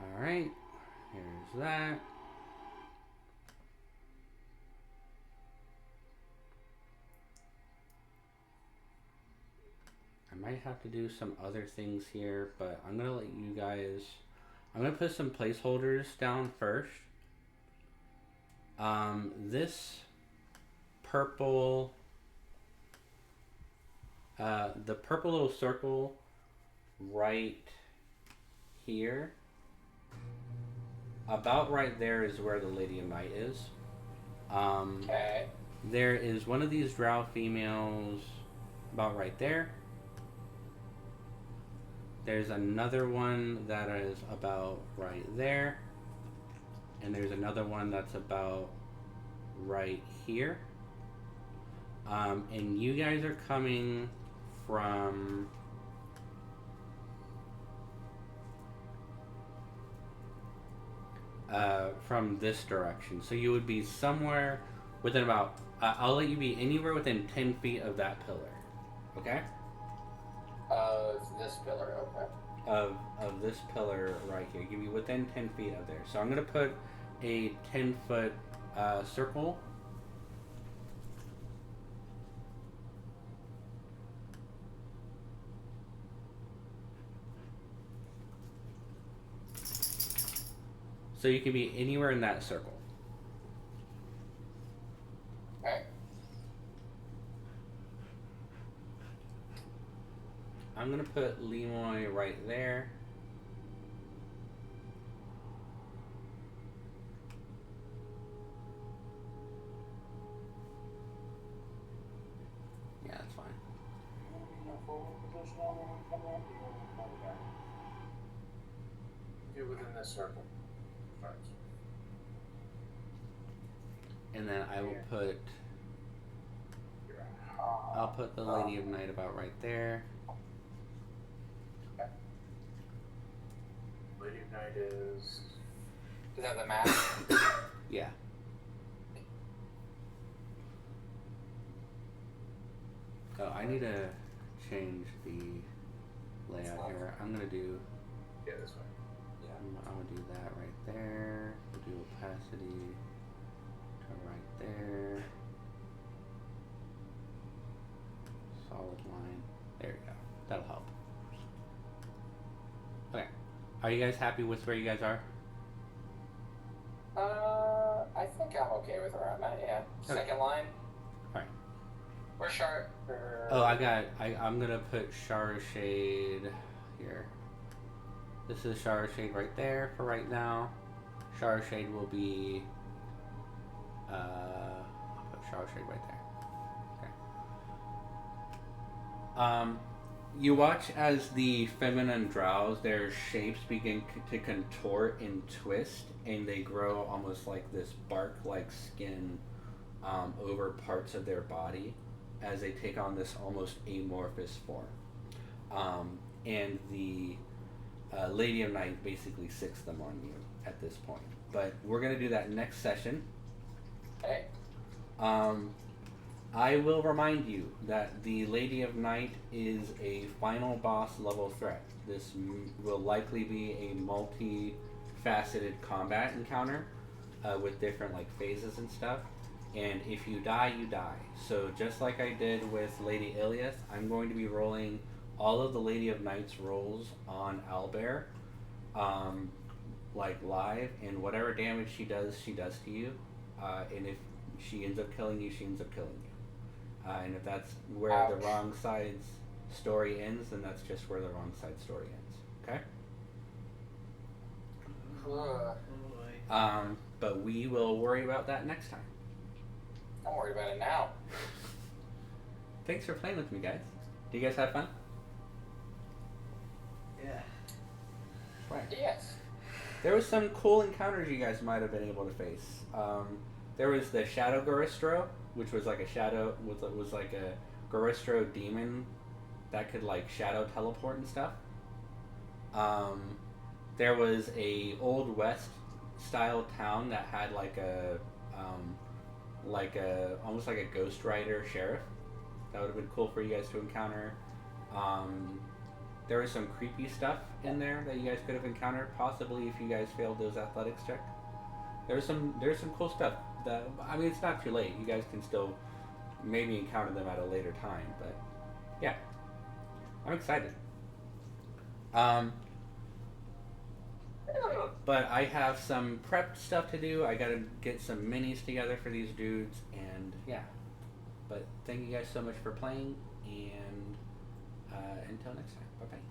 Alright, here's that. I might have to do some other things here, but I'm gonna let you guys. I'm gonna put some placeholders down first. This purple, the purple little circle right here, about right there is where the Lady of Might is. Okay. There is one of these drow females about right there. There's another one that is about right there. And there's another one that's about right here. And you guys are coming from from this direction. So you would be somewhere within about. I'll let you be anywhere within 10 feet of that pillar. Okay. This pillar, okay. Of this pillar right here. You'd be within 10 feet of there. So I'm gonna put a 10-foot circle. So you can be anywhere in that circle. Okay. I'm gonna put LIMOY right there. Yeah, that's fine. Do within this circle. Right. And then I will put. I'll put the Lady of Night about right there. Lady of Night is. Is that the map? Yeah. Oh, I need to change the layout here. I'm gonna do. Yeah, this way. I'm gonna do that right there. We'll do opacity to right there. Solid line. There we go. That'll help. Okay. Are you guys happy with where you guys are? I think I'm okay with where I'm at, yeah. Okay. Second line. Alright. Where's Shard? Oh, I'm gonna put Shara Shade here. This is Shara Shade right there for right now. Shara Shade will be. I'll put Shara Shade right there. Okay. You watch as the feminine drows, their shapes begin to contort and twist, and they grow almost like this bark-like skin over parts of their body as they take on this almost amorphous form. And the Lady of Night basically sicks them on you at this point. But we're going to do that next session. Okay. I will remind you that the Lady of Night is a final boss level threat. This will likely be a multi-faceted combat encounter with different like phases and stuff. And if you die, you die. So just like I did with Lady Iliath, I'm going to be rolling all of the Lady of Night's rolls on Owlbear, like live, and whatever damage she does to you. And if she ends up killing you, she ends up killing you. And if that's where Ouch. the Wrongsides story ends, then that's just where the Wrongsides story ends. Okay? But we will worry about that next time. I'm worried about it now. Thanks for playing with me, guys. Do you guys have fun? Yeah. Right. Yes. There was some cool encounters you guys might have been able to face. There was the Shadow Garistro, which was like a shadow, was like a Garistro demon that could like shadow teleport and stuff. There was a Old West style town that had like a almost like a Ghost Rider sheriff. That would have been cool for you guys to encounter. There was some creepy stuff in there that you guys could have encountered, possibly if you guys failed those athletics check. There's some cool stuff. I mean, it's not too late. You guys can still maybe encounter them at a later time, but yeah, I'm excited. But I have some prep stuff to do. I gotta get some minis together for these dudes, and yeah. But thank you guys so much for playing, and until next time, bye bye.